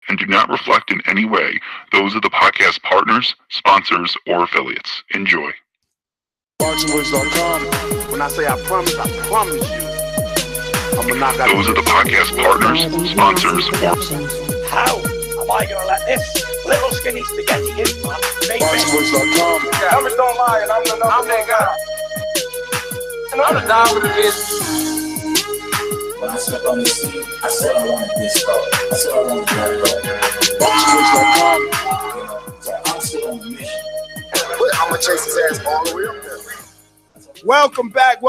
and do not reflect in any way those of the podcast partners, sponsors, or affiliates. Enjoy. Boxingwords.com. When I say I promise you. I'm gonna knock out those are the podcast partners, sponsors. How am I gonna let this little skinny spaghetti hit my face? Boxingwords.com. Numbers don't lie, and I'm that guy. And I'm the dog with the kids. When I stepped on the scene, I said I wanted this bro. I said I wanted that Boxingwords.com. so I'm still on the mission. I'm gonna chase his ass all the way up there. Welcome back,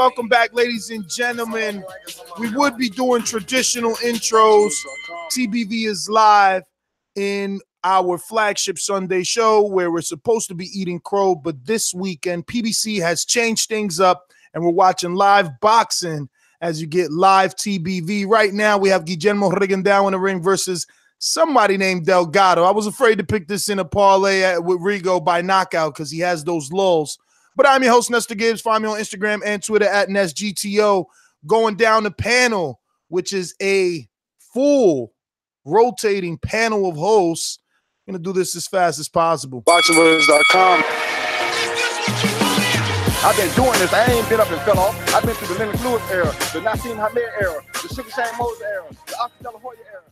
ladies and gentlemen. We would be doing traditional intros. TBV is live in our flagship Sunday show where we're supposed to be eating crow, but this weekend PBC has changed things up and we're watching live boxing as you get live TBV. Right now we have Guillermo Rigondeaux in the ring versus somebody named Delgado. I was afraid to pick this in a parlay with Rigo by knockout because he has those lulls. But I'm your host, Nestor Gibbs. Find me on Instagram and Twitter at NestGTO. Going down the panel, which is a full rotating panel of hosts. I'm going to do this as fast as possible. Boxingwords.com. I've been doing this. I ain't been up and fell off. I've been through the Lennox Lewis era, the Nassim Hamed era, the Sugar Shane Moses era, the Oscar De La Hoya era.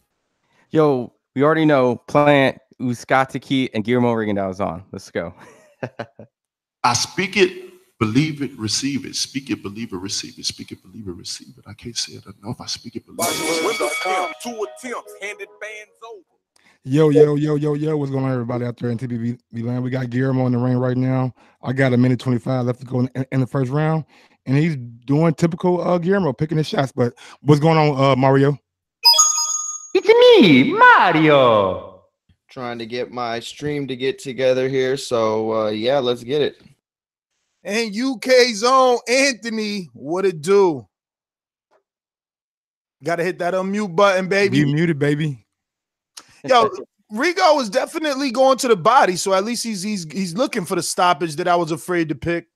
Yo, we already know Plant, Uzcategui, and Guillermo Rigondeaux is on. Let's go. I speak it, believe it, receive it. Speak it, believe it, receive it. Speak it, believe it, receive it. I can't say it enough. I speak it, believe it. Boxingwords.com. 2 attempts, handed bands over. Yo, what's going on, everybody out there in TBV land? We got Guillermo in the ring right now. I got a minute 25 left to go in the first round, and he's doing typical Guillermo, picking his shots. But what's going on, Mario? It's me, Mario. Trying to get my stream to get together here. So, yeah, let's get it. And UK's own Anthony, what it do? Got to hit that unmute button, baby. You muted, baby. Yo, Rigo is definitely going to the body, so at least he's looking for the stoppage that I was afraid to pick.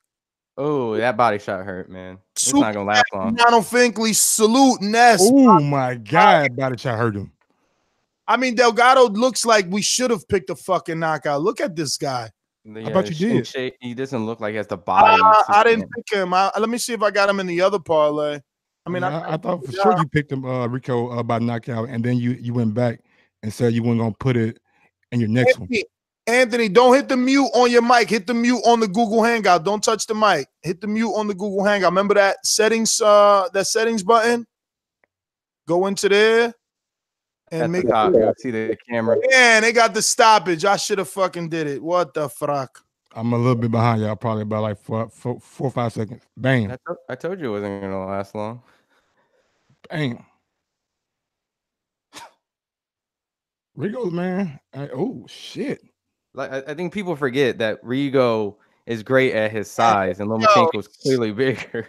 Oh, that body shot hurt, man. It's not gonna last long. Donald Finkley, salute Ness. Oh my God, body shot hurt him. I mean, Delgado looks like we should have picked a fucking knockout. Look at this guy. Yeah, I bet you did. He doesn't look like he has the body. I didn't pick him. Let me see if I got him in the other parlay. I mean, I thought for sure you picked him, Rico, by knockout, and then you went back and said you weren't gonna put it in your next one. Anthony, don't hit the mute on your mic. Hit the mute on the Google Hangout. Don't touch the mic. Hit the mute on the Google Hangout. Remember that settings button? Go into there and make it. See the camera. Man, they got the stoppage. I should have fucking did it. What the fuck? I'm a little bit behind y'all, probably about like four or 5 seconds. Bam. I told you it wasn't gonna last long. Bam. Rigo's, man. Oh shit. Like I think people forget that Rigo is great at his size, and Lomachenko's clearly bigger.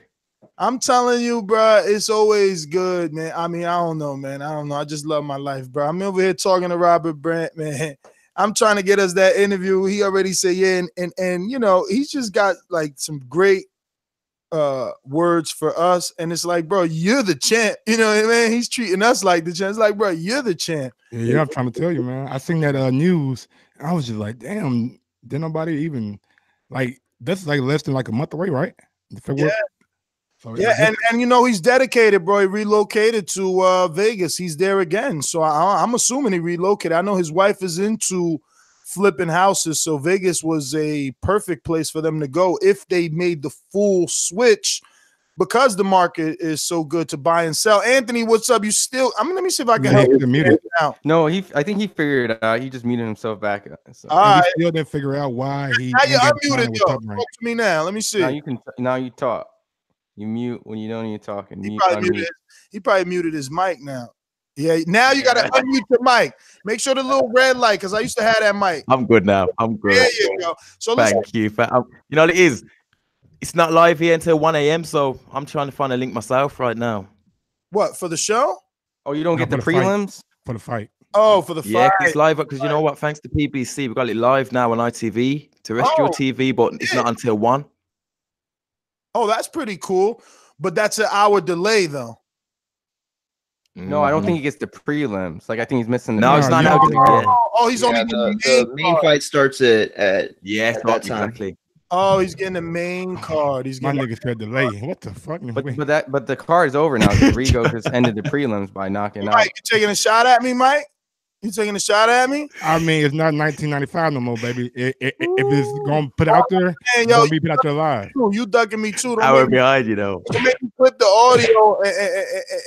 I'm telling you, bro, it's always good, man. I mean, I don't know, man. I don't know. I just love my life, bro. I'm over here talking to Robert Brant, man. I'm trying to get us that interview. He already said, yeah, and you know, he's just got like some great words for us. And it's like, bro, you're the champ. You know what I mean? He's treating us like the champ. It's like, bro, you're the champ. Yeah, I'm trying to tell you, man. I seen that news. And I was just like, damn, did nobody even like that's like less than like a month away, right? Yeah. So, yeah, and you know, he's dedicated, bro. He relocated to Vegas. He's there again. So I'm assuming he relocated. I know his wife is into flipping houses, so Vegas was a perfect place for them to go if they made the full switch because the market is so good to buy and sell. Anthony, what's up? You still? I mean, let me see if I can help you muted out. No, I think he figured it out. He just muted himself back. So. All right. He still didn't figure out why he. Now you're unmuted, yo. Talk to me now. Let me see. Now you talk. You mute when you don't even talking. He probably muted his mic now. Yeah, now you got to unmute your mic. Make sure the little red light, because I used to have that mic. I'm good now. I'm good. There you go. So thank you. You know what it is? It's not live here until 1 a.m., so I'm trying to find a link myself right now. What, for the show? Oh, you don't get the prelims? For the fight. Oh, for the fight. Yeah, it's live because you know what? Thanks to PBC, we've got it live now on ITV, terrestrial TV, but it's not until 1. Oh, that's pretty cool. But that's an hour delay, though. No, I don't think he gets the prelims. Like I think he's missing the. No, it's not now. He's only getting the main fight starts at that time. Exactly. Oh, he's getting the main card. He's My getting nigga said delay. What the fuck? But the card is over now. Rigo just ended the prelims by knocking out. Mike, you taking a shot at me, Mike? You taking a shot at me? I mean, it's not 1995 no more, baby. If it's gonna put out there, it's gonna be put out there live. You ducking me too. I was behind you though. Don't make me clip the audio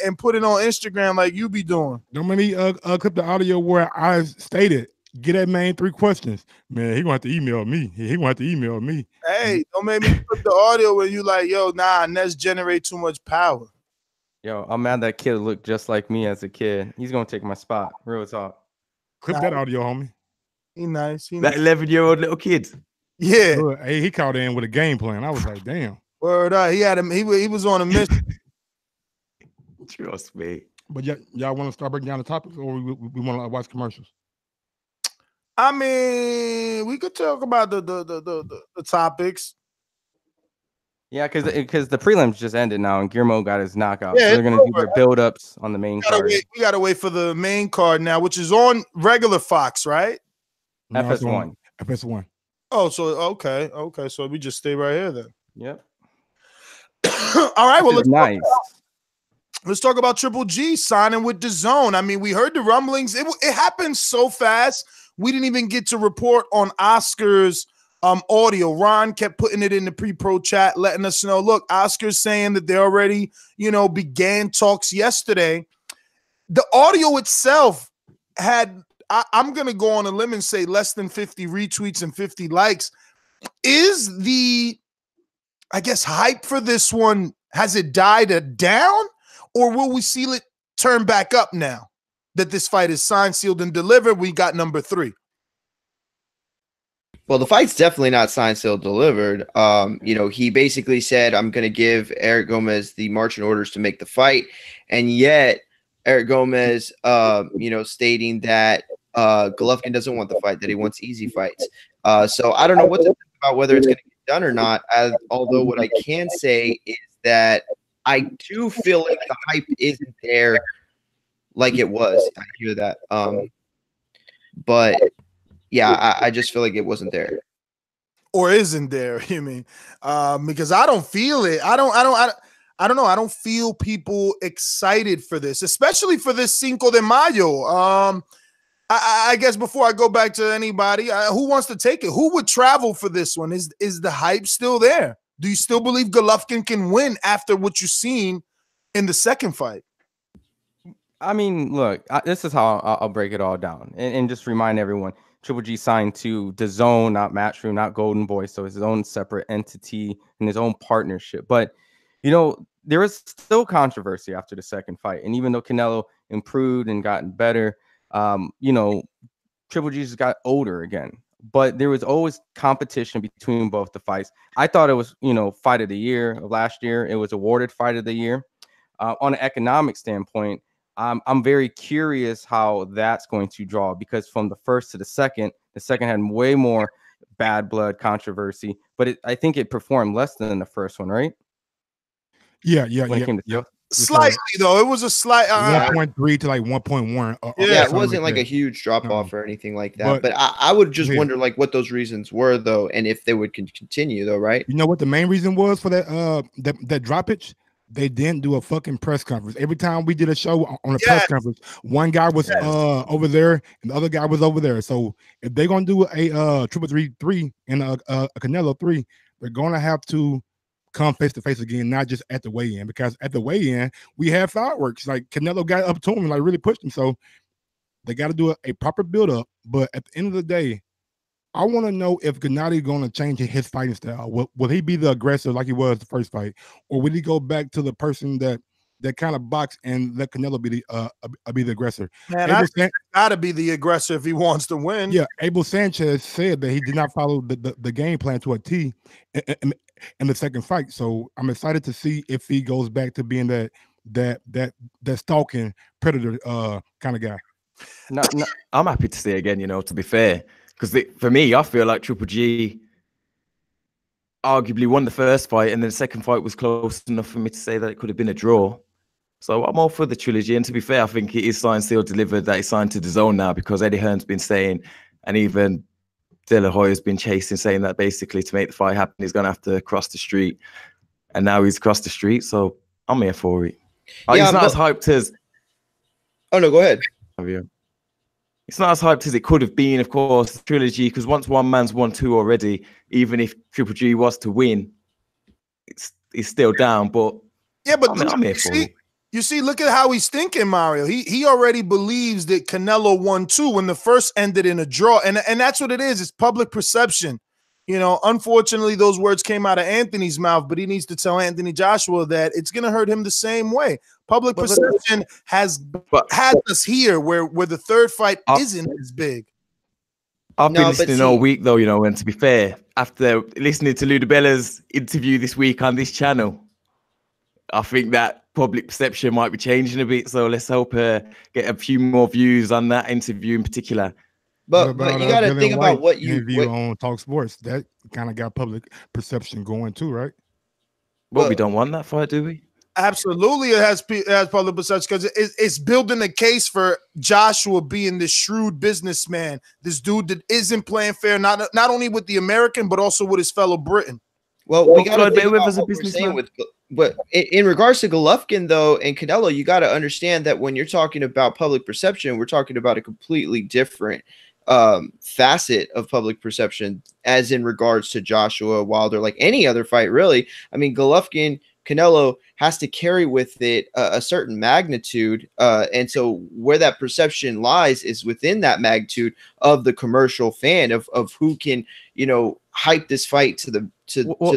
and put it on Instagram like you be doing. Don't make me clip the audio where I stated, get that man 3 questions. Man, he gonna have to email me. He gonna have to email me. Hey, don't make me clip the audio where you like, yo, nah, Nets generate too much power. Yo, I'm mad that kid looked just like me as a kid. He's gonna take my spot. Real talk. Clip that audio, homie. He nice. That 11-year-old little kid. Yeah. Hey, he called in with a game plan. I was like, damn. Word up. He had him. He was on a mission. Trust me. But y'all want to start breaking down the topics, or we want to watch commercials? I mean, we could talk about the topics. Yeah, because the prelims just ended now, and Guillermo got his knockout. Yeah, so they're gonna do their build-ups on the main card. We gotta wait for the main card now, which is on regular Fox, right? No, FS1. FS1. Oh, so okay. So we just stay right here then. Yep. All right. Well, let's talk about Triple G signing with Dazn. I mean, we heard the rumblings. It happened so fast. We didn't even get to report on Oscar's audio. Ron kept putting it in the pre-pro chat, letting us know, look, Oscar's saying that they already, began talks yesterday. The audio itself had, I'm going to go on a limb and say less than 50 retweets and 50 likes. Is the, I guess, hype for this one, has it died down, or will we see it turn back up now that this fight is signed, sealed, and delivered? We got number 3. Well, the fight's definitely not signed, sealed, delivered. He basically said, I'm going to give Eric Gomez the marching orders to make the fight. And yet Eric Gomez, stating that Golovkin doesn't want the fight, that he wants easy fights. So I don't know what to think about whether it's going to get done or not. Although what I can say is that I do feel like the hype isn't there like it was. I hear that. But yeah, I just feel like it wasn't there. Or isn't there, you mean? Because I don't feel it. I don't know. I don't feel people excited for this, especially for this Cinco de Mayo. I guess before I go back to anybody, who wants to take it? Who would travel for this one? Is the hype still there? Do you still believe Golovkin can win after what you've seen in the second fight? I mean, look, this is how I'll break it all down and just remind everyone. Triple G signed to Dazn, not Matchroom, not Golden Boy, so it's his own separate entity and his own partnership. But, there was still controversy after the second fight. And even though Canelo improved and gotten better, Triple G just got older again. But there was always competition between both the fights. I thought it was, fight of the year of last year. It was awarded fight of the year. On an economic standpoint, I'm very curious how that's going to draw, because from the first to the second had way more bad blood controversy, but I think it performed less than the first one, right? Yeah. When it came to slightly though, it was a slight 1.3 to like 1.1. Yeah, it wasn't like a huge drop off or anything like that. But I would just wonder like what those reasons were though, and if they would continue though, right? You know what the main reason was for that that droppage? They didn't do a fucking press conference. Every time we did a show on a press conference, one guy was over there and the other guy was over there. So if they're gonna do a triple 3 and a Canelo 3, they're gonna have to come face to face again, not just at the weigh-in, because at the weigh-in we had fireworks. Like Canelo got up to him and like really pushed him. So they got to do a proper build-up. But at the end of the day, I want to know if Gennady going to change his fighting style. Will he be the aggressor like he was the first fight, or will he go back to the person that kind of box and let Canelo be the aggressor? Man, I gotta be the aggressor if he wants to win. Yeah, Abel Sanchez said that he did not follow the game plan to a T in the second fight. So I'm excited to see if he goes back to being that stalking predator kind of guy. No, I'm happy to see it again. To be fair. Because for me, I feel like Triple G arguably won the first fight, and then the second fight was close enough for me to say that it could have been a draw. So I'm all for the trilogy. And to be fair, I think it is signed, sealed, delivered that it's signed to Dazn now, because Eddie Hearn's been saying, and even De La Hoya's been chasing, saying that basically to make the fight happen, he's going to have to cross the street. And now he's crossed the street. So I'm here for it. Yeah, it's not as hyped as... Oh, no, go ahead. It's not as hyped as it could have been, of course, the trilogy, because once one man's won 2 already, even if Triple G was to win, it's still down. But yeah, but I'm here for it. You see, look at how he's thinking, Mario. He already believes that Canelo won 2 when the first ended in a draw. And that's what it is. It's public perception. You know, unfortunately, those words came out of Anthony's mouth, but he needs to tell Anthony Joshua that it's going to hurt him the same way. Public perception has had us here where the third fight isn't as big. I've been listening all week, though, you know, and to be fair, after listening to Ludabella's interview this week on this channel, I think that public perception might be changing a bit. So let's hope get a few more views on that interview in particular. But you got to think about what you interview on Talk Sports. That kind of got public perception going too, right? Well, we don't want that fight, do we? Absolutely, it has public perception because it's building a case for Joshua being this shrewd businessman, this dude that isn't playing fair, not only with the American but also with his fellow Briton. Well, we got to think about what we're saying with. But in regards to Golovkin, though, and Canelo, you got to understand that when you're talking about public perception, we're talking about a completely different facet of public perception, as in regards to Joshua, Wilder, like any other fight, really. I mean, Golovkin, Canelo has to carry with it a certain magnitude, and so where that perception lies is within that magnitude of the commercial fan of who can, you know, hype this fight to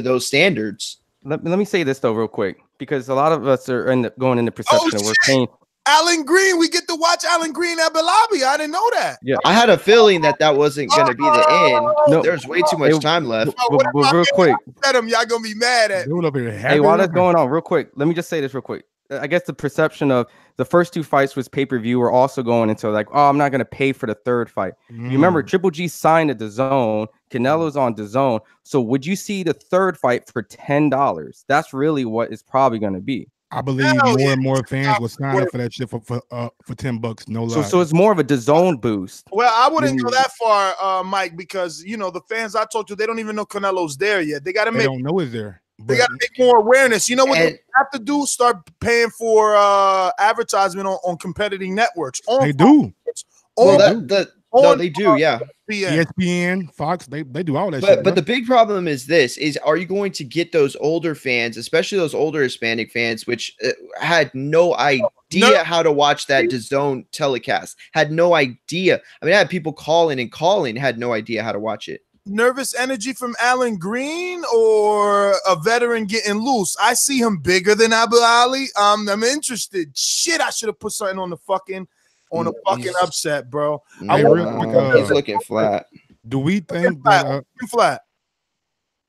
those standards. Let me say this though, real quick, because a lot of us are going into perception. We're paying. Alan Green, we get to watch Alan Green at Balabi. I didn't know that. Yeah, I had a feeling that wasn't going to be the end. No, there's way too much time left. But real quick, y'all gonna be mad at me. Hey, while that's going on, real quick, let me just say this real quick. I guess the perception of the first 2 fights was pay-per-view. We're also going into like, oh, I'm not going to pay for the third fight. You remember Triple G signed at DAZN. Canelo's on DAZN. So would you see the third fight for $10? That's really what it's probably going to be. I believe more and more fans will sign up for that shit for $10. No lie. So it's more of a DAZN boost. Well, I wouldn't go that far, Mike, because you know the fans I talked to, they don't even know Canelo's there yet. They got to make. They don't know it's there. They got to make more awareness. You know what they have to do? Start paying for advertisement on competitive networks. They do. They do, yeah. ESPN, Fox, they do all that shit. But the big problem is this: are you going to get those older fans, especially those older Hispanic fans, which had no idea how to watch that DAZN telecast? Had no idea. I mean, I had people calling, had no idea how to watch it. Nervous energy from Alan Green or a veteran getting loose? I see him bigger than Abu Ali. I'm interested. Shit, I should have put something on the fucking upset, bro. He's looking flat. Do we think flat?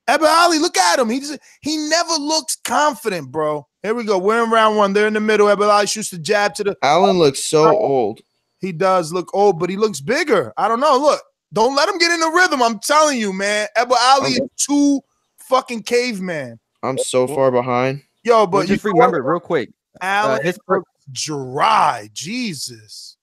Abu Ali, look at him. He never looks confident, bro. Here we go. We're in round 1. They're in the middle. Abu Ali shoots the jab to the. Alan looks so old. He does look old, but he looks bigger. I don't know. Look. Don't let him get in the rhythm. I'm telling you, man. Abu Ali is too fucking caveman. I'm so far behind. Yo, but just remember real quick. Alan his dry. Jesus.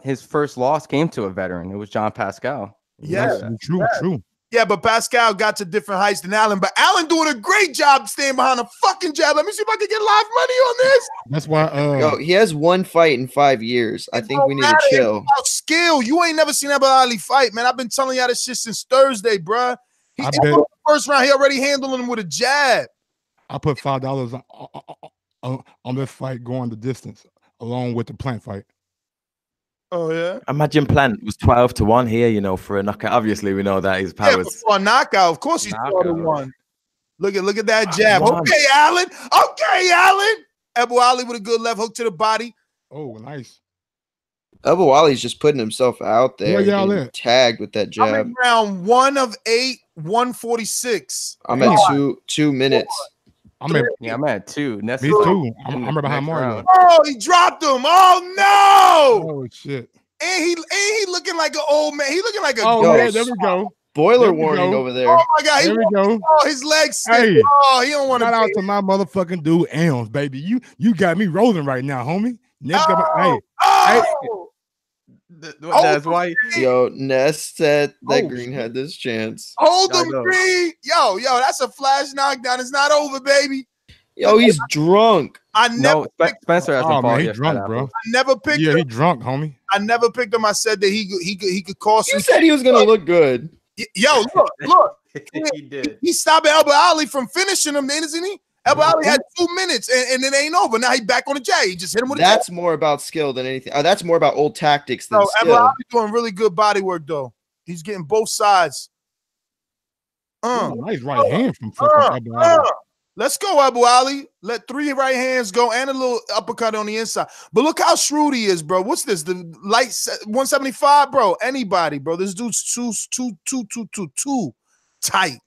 His first loss came to a veteran. It was John Pascal. Yeah. True. Yeah, but Pascal got to different heights than Allen. But Allen doing a great job staying behind a fucking jab. Let me see if I can get live money on this. That's why. He has 1 fight in 5 years. I think we need to chill. Skill. You ain't never seen Abu Ali fight, man. I've been telling y'all this shit since Thursday, bro. First round, he already handling him with a jab. I put $5 on this fight going the distance, along with the Plant fight. Oh yeah. Imagine Plant was 12-1 here, you know, for a knockout. Obviously, we know that his powers. Yeah, for a knockout, of course he's 12-1. Look at that jab. Okay, Allen. Okay, Allen. Abu Ali with a good left hook to the body. Oh, nice. Abu Ali's just putting himself out there. Tagged with that jab. I'm in round 1 of 8, 146. I'm at 2 minutes. I'm at 2. Me too. I'm right behind Mario. Oh, he dropped him. Oh no! Oh shit! And he looking like an old man. He looking like a ghost. Yeah, there we go. Spoiler warning over there. Oh my God! There we go. Oh, his legs. Hey, oh, he don't want to. Shout out to my motherfucking dude, Elms, baby. You got me rolling right now, homie. Ness got my, hey. That's why. Yo, Ness said that Green had this chance. Hold him, Green. Yo, that's a flash knockdown. It's not over, baby. Yo, he's drunk. I never. Spencer has oh man, he drunk, bro. I never picked. Yeah, him. he drunk, homie. I never picked him. I said that he could cost. You said he was gonna look good. Yo, look. He did. He stopped Elba Ali from finishing him, isn't he? Elba Ali had 2 minutes and it ain't over. Now he back on the jab. He just hit him with That's more about skill than anything. That's more about old tactics than skill. Elba Ali doing really good body work though. He's getting both sides. Nice right hand from fucking Elba Ali. Let's go, Abu Ali. Let 3 right hands go and a little uppercut on the inside. But look how shrewd he is, bro. What's this? The light 175, bro. Anybody, bro. This dude's too tight.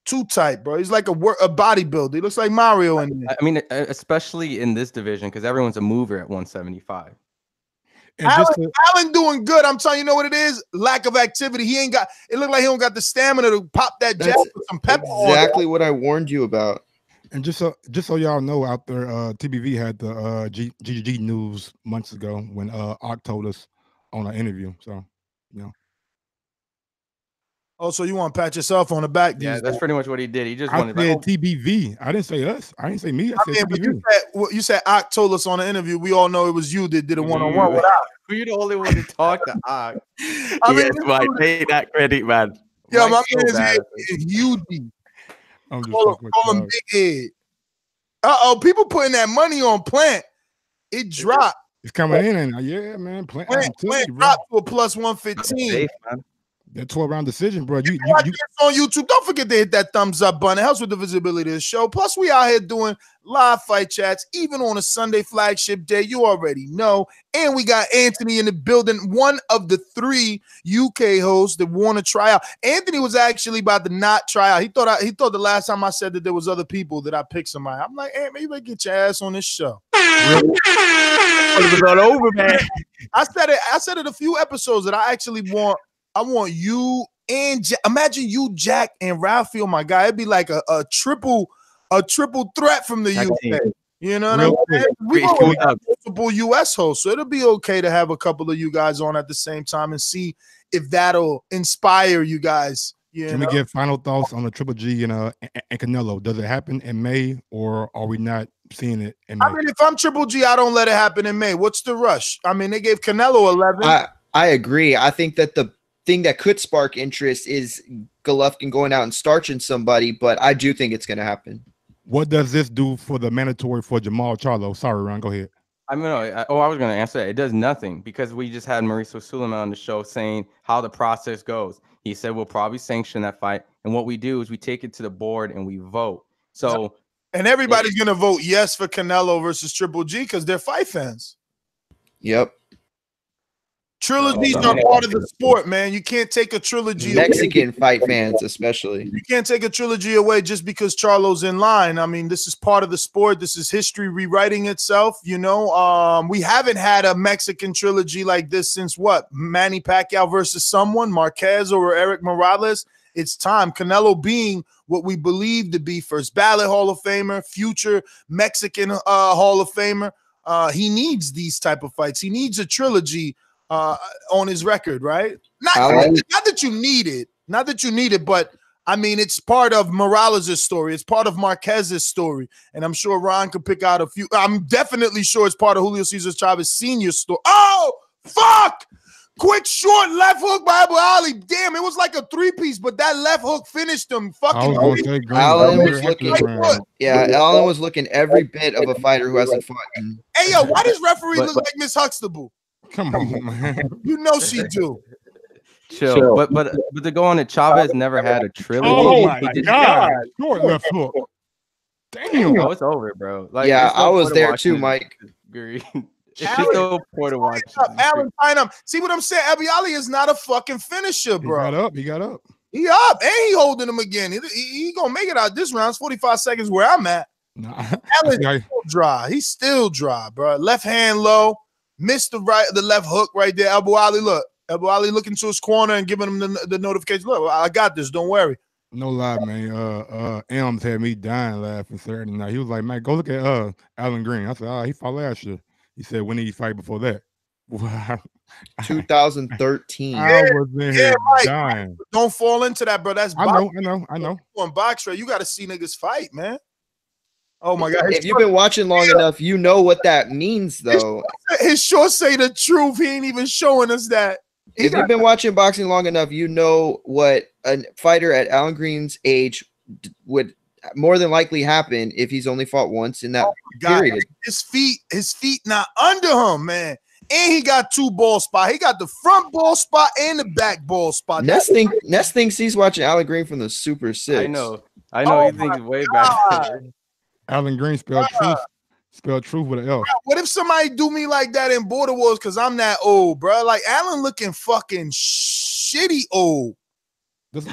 Too tight, bro. He's like a bodybuilder. He looks like Mario in there. I mean, especially in this division, because everyone's a mover at 175. Allen doing good. I'm telling you, know what it is? Lack of activity. He ain't got. It looked like he don't got the stamina to pop that jab with some pepper. Exactly what I warned you about. And just so y'all know, out there, TBV had the GGG news months ago when Ock told us on an interview. So, you know. Oh, so you want to pat yourself on the back? Yeah, that's pretty much what he did. He just wanted. I said TBV. I didn't say us. I didn't say me. I said TBV. You said Ock told us on the interview. We all know it was you that did a one-on-one with Ock. You're the only one to talk to Ock. Yes, Mike. Take that credit, man. Yeah, my man is huge. I'm just call him Big Head. People putting that money on Plant. It dropped. It's coming in, and yeah, man. Plant dropped to a plus 115. Safe, man. That 12-round decision, bro. You on YouTube. Don't forget to hit that thumbs up button. It helps with the visibility of the show. Plus, we out here doing live fight chats, even on a Sunday flagship day. You already know. And we got Anthony in the building, one of the 3 UK hosts that want to try out. Anthony was actually about to not try out. He thought the last time I said that there was other people that I picked somebody. I'm like, hey, maybe you better get your ass on this show. It was all over, man. I said it a few episodes that I actually want. I want you and imagine you, Jack, and Ralphie, my guy. It'd be like a triple threat from the UK. You know what I mean? We got multiple US hosts, so it'll be okay to have a couple of you guys on at the same time and see if that'll inspire you guys. Can we get final thoughts on the Triple G and Canelo? Does it happen in May, or are we not seeing it in May? I mean, if I'm Triple G, I don't let it happen in May. What's the rush? I mean, they gave Canelo 11. I agree. I think that the thing that could spark interest is Golovkin going out and starching somebody, but I do think it's going to happen. What does this do for the mandatory for Jamal Charlo? Sorry, Ron, go ahead. I mean, I was going to answer that. It does nothing because we just had Mauricio Suleiman on the show saying how the process goes. He said we'll probably sanction that fight, and what we do is we take it to the board and we vote. So, and everybody's going to vote yes for Canelo versus Triple G because they're fight fans. Yep. Trilogies are part of the sport, man. You can't take a trilogy Mexican fight fans, especially. You can't take a trilogy away just because Charlo's in line. I mean, this is part of the sport. This is history rewriting itself. You know, we haven't had a Mexican trilogy like this since what? Manny Pacquiao versus someone, Marquez or Eric Morales. It's time. Canelo being what we believe to be first ballot Hall of Famer, future Mexican Hall of Famer. He needs these type of fights. He needs a trilogy on his record, right? Not that you need it, but I mean, it's part of Morales' story. It's part of Marquez's story. And I'm sure Ron could pick out a few. I'm definitely sure it's part of Julio Cesar Chavez Sr.'s story. Oh, fuck! Quick, short left hook by Abu Ali. Damn, it was like a 3-piece, but that left hook finished him. Fucking Allen was looking, Allen was looking every bit of a fighter who hasn't fought. Hey, yo, why does referee look like Miss Huxtable? Come on, man. You know she do. Chill. But to go on it, Chavez never had a trilogy. Oh my God! Short left hook. Damn. Oh, it's over, bro. Like, yeah, I was there too, Mike. It's just no point of watching. Allen, see what I'm saying? Abu Ali is not a fucking finisher, bro. He got up. He up, and he holding him again. He gonna make it out this round. It's 45 seconds where I'm at. Nah. Allen's still dry. He's still dry, bro. Left hand low. Missed the left hook right there. Abu Ali, look. Abu Ali looking to his corner and giving him the notification. Look, I got this. Don't worry. No lie, man. Elms had me dying laughing Saturday night. He was like, man, go look at Alan Green. I said, he fought last year. He said, when did he fight before that? 2013. I was in here dying. Don't fall into that, bro. That's I know. On box, right? You got to see niggas fight, man. Oh my God! If you've been watching long enough, you know what that means, though. His short say the truth. He ain't even showing us that. If you've been watching boxing long enough, you know what a fighter at Alan Green's age would more than likely happen if he's only fought once in that period. His feet not under him, man. And he got 2 ball spots. He got the front ball spot and the back ball spot. Ness thinks he's watching Alan Green from the Super 6. I know. He thinks way back. Alan Green spelled truth. Spelled truth with an L. What if somebody do me like that in Border Wars because I'm that old, bro? Like Alan looking fucking shitty old.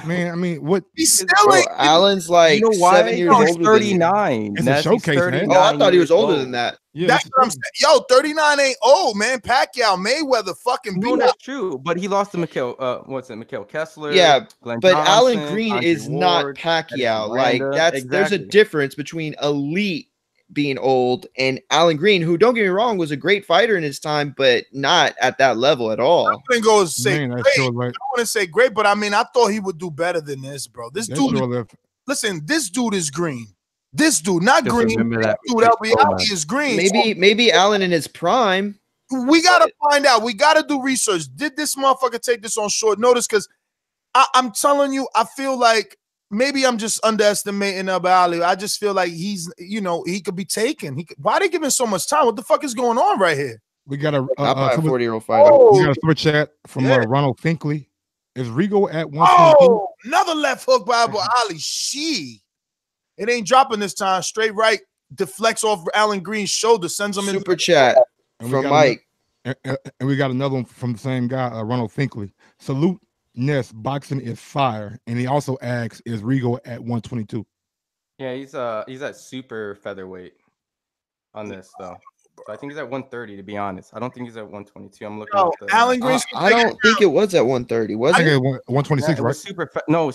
Man, I mean, what? He's still like Alan's like 7 years older. He's 39. It's a showcase, man. Oh, I thought he was older than that. Yeah, that's what I'm saying. Yo, 39 ain't old, man. Pacquiao, Mayweather, fucking beat that's true. But he lost to Mikhail Kessler. Yeah, Glenn but Johnson, Alan Green Andre is not Ward, Pacquiao. Miranda. Like there's a difference between elite being old and Alan Green, who, don't get me wrong, was a great fighter in his time, but not at that level at all. I wouldn't go say Man, great. I wouldn't say great, but I mean, I thought he would do better than this, bro. This dude, listen, this dude is green. This dude, not Just green. remember This that. dude, LB is green. Maybe Alan in his prime. We gotta find out. We gotta do research. Did this motherfucker take this on short notice? Because I'm telling you, I feel like maybe I'm just underestimating Abu Ali. I just feel like he's, he could be taken. Why are they giving so much time? What the fuck is going on right here? We got a 40-year-old fighter. We got a super chat from Ronald Finkley. Is Rigo at 122? Oh, another left hook by Abu Ali. It ain't dropping this time. Straight right, deflects off Alan Green's shoulder, sends him in. Super chat from Mike. And we got another one from the same guy, Ronald Finkley. Salute Ness, boxing is fire. And he also asks, is Rigo at 122? Yeah, he's at super featherweight on this though. So I think he's at 130 to be honest. I don't think he's at 122. I'm looking at the Alan Green. I don't think it was at 130. Was it? 126, yeah, right?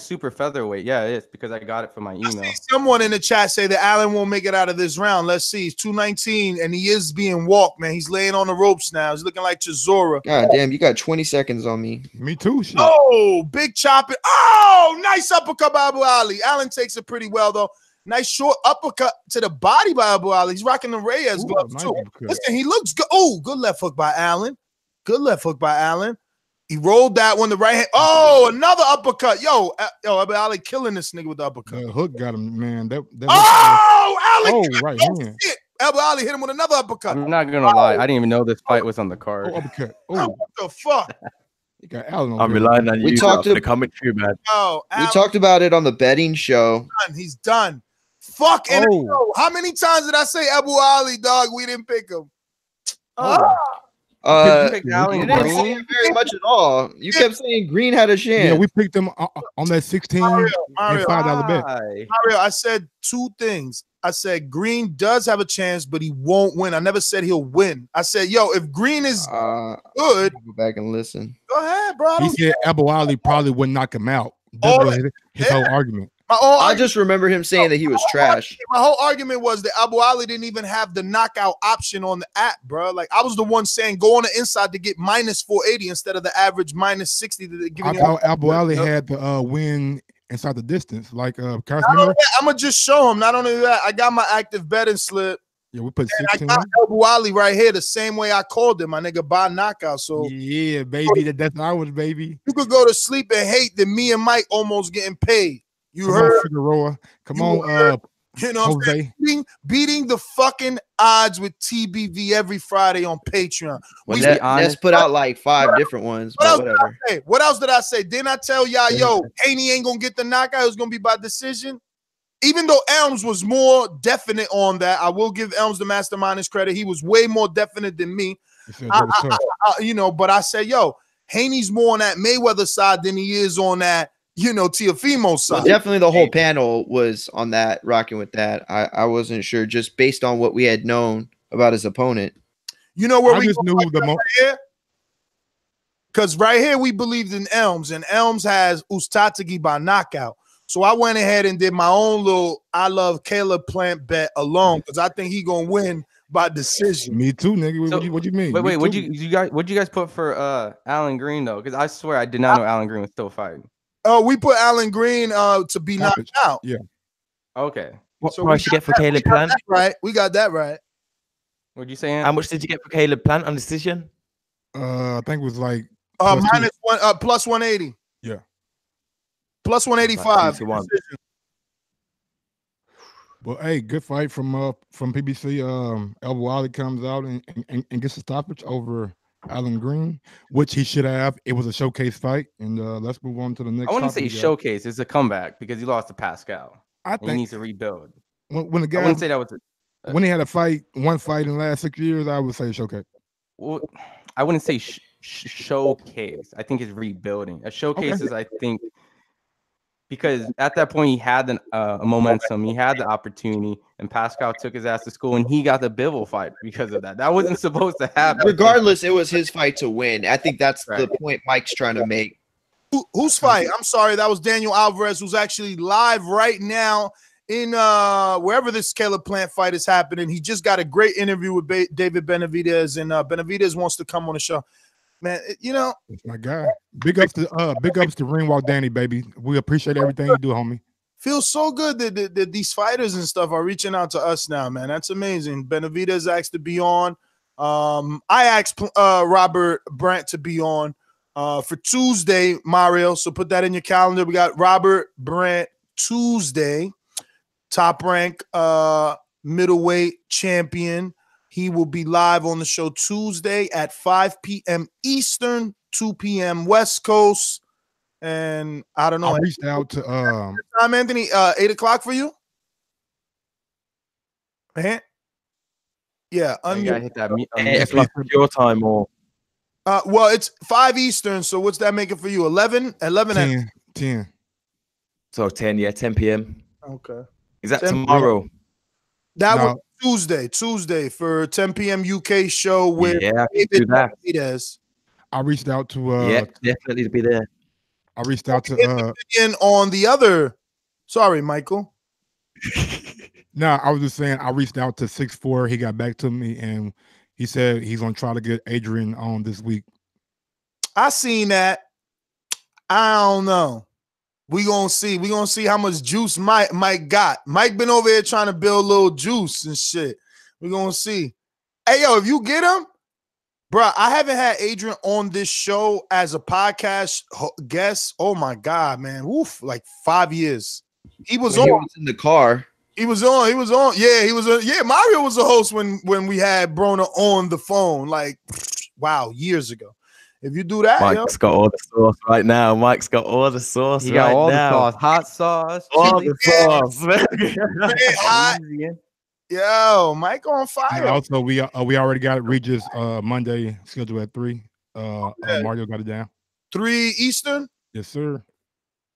Super featherweight. Yeah, it is because I got it from my email. Someone in the chat say that Alan won't make it out of this round. Let's see. He's 219 and he is being walked, man. He's laying on the ropes now. He's looking like Chisora. God damn, you got 20 seconds on me. Me too. Shit. Oh, big chopping. Oh, nice uppercut by Abu Ali. Alan takes it pretty well though. Nice short uppercut to the body by Abu Ali. He's rocking the Reyes gloves too. Listen, he looks good. Oh, good left hook by Allen. Good left hook by Allen. He rolled that one the right hand. Oh, another uppercut. Yo, Abu Ali killing this nigga with the uppercut. The hook got him, man. Allen. Right hand. Shit. Abu Ali hit him with another uppercut. I'm not gonna lie. I didn't even know this fight was on the card. Uppercut. What the fuck? You got Allen. I'm relying on you for the commentary, man. We talked about it on the betting show. He's done. Fuck. How many times did I say Abu Ali, dog? We didn't pick him. You didn't say it very much at all. You kept saying Green had a chance. Yeah, we picked him on that 16 and $5 bet. Mario, I said 2 things. I said Green does have a chance, but he won't win. I never said he'll win. I said, yo, if Green is good, go back and listen. Go ahead, bro. He said Abu Ali probably would knock him out. That's his whole argument. I just remember him saying that he was trash. My whole argument was that Abu Ali didn't even have the knockout option on the app, bro. Like I was the one saying go on the inside to get minus 480 instead of the average minus 60 that they're giving you. I thought Abu Ali had to win inside the distance, like Carson Miller. I'm gonna just show him. Not only that, I got my active betting slip. Yeah, we put 16. I got Abu Ali right here, the same way I called him, my nigga, by knockout. So yeah, baby, that's ours, baby. You could go to sleep and hate that me and Mike almost getting paid. You heard Figueroa. Come on, Jose. Beating the fucking odds with TBV every Friday on Patreon. Let's put out like 5 different ones, but whatever. What else did I say? Didn't I tell y'all, yo, Haney ain't gonna get the knockout? It was gonna be by decision. Even though Elms was more definite on that, I will give Elms the mastermind his credit. He was way more definite than me. But I said, yo, Haney's more on that Mayweather side than he is on that, Teofimo side. Well, definitely the whole panel was on that, rocking with that. I wasn't sure, just based on what we had known about his opponent. You know where we just knew the most. because right here we believed in Elms, and Elms has Uzcategui by knockout. So I went ahead and did my own little I love Caleb Plant bet alone because I think he gonna win by decision. Me too, nigga. So, what you mean? Wait, Me what'd too. you guys put for Alan Green though? Because I swear I did not know Alan Green was still fighting. Oh, we put Alan Green to be knocked out. Yeah. Okay. What price you get for Caleb Plant? Right, we got that right. What'd you say? Ant? How much did you get for Caleb Plant on decision? I think it was like minus one, plus 180. Yeah. Plus 185. Well, hey, good fight from PBC. Elbow Ali comes out and gets a stoppage over Alan Green, which he should have. It was a showcase fight, and let's move on to the next. I wouldn't say showcase. It's a comeback because he lost to Pascal. I think he needs to rebuild. When the guy, I wouldn't say that was when he had one fight in the last 6 years. I would say showcase. Well, I wouldn't say showcase. I think it's rebuilding. A showcase is, I think, because at that point he had a momentum, he had the opportunity, and Pascal took his ass to school, and he got the Bivol fight because of that. That wasn't supposed to happen. Regardless, it was his fight to win. I think that's the point Mike's trying to make. Whose fight? I'm sorry, that was Daniel Alvarez, who's actually live right now in wherever this Caleb Plant fight is happening. He just got a great interview with David Benavidez, and Benavidez wants to come on the show. Man, you know, it's my guy. Big ups to Ringwalk Danny, baby. We appreciate everything you do, homie. Feels so good that these fighters and stuff are reaching out to us now, man. That's amazing. Benavidez asked to be on. I asked Robert Brant to be on for Tuesday, Mario. So put that in your calendar. We got Robert Brant Tuesday, top rank middleweight champion. He will be live on the show Tuesday at 5 p.m. Eastern, 2 p.m. West Coast. And I don't know. I reached out to time, Anthony, 8 o'clock for you? Yeah. You gotta hit that 8 o'clock your time or well, it's 5 Eastern, so what's that making for you? 11? 11 10. So 10, yeah, 10 p.m. Okay. Is that tomorrow? That was Tuesday for 10 p.m. UK show with David Benavidez. I reached out to yeah, definitely to be there. I reached out to on the other. Sorry, Michael. No, I was just saying I reached out to 6'4". He got back to me and he said he's gonna try to get Adrian on this week. I seen that. I don't know. We gonna see. We gonna see how much juice Mike got. Mike been over here trying to build a little juice and shit. We gonna see. Hey yo, if you get him, bro, I haven't had Adrian on this show as a podcast guest. Oh my god, man, woof! Like 5 years. He was on. He was in the car. He was on. Yeah, he was. Yeah, Mario was the host when we had Broner on the phone. Like, wow, years ago. If you do that, Mike's got all the sauce right now. Mike's got all the sauce. He got all the sauce, hot sauce, all the sauce. Hot. Yo, Mike on fire. And also, we already got Regis Monday scheduled at 3. Mario got it down. 3 Eastern. Yes, sir.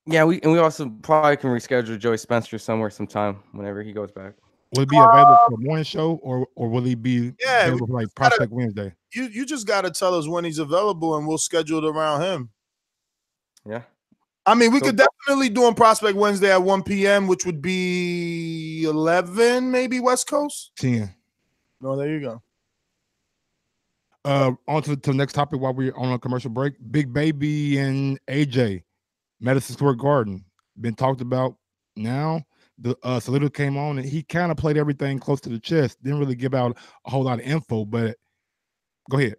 Yeah, we also probably can reschedule Joey Spencer sometime whenever he goes back. Will it be available for the morning show or will he be available for like Prospect Wednesday? You just got to tell us when he's available and we'll schedule it around him. Yeah. I mean, we could definitely do on Prospect Wednesday at 1 p.m., which would be 11, maybe West Coast? 10. No, there you go. On to the next topic while we're on a commercial break. Big Baby and AJ, Madison Square Garden, been talked about now. The Salito came on and he kind of played everything close to the chest. Didn't really give out a whole lot of info, but go ahead.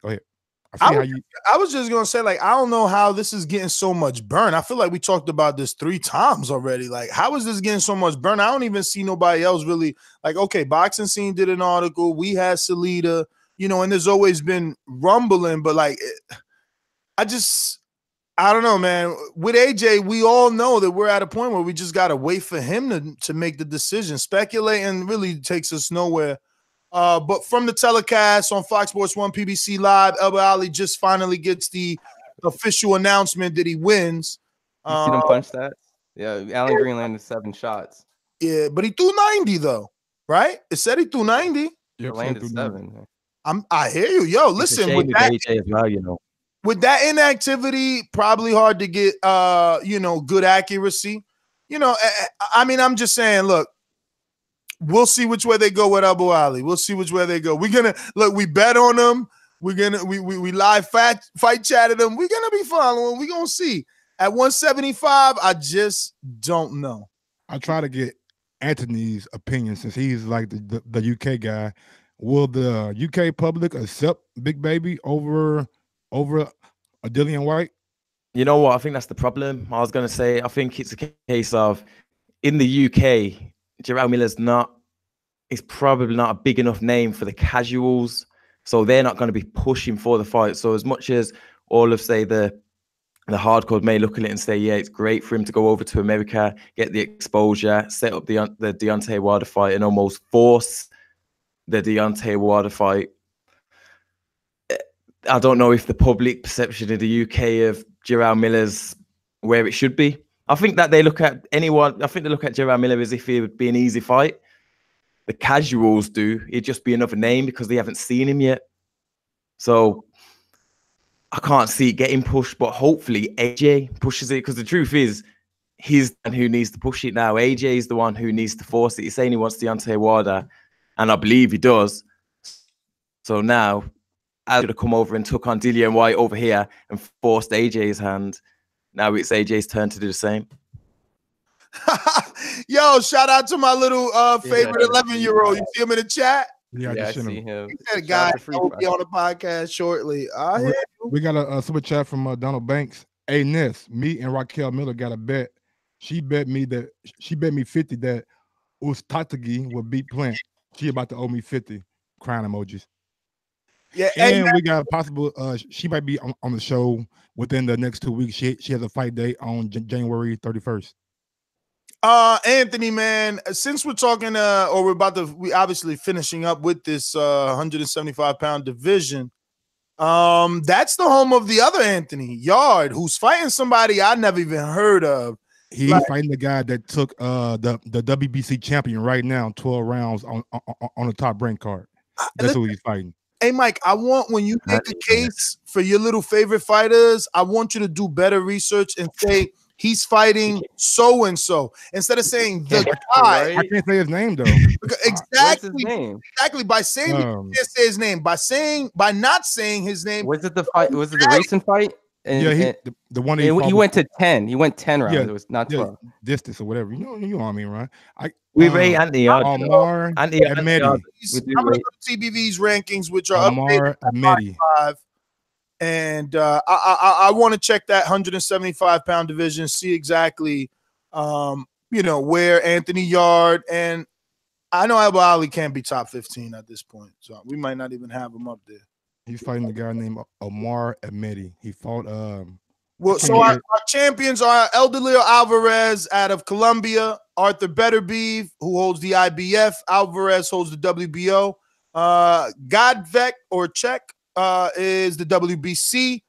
I was just gonna say, like, I don't know how this is getting so much burn. I feel like we talked about this 3 times already. Like, how is this getting so much burn? I don't even see nobody else really. Like, okay, Boxing Scene did an article. We had Salita, and there's always been rumbling, but like, I don't know, man. With AJ, we all know that we're at a point where we just got to wait for him to make the decision. Speculating really takes us nowhere. But from the telecast on Fox Sports 1 PBC Live, Elba Ali just finally gets the official announcement that he wins. You see them punch that? Yeah, Alan Green landed 7 shots. Yeah, but he threw 90 though, right? It said he threw 90. Yeah, landed 7. I hear you. Yo, listen. With that, AJ as well, with that inactivity, probably hard to get good accuracy. I mean, I'm just saying, look, we'll see which way they go with Abu Ali. We'll see which way they go. We're gonna look, we bet on them. We're gonna we live fight chatted them. We're gonna be following. We're gonna see. At 175, I just don't know. I try to get Anthony's opinion since he's like the UK guy. Will the UK public accept Big Baby over a Dillian White? You know what? I think that's the problem. I was going to say, I think it's a case of in the UK, Jarrell Miller's he's probably not a big enough name for the casuals. So they're not going to be pushing for the fight. So as much as all of, say, the hardcore may look at it and say, yeah, it's great for him to go over to America, get the exposure, set up the Deontay Wilder fight and almost force the Deontay Wilder fight. I don't know if the public perception in the UK of Jarrell Miller's where it should be. I think that they look at Jarrell Miller as if it would be an easy fight. The casuals do. It'd just be another name because they haven't seen him yet. So I can't see it getting pushed, but hopefully AJ pushes it, because the truth is he's the one who needs to push it now. AJ is the one who needs to force it. He's saying he wants Deontay Wilder, and I believe he does. So now, I should have come over and took on Dillian White over here and forced AJ's hand. Now it's AJ's turn to do the same. Yo, shout out to my little favorite 11-year-old. You see him in the chat? Yeah, I see him. He said, "Guy, will be on the podcast shortly." We got a super chat from Donald Banks. Hey, Ness, me and Raquel Miller got a bet. She bet me 50 that Uzcategui would beat Plant. She about to owe me 50. Crying emojis. Yeah, and we got a possible. She might be on the show within the next 2 weeks. She has a fight date on January 31st. Anthony, man, since we're talking, or we obviously finishing up with this 175-pound division. That's the home of the other Anthony, Yarde, who's fighting somebody I never even heard of. He's fighting the guy that took the WBC champion right now, 12 rounds on the top rank card. That's who he's fighting. Hey, Mike, I want, when you make a case for your little favorite fighters, I want you to do better research and say he's fighting so and so instead of saying the guy. I can't say his name though. Exactly. What's his name? Exactly. By saying you can't say his name, by not saying his name. Was it the fight? Was it the recent fight? And, yeah, the one he went to 10. He went 10 rounds. Yeah, it was not 12. Distance or whatever. You know what I mean, right? We rate Anthony Omar Ahmedi. I'm going to go to TBV's rankings, which are Omar Ahmedi. And I want to check that 175-pound division, see exactly, where Anthony Yarde, and I know Abu Ali can't be top 15 at this point, so we might not even have him up there. He's fighting the guy named Omar Ahmedi. He fought. So our champions are Eldilio Alvarez out of Colombia, Arthur Beterbiev, who holds the IBF, Alvarez holds the WBO, Godvek or Czech is the WBC,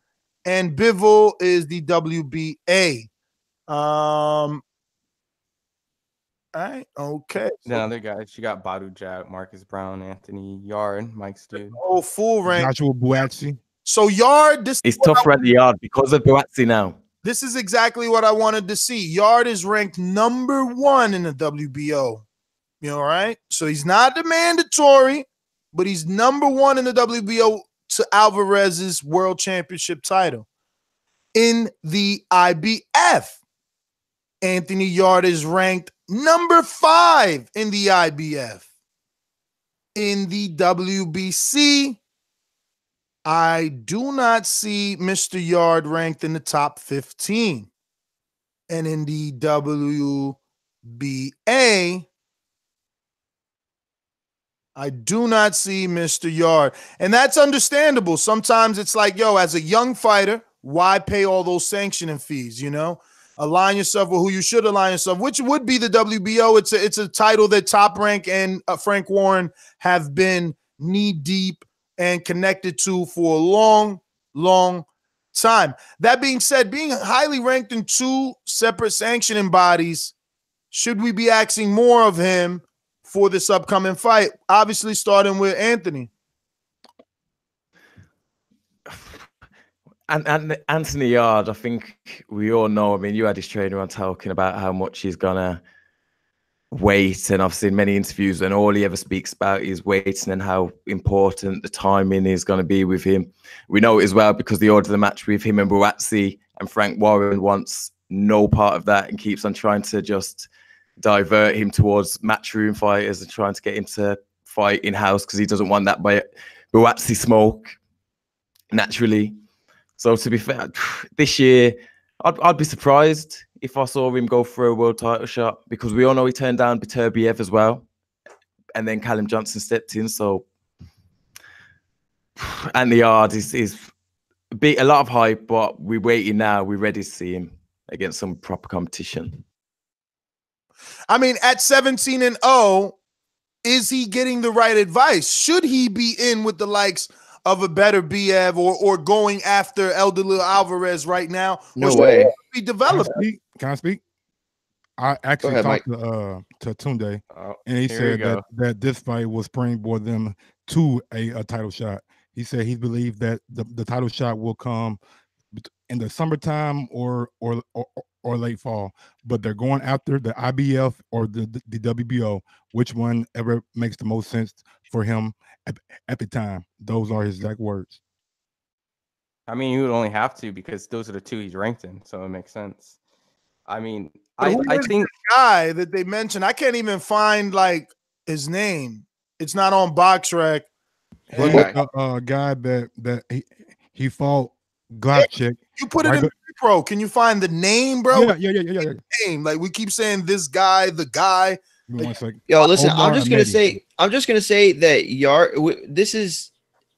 and Bivol is the WBA. All right, okay. The other guys, you got Badu Jack, Marcus Brown, Anthony Yarde, Mike Stu. Oh, full rank. Joshua Buatsi. So Yarde, it's tougher at the Yarde because of Buatsi now. This is exactly what I wanted to see. Yarde is ranked number 1 in the WBO. You know, right? So he's not the mandatory, but he's number 1 in the WBO to Alvarez's world championship title. In the IBF, Anthony Yarde is ranked number 5 in the IBF. In the WBC, I do not see Mr. Yarde ranked in the top 15. And in the WBA, I do not see Mr. Yarde. And that's understandable. Sometimes it's like, yo, as a young fighter, why pay all those sanctioning fees, you know? Align yourself with who you should align yourself, which would be the WBO. It's a title that Top Rank and Frank Warren have been knee-deep and connected to for a long, long time. That being said, being highly ranked in 2 separate sanctioning bodies, should we be asking more of him for this upcoming fight? Obviously, starting with Anthony. And Anthony Yarde, I think we all know. I mean, you had his trainer on talking about how much he's gonna weight, and I've seen many interviews, and all he ever speaks about is weighting and how important the timing is going to be with him. We know it as well because the order of the match with him and Buatsi, and Frank Warren wants no part of that and keeps on trying to just divert him towards matchroom fighters and trying to get him to fight in-house because he doesn't want that by Buatsi smoke naturally. So to be fair, this year I'd be surprised if I saw him go for a world title shot, because we all know he turned down Beterbiev as well, and then Callum Johnson stepped in. So, and the Yarde is a lot of hype, but we're waiting now. We're ready to see him against some proper competition. I mean, at 17-0, is he getting the right advice? Should he be in with the likes of a better Biev or going after Elder Alvarez right now? No way. Be developed. Can I speak? I actually talked to Tunde, and he said that this fight will springboard them to a title shot. He said he believed that the title shot will come in the summertime or late fall, but they're going after the IBF or the WBO, which one ever makes the most sense for him at the time. Those are his exact words. I mean, you would only have to, because those are the two he's ranked in, so it makes sense. I mean, I think the guy that they mentioned, I can't even find like his name. It's not on BoxRec. A guy that he fought Glavchik. You put it in pro. Can you find the name, bro? Yeah. Name. Like, we keep saying this guy, the guy. Yo, listen, I'm just gonna say that Yarde.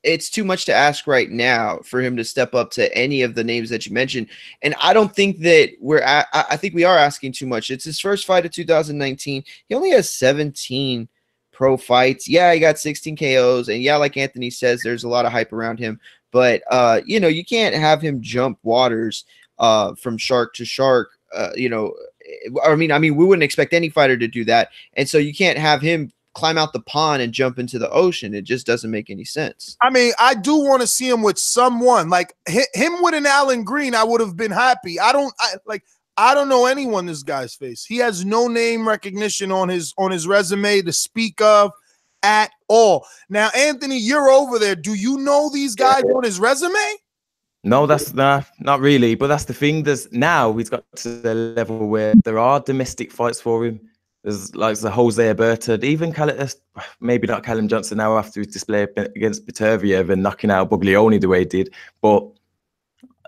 It's too much to ask right now for him to step up to any of the names that you mentioned. And I don't think that I think we are asking too much. It's his first fight of 2019. He only has 17 pro fights. Yeah, he got 16 KOs. And yeah, like Anthony says, there's a lot of hype around him. But, you can't have him jump waters from shark to shark. I mean, we wouldn't expect any fighter to do that. And so you can't have him climb out the pond and jump into the ocean. It just doesn't make any sense. I mean, I do want to see him with someone like him with an Alan Green. I would have been happy. I don't know anyone this guy's face. He has no name recognition on his resume to speak of at all. Now, Anthony, you're over there. Do you know these guys on his resume? No, that's not really. But that's the thing. Now he's got to the level where there are domestic fights for him. There's like the Jose Alberto, even maybe not Callum Johnson now after his display against Beterbiev and knocking out Buglioni the way he did. But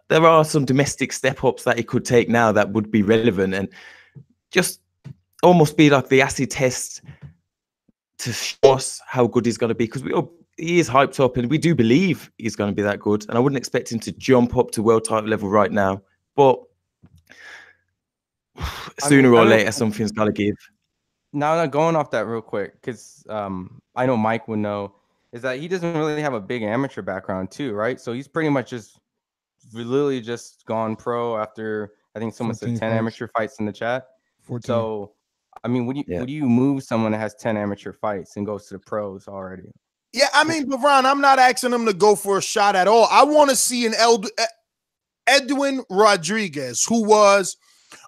there are some domestic step-ups that he could take now that would be relevant and just almost be like the acid test to show us how good he's going to be, because he is hyped up and we do believe he's going to be that good. And I wouldn't expect him to jump up to world title level right now. But sooner or later, something's got to give. Now, going off that real quick, because I know Mike would know, is that he doesn't really have a big amateur background too, right? So he's pretty much literally just gone pro after, I think someone said 10 amateur fights in the chat. 14. So, I mean, would you move someone that has 10 amateur fights and goes to the pros already? Yeah, I mean, LeBron, I'm not asking him to go for a shot at all. I want to see an Edwin Rodriguez, who was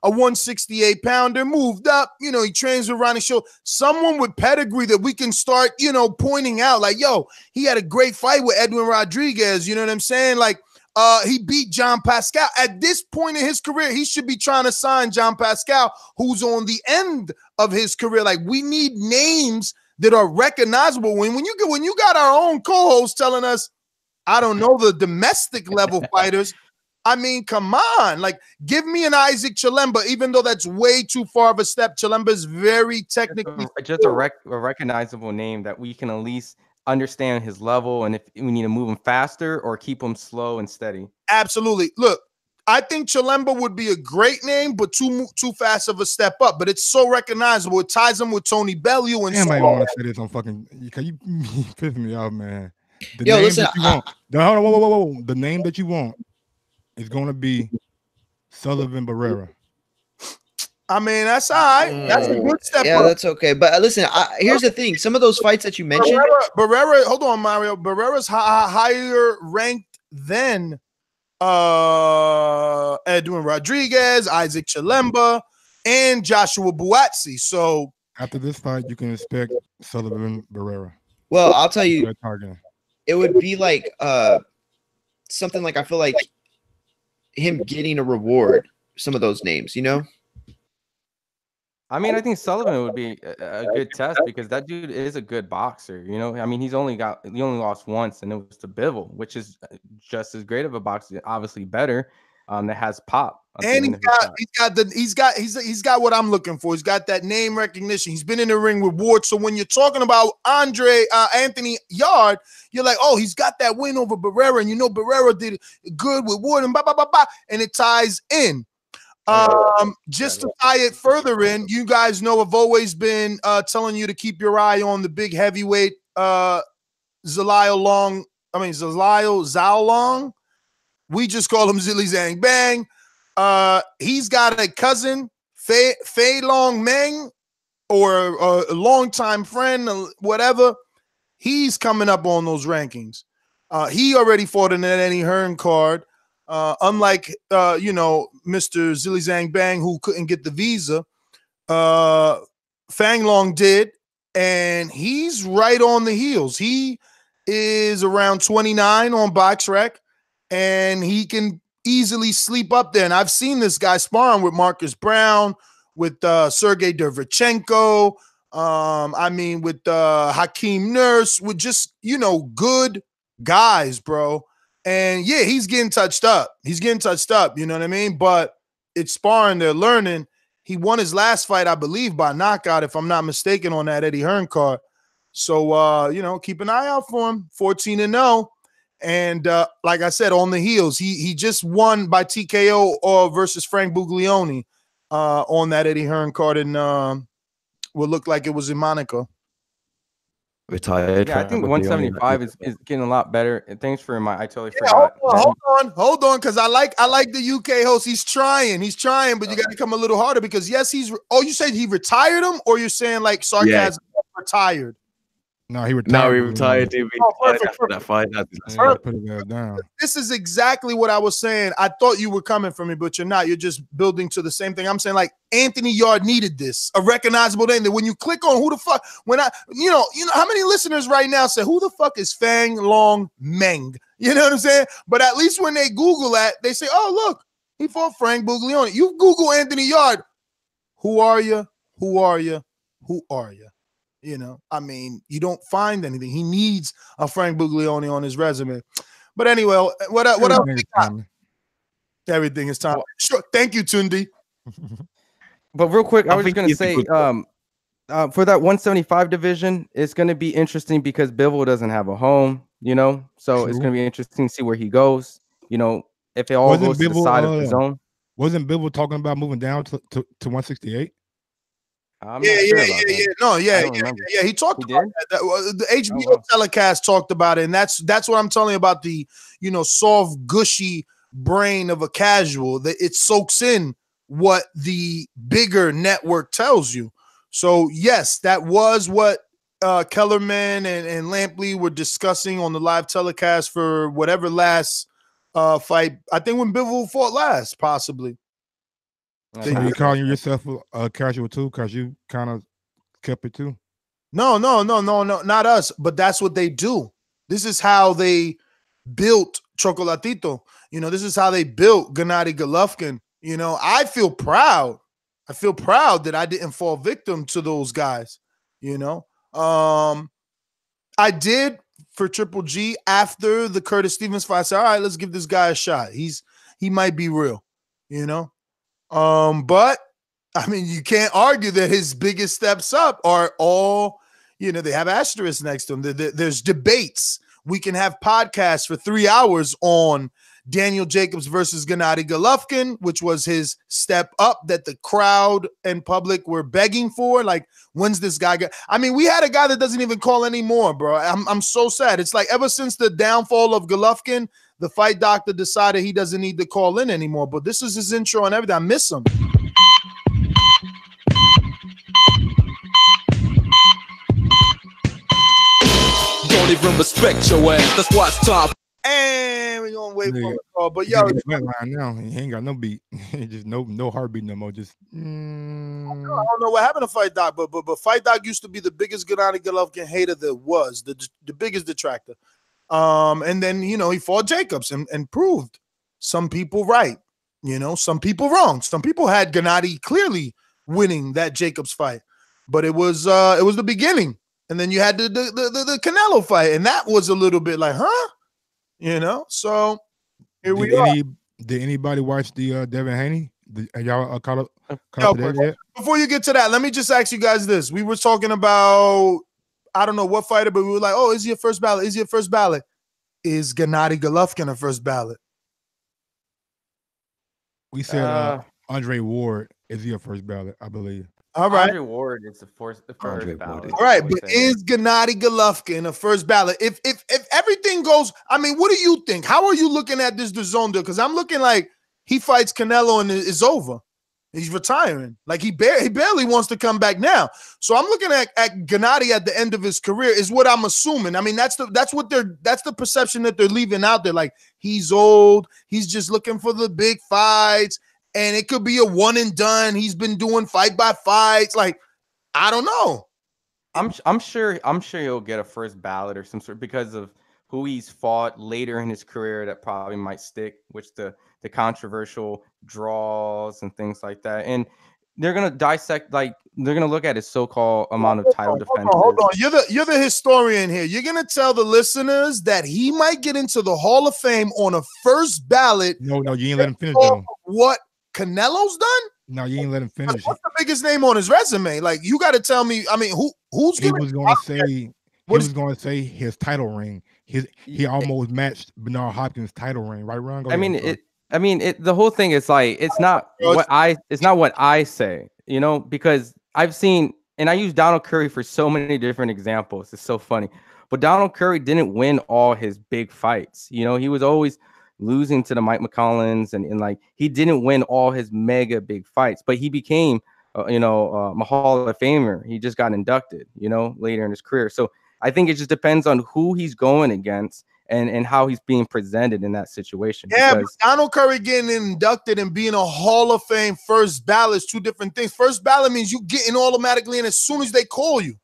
a 168-pounder, moved up, he trains with Ronnie Show. Someone with pedigree that we can start, pointing out, like, yo, he had a great fight with Edwin Rodriguez, you know what I'm saying? Like, he beat John Pascal. At this point in his career, he should be trying to sign John Pascal, who's on the end of his career. Like, we need names that are recognizable. When you got our own co-host telling us, I don't know, the domestic level fighters, I mean, come on. Like, give me an Isaac Chilemba, even though that's way too far of a step. Chilemba is very technically... Just a recognizable name that we can at least understand his level, and if we need to move him faster or keep him slow and steady. Absolutely. Look, I think Chilemba would be a great name, but too fast of a step up. But it's so recognizable. It ties him with Tony Bellew. And I want to say this on fucking... You piss me off, man. The Yo, name listen, that you want... Whoa. The name that you want is going to be Sullivan Barrera. I mean, that's all right. That's a good step up. Yeah, that's okay. But listen, here's the thing. Some of those fights that you mentioned... Barrera, hold on, Mario. Barrera's higher ranked than Edwin Rodriguez, Isaac Chilemba, and Joshua Buatsi. So after this fight, you can expect Sullivan Barrera. Well, I'll tell you, it would be like something like I feel like him getting a reward. Some of those names, you know. I mean, I think Sullivan would be a good test because that dude is a good boxer. You know, I mean, he only lost once, and it was to Bivol, which is just as great of a boxer, obviously better. That has pop. And he's got what I'm looking for. He's got that name recognition. He's been in the ring with Ward. So when you're talking about Anthony Yarde, you're like, oh, he's got that win over Barrera, and you know Barrera did good with Ward, and and it ties in. Just to tie it further in, you guys know I've always been telling you to keep your eye on the big heavyweight Zhao Long. We just call him Zilly Zhang Bang. He's got a cousin, Fei Long Meng, or a longtime friend, whatever. He's coming up on those rankings. He already fought in an Eddie Hearn card. Unlike, Mr. Zilly Zhang Bang, who couldn't get the visa, Fang Long did, and he's right on the heels. He is around 29 on BoxRec, and he can easily sleep up there. And I've seen this guy sparring with Marcus Brown, with Sergey Derevchenko, with Hakeem Nurse, with just, good guys, bro. And yeah, he's getting touched up. You know what I mean? But it's sparring. They're learning. He won his last fight, I believe, by knockout, if I'm not mistaken, on that Eddie Hearn card. So, keep an eye out for him. 14-0. And like I said, on the heels, he just won by TKO versus Frank Buglioni on that Eddie Hearn card in what looked like it was in Monaco. Retired. Yeah, I think 175 is getting a lot better. And thanks for I totally forgot. Hold on, because I like the UK host. He's trying, but you got to come a little harder because yes, you said he retired him, or you're saying like sarcasm retired? No, he retired. No, he retired. After that fight. Put it down. This is exactly what I was saying. I thought you were coming from me, but you're not. You're just building to the same thing. I'm saying like Anthony Yarde needed this, a recognizable name. That when you click on who the fuck, you know how many listeners right now say who the fuck is Fang Long Meng? You know what I'm saying? But at least when they Google that, they say, oh look, he fought Frank Buglioni. You Google Anthony Yarde, who are you? Who are you? Who are you? You don't find anything. He needs a Frank Buglioni on his resume. But anyway, what else? Everything is time. Sure. Thank you, Tundi. But real quick, I was just going to say, for that 175 division, it's going to be interesting because Bivol doesn't have a home, so it's going to be interesting to see where he goes. If it all goes to the side of the zone. Wasn't Bivol talking about moving down to 168? Yeah. He talked about that. The HBO telecast talked about it, and that's what I'm telling you about the soft, gushy brain of a casual. That it soaks in what the bigger network tells you. So yes, that was what Kellerman and Lampley were discussing on the live telecast for whatever last fight. I think when Bivol fought last, possibly. So you calling yourself a casual too, because you kind of kept it too? No, not us. But that's what they do. This is how they built Chocolatito. This is how they built Gennady Golovkin. I feel proud. I feel proud that I didn't fall victim to those guys. I did for Triple G after the Curtis Stevens fight. I said, all right, let's give this guy a shot. He might be real. But I mean, you can't argue that his biggest steps up are all, they have asterisks next to them. There's debates. We can have podcasts for 3 hours on Daniel Jacobs versus Gennady Golovkin, which was his step up that the crowd and public were begging for. Like, when's this guy we had a guy that doesn't even call anymore, bro. I'm so sad. It's like ever since the downfall of Golovkin, the fight doctor decided he doesn't need to call in anymore. But this is his intro and everything. I miss him. Don't even respect your ass. That's why it's time. And we gonna wait Nigga, for the call. But he yo, got a flatline now. He ain't got no beat. Just no heartbeat no more. Just I don't know what happened to Fight Doc, but Fight Doc used to be the biggest Gennady Golovkin hater there was, the biggest detractor. And then he fought Jacobs and proved some people right, some people wrong. Some people had Gennady clearly winning that Jacobs fight, but it was the beginning. And then you had the Canelo fight, and that was a little bit like, huh? So here we are. Did anybody watch the Devin Haney? Y'all caught up Yo, to that yet? before you get to that, let me just ask you guys this. We were talking about, I don't know what fighter, but we were like, oh, is he a first ballot? Is he a first ballot? Is Gennady Golovkin a first ballot? We said Andre Ward. Is he a first ballot? I believe. All right. Andre Ward is the first ballot. All right, but is Gennady Golovkin a first ballot? If everything goes, I mean, what do you think? How are you looking at this DAZN deal? Because I'm looking like he fights Canelo and it's over. He's retiring. Like he barely wants to come back now. So I'm looking at Gennady at the end of his career is what I'm assuming. I mean, that's the perception that they're leaving out there. Like he's old. He's just looking for the big fights. And it could be a one and done. He's been doing fight by fights. Like, I don't know. I'm sure he'll get a first ballot or some sort because of who he's fought later in his career that probably might stick, which the controversial draws and things like that. And they're gonna dissect, like they're gonna look at his so-called amount of title defenses. Hold on. You're the historian here. You're gonna tell the listeners that he might get into the Hall of Fame on a first ballot. No, you ain't let him finish though. What Canelo's done? No, you ain't let him finish. What's the biggest name on his resume? Like, you got to tell me. I mean, who's he was going to say his title ring. He almost matched Bernard Hopkins' title ring. Right, Ron? The whole thing is like it's not what I say, because I've seen, and I use Donald Curry for so many different examples. It's so funny, but Donald Curry didn't win all his big fights. He was always losing to the Mike McCollins, and like he didn't win all his mega big fights, but he became a Hall of Famer. He just got inducted, later in his career. So I think it just depends on who he's going against and how he's being presented in that situation. Yeah, but Donald Curry getting inducted and being a Hall of Fame first ballot is two different things. First ballot means you getting automatically in as soon as they call you.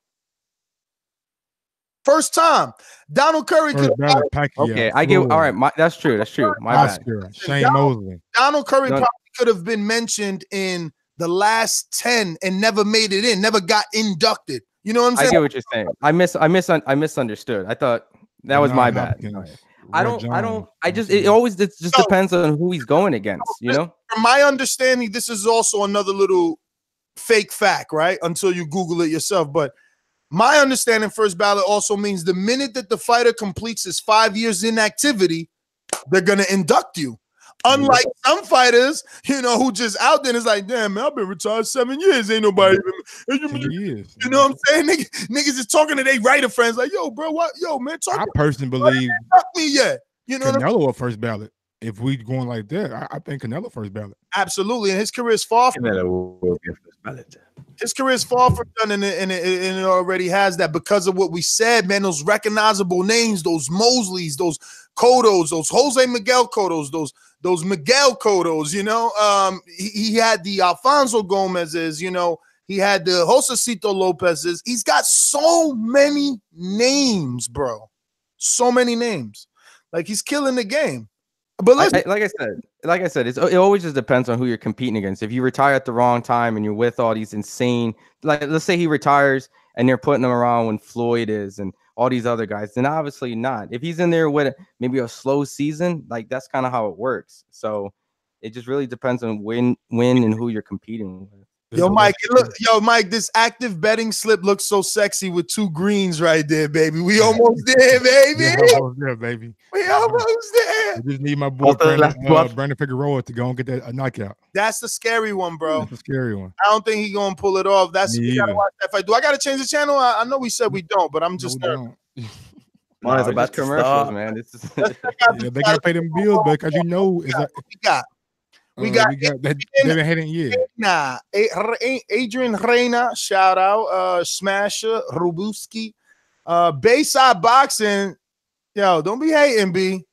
First time, Donald Curry could. Okay, I get. All right, that's true. That's true. My bad. Shane Mosley. Donald Curry probably could have been mentioned in the last 10 and never made it in. Never got inducted. You know what I'm saying? I get what you're saying. I misunderstood. I thought that was my bad. It always just depends on who he's going against. From my understanding, this is also another little fake fact, right? Until you Google it yourself, but. My understanding, first ballot also means the minute that the fighter completes his 5 years inactivity, they're going to induct you. Unlike some fighters, who just out there and is like, damn, man, I've been retired 7 years. Ain't nobody even. You know what I'm saying? Niggas is talking to their writer friends like, yo, bro, what? Yo, man, talk. I personally believe me yet. Canelo a first ballot. If we going like that, I think Canelo first ballot. Absolutely, and his career is far from Canelo will be first ballot. His career is far from done, and it already has that because of what we said, man. Those recognizable names, those Mosleys, those Cottos, those Jose Miguel Cottos, those Miguel Cottos. He had the Alfonso Gomez's. He had the Josecito Lopez's. He's got so many names, bro. So many names. Like he's killing the game. But listen, like I said, it always just depends on who you're competing against. If you retire at the wrong time and you're with all these insane, like let's say he retires and they're putting him around when Floyd is and all these other guys, then obviously not. If he's in there with maybe a slow season, like that's kind of how it works. So it just really depends on when and who you're competing with. Yo, Mike, Mike, this active betting slip looks so sexy with 2 greens right there, baby. We almost there, baby. Yeah, almost there, baby. We almost there. I just need my boy Brandon Figueroa to go and get that knockout. That's the scary one, bro. That's the scary one. I don't think he's gonna pull it off. You gotta watch that fight. Do I gotta change the channel? I know we said we don't, but I'm just Mine is about commercials, man. They gotta pay them bills, because we got that Devin Haney, Adrian Reina, shout out, Smasher, Rubuski, Bayside Boxing. Yo, don't be hating, B.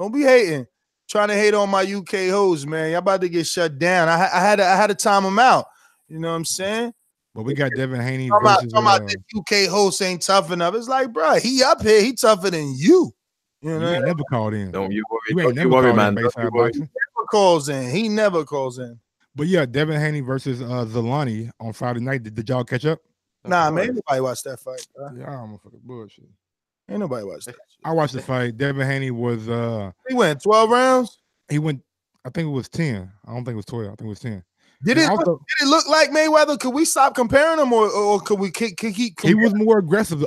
Don't be hating. Trying to hate on my UK hoes, man. Y'all about to get shut down. I had to time them out. You know what I'm saying? But we got Devin Haney talking versus about the UK host ain't tough enough. It's like, bro, he up here. He tougher than you. You know, you ain't never called in. Don't you worry. You ain't Don't never you worry, called man. in Bayside Boxing. He never calls in. But yeah, Devin Haney versus Xolisani on Friday night. Did y'all catch up? Nah, man, ain't nobody watched that fight. Yeah, I'm fucking bullshit. Ain't nobody watched that. I watched the fight. Devin Haney was he went 12 rounds. He went, I think it was 10. I don't think it was 12. I think it was 10. Did it look like Mayweather? Could we stop comparing them, or could we keep comparing? He was more aggressive.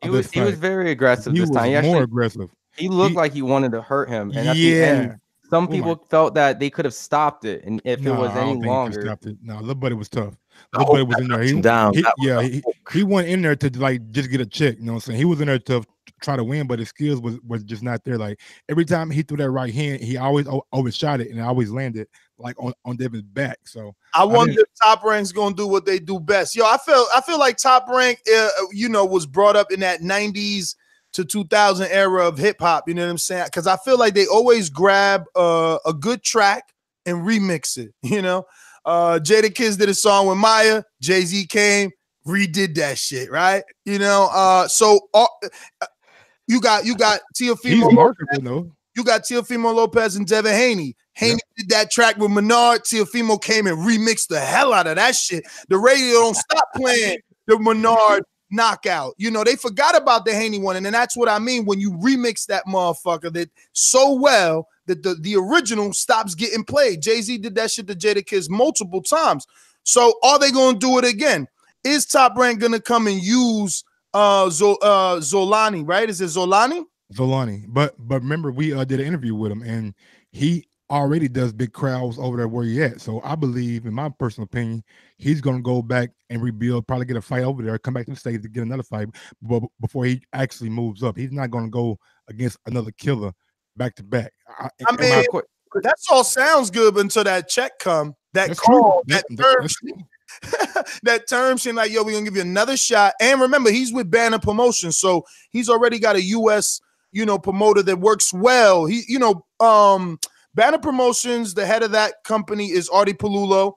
He was very aggressive this time. He more aggressive. He looked like he wanted to hurt him. And at the end, some people felt that they could have stopped it, and if it was any longer, no, Lil Buddy was tough. Lil Buddy was in there. He went in there to like just get a check. You know what I'm saying? He was in there to try to win, but his skills was just not there. Like every time he threw that right hand, he always overshot it and always landed like on Devin's back. So I wonder if Top Rank's gonna do what they do best. Yo, I feel like Top Rank, was brought up in that 90s to 2000 era of hip hop. You know what I'm saying? Because I feel like they always grab a good track and remix it. You know, Jadakiss did a song with Maya. Jay-Z came, redid that shit, right? You know, you got Teofimo Lopez. You got Teofimo Lopez and Devin Haney. Haney did that track with Menard. Teofimo came and remixed the hell out of that shit. The radio don't stop playing the Menard knockout. You know, they forgot about the Haney one, and then that's what I mean when you remix that motherfucker that so well that the original stops getting played. Jay-Z did that shit to Jadakiss multiple times. So are they going to do it again? Is Top Rank going to come and use Xolisani, right? Is it Xolisani? Xolisani. But remember, we did an interview with him, and he already does big crowds over there where he at. So I believe, in my personal opinion, he's going to go back and rebuild, probably get a fight over there, come back to the States to get another fight before he actually moves up. He's not going to go against another killer back to back. I mean, that all sounds good until that check come. That call, that term sheet, like, yo, we're going to give you another shot. And remember, he's with Banner Promotions, so he's already got a U.S., promoter that works well. Banner Promotions, the head of that company is Artie Palulo.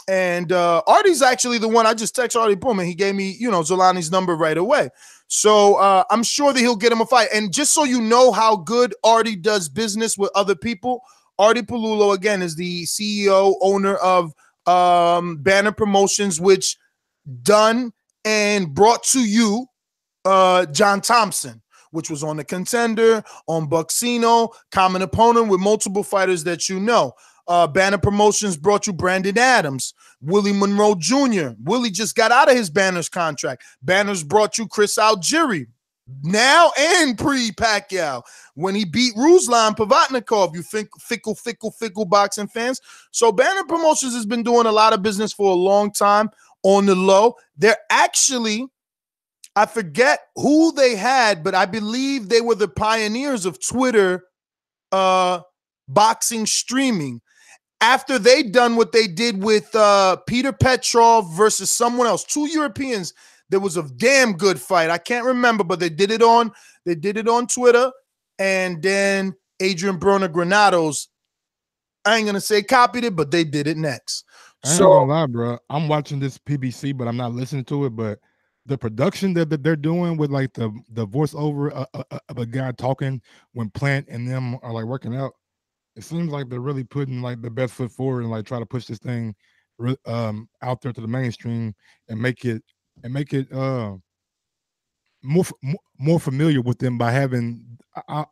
And Artie's actually the one. I just texted Artie, boom, and he gave me, Xolisani's number right away. So I'm sure that he'll get him a fight. And just so you know how good Artie does business with other people, Artie Palulo, again, is the CEO, owner of Banner Promotions, which done and brought to you John Thompson, which was on the Contender, on Bucksino, common opponent with multiple fighters that you know. Banner Promotions brought you Brandon Adams, Willie Monroe Jr. Willie just got out of his Banner's contract. Banner's brought you Chris Algieri, now and pre-Pacquiao, when he beat Ruslan Pavatnikov, you think fickle boxing fans. So Banner Promotions has been doing a lot of business for a long time on the low. They're actually, I forget who they had, but I believe they were the pioneers of Twitter boxing streaming. After they done what they did with Peter Petrov versus someone else, two Europeans, there was a damn good fight. I can't remember, but they did it on Twitter. And then Adrian Broner Granados, I ain't gonna say copied it, but they did it next. I ain't gonna lie, bro. I'm watching this PBC, but I'm not listening to it. But the production that they're doing with like the voiceover of a guy talking when Plant and them are like working out, it seems like they're really putting like the best foot forward and like try to push this thing out there to the mainstream and make it more familiar with them by having I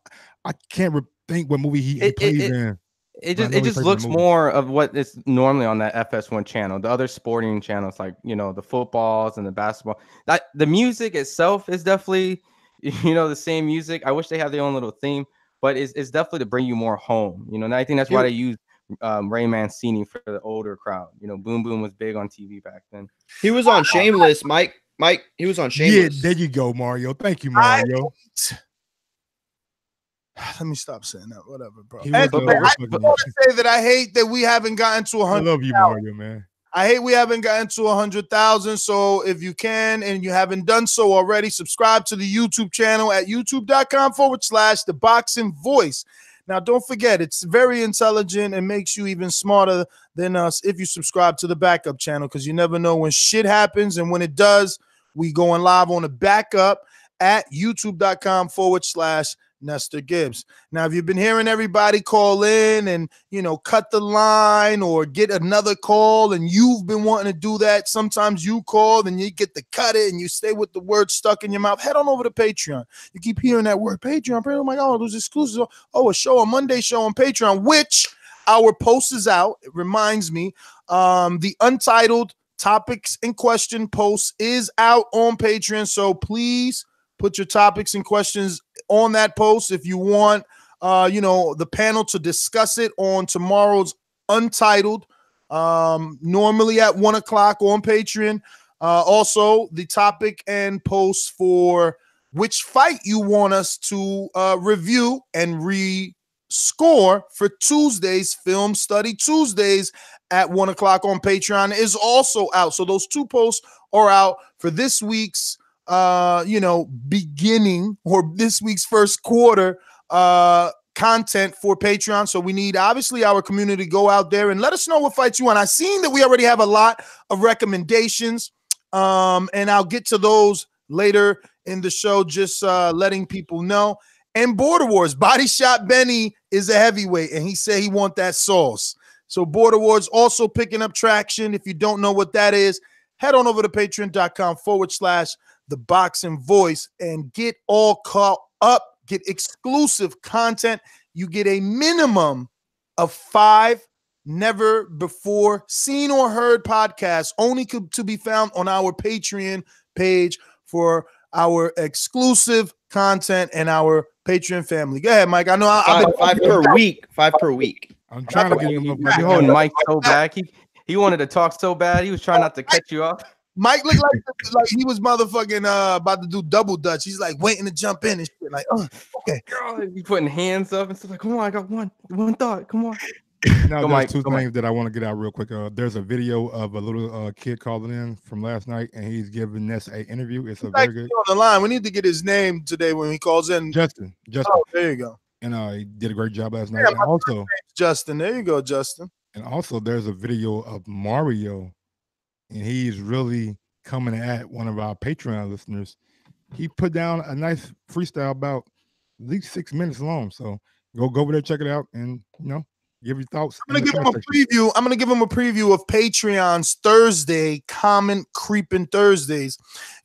can't think what movie he plays in. It just looks more of what is normally on that FS1 channel. The other sporting channels, like the footballs and the basketball. That the music itself is definitely the same music. I wish they had their own little theme, but it's definitely to bring you more home. And I think that's why they use Ray Mancini for the older crowd. Boom Boom was big on TV back then. He was on Shameless, Mike. He was on Shameless. Yeah, there you go, Mario. Thank you, Mario. Let me stop saying that. Whatever, bro. I want to say that I hate that we haven't gotten to 100,000. I love you, Mario, man. I hate we haven't gotten to 100,000. So if you can and you haven't done so already, subscribe to the YouTube channel at youtube.com/The Boxing Voice. Now, don't forget, it's very intelligent and makes you even smarter than us if you subscribe to the backup channel, because you never know when shit happens. And when it does, we going live on the backup at youtube.com/Nestor Gibbs. Now, if you've been hearing everybody call in and, cut the line or get another call, and you've been wanting to do that, sometimes you call and you get to cut it and you stay with the word stuck in your mouth, head on over to Patreon. You keep hearing that word Patreon. Oh my God, those exclusives. Oh, a Monday show on Patreon, which our post is out. It reminds me, the untitled topics and question post is out on Patreon. So please put your topics and questions on that post if you want, the panel to discuss it on tomorrow's Untitled, normally at 1 o'clock on Patreon. Also, the topic and post for which fight you want us to review and rescore for Tuesdays, Film Study Tuesdays at 1 o'clock on Patreon is also out. So those two posts are out for this week's beginning, or this week's first quarter content for Patreon. So we need, obviously, our community to go out there and let us know what fights you want. I've seen that we already have a lot of recommendations, and I'll get to those later in the show, just letting people know. And Border Wars, Body Shot Benny is a heavyweight, and he said he want that sauce. So Border Wars also picking up traction. If you don't know what that is, head on over to patreon.com/The Boxing Voice and get all caught up, get exclusive content. You get a minimum of 5 never before seen or heard podcasts, only to be found on our Patreon page for our exclusive content and our Patreon family. Go ahead, Mike. I know five per week. 5 per week. I'm trying to get him up. You holding Mike so back. He wanted to talk so bad. He was trying not to cut you off. Mike looked like he was motherfucking about to do double dutch. He's like waiting to jump in and shit. Like, oh, okay. He putting hands up and stuff like, come on, I got one thought. Come on. Now, there's two things that I want to get out real quick. There's a video of a little kid calling in from last night, and he's giving us an interview. It's very good. On the line, we need to get his name today when he calls in. Justin. Oh, there you go. And he did a great job last night. And also, Justin. There you go, Justin. And also, there's a video of Mario, and he's really coming at one of our Patreon listeners. He put down a nice freestyle about at least 6 minutes long. So go over there, check it out, and give your thoughts. I'm gonna give him a preview. I'm gonna give him a preview of Patreon's Thursday comment creeping Thursdays.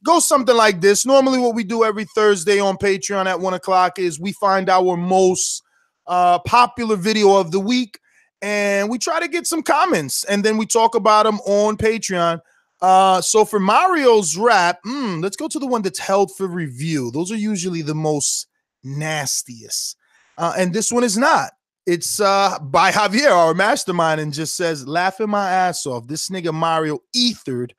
Go something like this. Normally, what we do every Thursday on Patreon at 1 o'clock is we find our most popular video of the week, and we try to get some comments, and then we talk about them on Patreon. So for Mario's rap, let's go to the one that's held for review. Those are usually the most nastiest, and this one is not. It's by Javier, our mastermind, and just says, laughing my ass off. This nigga Mario ethered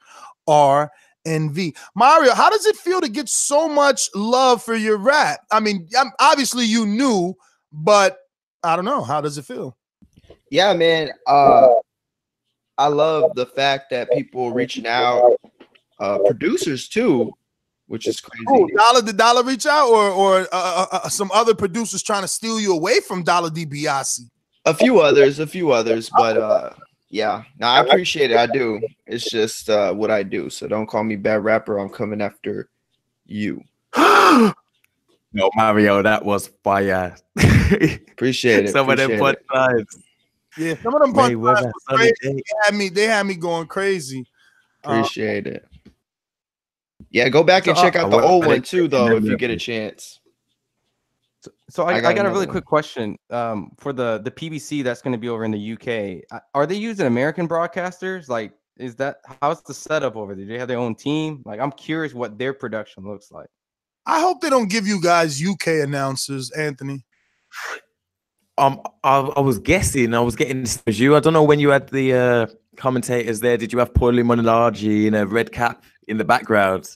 RNV. Mario, how does it feel to get so much love for your rap? I mean, obviously you knew, but I don't know. How does it feel? Yeah, man. I love the fact that people reaching out, producers too, which is crazy. Oh, did Dollar reach out, or some other producers trying to steal you away from Dollar DiBiase? A few others, but yeah. No, I appreciate it. I do. It's just what I do. So don't call me bad rapper. I'm coming after you. No, Mario, that was fire. Appreciate it. Some of them put sides. Yeah, some of them punch lines were crazy. They had me going crazy. Appreciate it. Yeah, go back and check out the old one too, though, if you get a chance. So I got a really quick question. For the PBC that's going to be over in the UK, are they using American broadcasters? Like, how's the setup over there? Do they have their own team? Like, I'm curious what their production looks like. I hope they don't give you guys UK announcers, Anthony. I was guessing. I was getting this as you. I don't know when you had the commentators there. Did you have Paulie Malignaggi in a red cap in the background?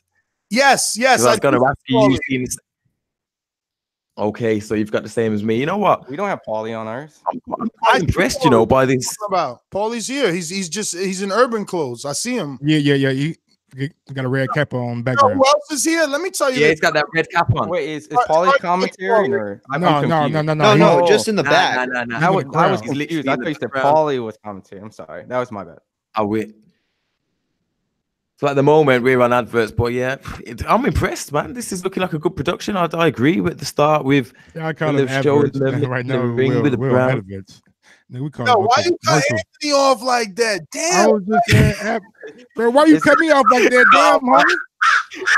Yes. I was going to ask you. Okay, so you've got the same as me. You know what? We don't have Paulie on ours. I'm impressed, by this. Paulie's here. He's in urban clothes. I see him. Yeah. Got a red cap on You know background. who else is here? Let me tell you. Yeah, this. he's got that red cap on. Wait, is Paulie commentary or No, just in the back. I was He's confused. literally I in thought the you said crowd. Paulie was commentary. I'm sorry. That was my bad. I wit. So at the moment we're on adverts, but yeah, I'm impressed, man. This is looking like a good production. I agree with the start with I call when it they've shown adverts, them man. Right in now. the ring with the We're brown. adverts. We call Yo, it why you cut commercial. Anthony off like that? I Damn. was just saying, bro, why you cut me off like that? Damn, homie.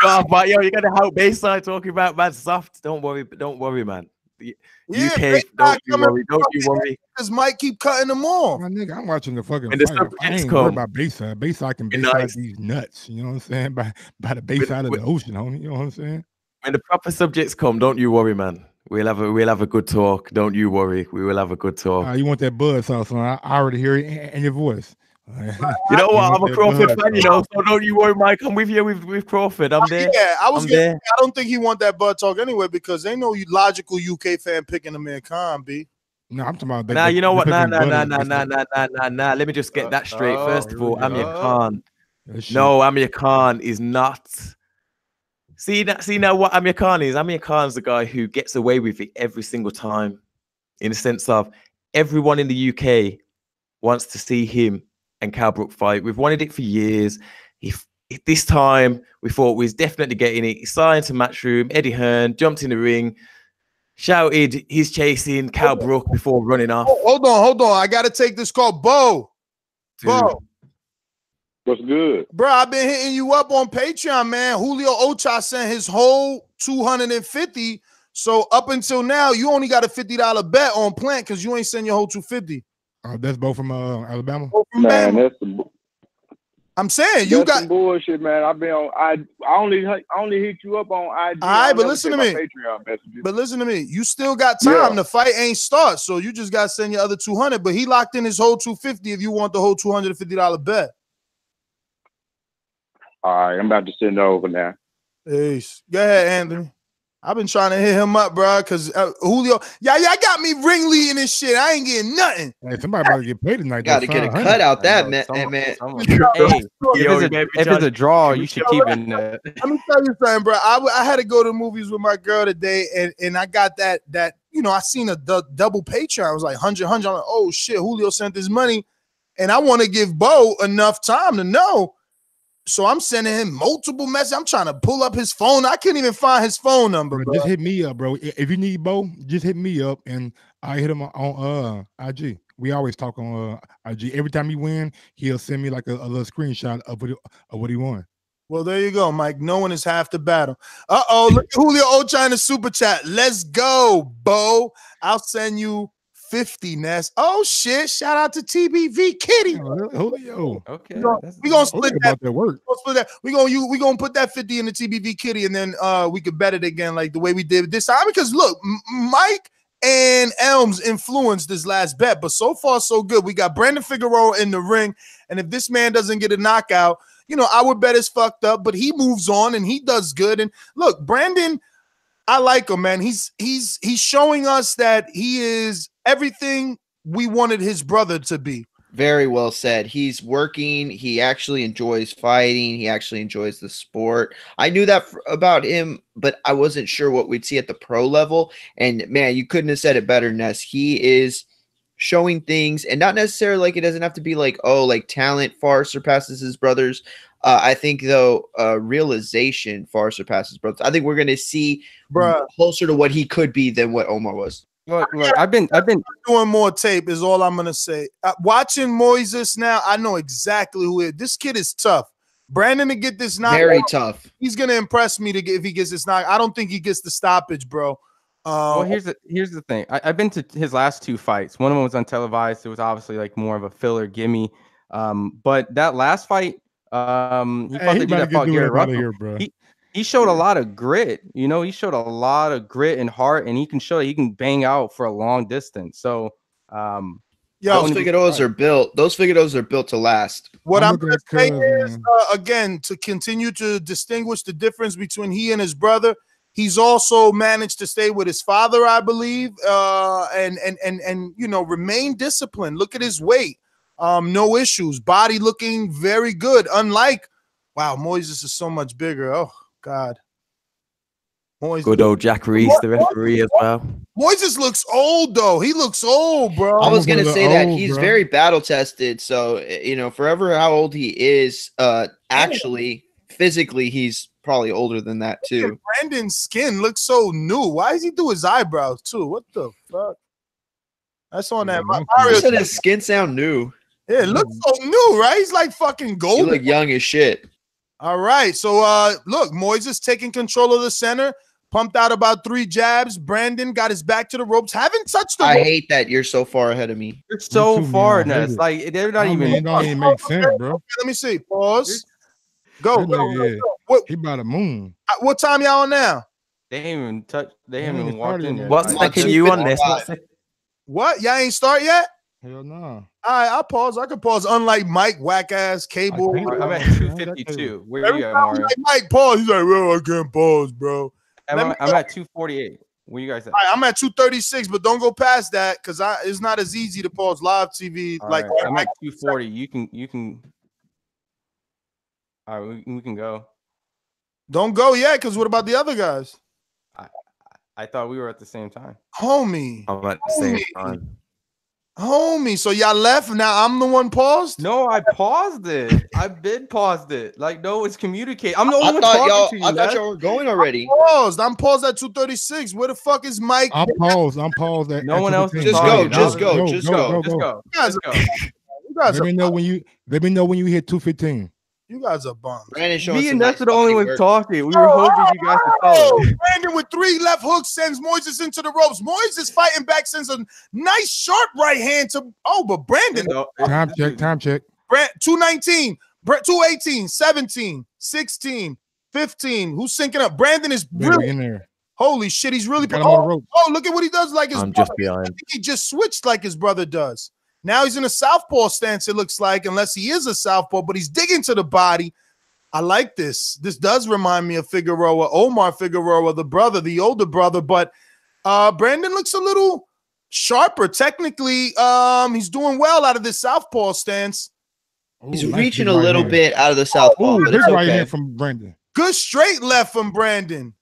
God, but yo, you gotta help Bayside talking about man soft. Don't worry, man. UK, don't you worry. Because Mike keep cutting them off. My nigga, I'm watching the fucking When the fight. I subjects ain't come, worried about Bayside. Bayside can be Bayside nice. these nuts. You know what I'm saying? By the Bayside of the ocean, homie. You know what I'm saying? When the proper subjects come, don't you worry, man. We'll have a good talk. Don't you worry. We will have a good talk. You want that buzz sauce, son? I already hear it in your voice. You know what? I'm a Crawford fan, you know, so don't you worry, Mike. I'm with you with Crawford. I'm there. Yeah, I there. I don't think he want that bud talk anyway because ain't no logical UK fan picking him in Khan, B. No, I'm talking about. Nah, you know what? Nah. Let me just get that straight. First of all, Amir Khan. No, Amir Khan is not. See now what Amir Khan is? Amir Khan's the guy who gets away with it every single time, in the sense of everyone in the UK wants to see him and Cal Brook fight. We've wanted it for years. This time we thought we was definitely getting it. He signed to Matchroom. Eddie Hearn jumped in the ring, shouted he's chasing Cal Brook before running off. Hold on. I gotta take this call. Bo. What's good? Bro, I've been hitting you up on Patreon, man. Julio Ocha sent his whole 250. So up until now, you only got a $50 bet on Plant because you ain't send your whole 250. That's both from Alabama. Man, that's the. I'm saying you got some bullshit, man. I've been on. I only hit you up on IG. All right, but listen to me. But listen to me. You still got time. The fight ain't start, so you just got to send your other 200. But he locked in his whole 250 if you want the whole $250 bet. All right, I'm about to send it over now. Ace. Go ahead, Anthony. I've been trying to hit him up, bro, because Julio, y'all got me ringleading this shit. I ain't getting nothing. Hey, somebody about to get paid tonight. Got to get a cut out that, man. Hey, if it's a draw, you should keep it in there. Let me tell you something, bro. I had to go to movies with my girl today, and I got that I seen a double Patreon. I was like 100. I'm like, oh shit, Julio sent this money, and I want to give Bo enough time to know. So I'm sending him multiple messages. I'm trying to pull up his phone. I couldn't even find his phone number, bro. Just hit me up, bro. If you need Bo, just hit me up, and I hit him on IG. We always talk on IG. Every time he win, he'll send me like a little screenshot of what he won. Well, there you go, Mike. Knowing is half the battle. Look at Julio Ocha in the super chat. Let's go, Bo. I'll send you 50, Ness. Oh shit! Shout out to TBV Kitty. Julio. Okay. We gonna split that. Work. We gonna put that 50 in the TBV Kitty, and then we could bet it again like the way we did this time. Because look, Mike and Elms influenced this last bet, but so far so good. We got Brandon Figueroa in the ring, and if this man doesn't get a knockout, our bet is fucked up. But he moves on and he does good. And look, Brandon, I like him, man. He's showing us that he is everything we wanted his brother to be. Very well said. He's working. He actually enjoys fighting. He actually enjoys the sport. I knew that about him, but I wasn't sure what we'd see at the pro level. And man, you couldn't have said it better, Ness. He is showing things, and not necessarily like it doesn't have to be like, talent far surpasses his brothers. I think though, realization far surpasses brothers. I think we're going to see closer to what he could be than what Omar was. Look, I've been doing more tape is all I'm gonna say. Watching Moises now, I know exactly who it is. This kid is tough. Brandon to get this knock, very tough. He's gonna impress me if he gets this knock. I don't think he gets the stoppage, bro. Well, here's the thing. I've been to his last two fights. One of them was untelevised. It was obviously like more of a filler gimme. But that last fight, he fought the dude that fought Gary Russell. He showed a lot of grit, he showed a lot of grit and heart, and he can show that he can bang out for a long distance. So, those Figueroas are built. Those Figueroas are built to last. What I'm going to say is, again, to continue to distinguish the difference between he and his brother, he's also managed to stay with his father, I believe, and remain disciplined. Look at his weight, no issues, body looking very good, unlike Wow, Moises is so much bigger. Oh God. Moises. Good old Jack Reese, the referee as well. Moises looks old though. He looks old, bro. I was gonna say that he's very battle tested. So forever how old he is, actually physically he's probably older than that too. Brandon's skin looks so new. Why does he do his eyebrows too? What the fuck? That's on that. Mario said his skin sound new. Yeah, it looks so new, right? He's like fucking golden. You look young as shit. All right, so look, Moises taking control of the center. Pumped out about 3 jabs. Brandon got his back to the ropes. Haven't touched the I ropes. hate that you're so far ahead of me. You're so far, Ness. Like they're not even. It don't even make sense, bro. Let me see. Pause. Go. What? He about to moon. What time y'all on now? They ain't even touched. They haven't even walked in yet. What's second you on this? What? Y'all ain't start yet? Hell no. All right, I'll pause. I can pause. Unlike Mike, whack ass cable. I'm at 252. Where are you at, Mario? Like Mike, pause. He's like, well, I can't pause, bro. I'm at 248. Where you guys at? All right, I'm at 236, but don't go past that because it's not as easy to pause live TV. All like right, I'm at 240. You can. All right, we can go. Don't go yet, because what about the other guys? I thought we were at the same time. Homie. I'm at the same time. Homie, so y'all left. Now I'm the one paused? No, I paused it. I've been paused it. Like, no, it's communicating. I'm the only one talking to you. I thought y'all were going already. I'm paused at 236. Where the fuck is Mike? I'm paused. At no one else is Just talking. go. Let me know when you hit 215. You guys are bums. Me and that's the only one talking. We were hoping you guys would tell us. Brandon with 3 left hooks sends Moises into the ropes. Moises fighting back, sends a nice sharp right hand to. Oh, but Brandon. Time check. Brant 219, 218, 17, 16, 15. Who's syncing up? Brandon is really in there. Holy shit, he's really. Oh, look at what he does like his I'm brother. just behind. I think he just switched like his brother does. Now he's in a southpaw stance, it looks like, unless he is a southpaw, but he's digging to the body. I like this. This does remind me of Figueroa, Omar Figueroa, the older brother, but Brandon looks a little sharper. Technically, he's doing well out of this southpaw stance. He's reaching a little bit out of the southpaw, but it's right okay. here from Brandon. Good straight left from Brandon.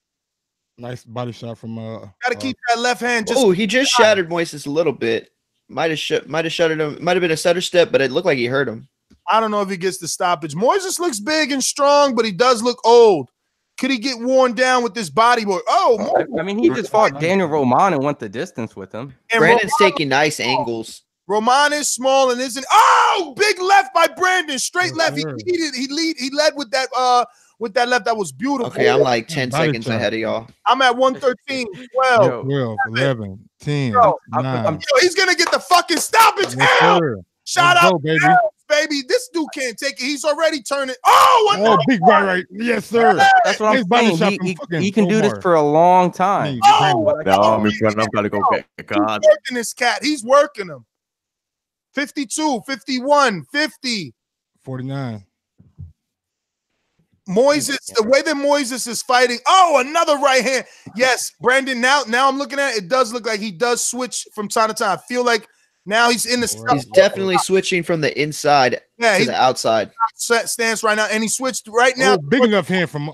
Nice body shot from Gotta keep that left hand. Oh, he just shattered Moises a little bit. Might have shattered him. Might have been a stutter step, but it looked like he hurt him. I don't know if he gets the stoppage. Moises looks big and strong, but he does look old. Could he get worn down with this body boy? Oh, I mean, he just fought Daniel Roman and went the distance with him. And Brandon's taking nice angles. Roman is small and isn't. Oh, big left by Brandon. Straight left. He led with that left. That was beautiful. Okay, I'm like 10 seconds ahead of y'all. I'm at 113, 12, 11, 10, Yo, 9. He's gonna get the fucking stoppage. Shout out, baby. This dude can't take it. He's already turning. Oh, big right. Yes, sir. That's what I'm saying. He can do this for a long time. No, I'm in front. I've got to go get a card. He's working this cat. He's working him. 52, 51, 50. 49. Moises, the way that Moises is fighting. Oh, another right hand. Yes, Brandon. Now I'm looking at it. It does look like he does switch from time to time. I feel like now he's in the. He's definitely switching from the inside to the outside stance right now, and he switched right now. Big enough hand from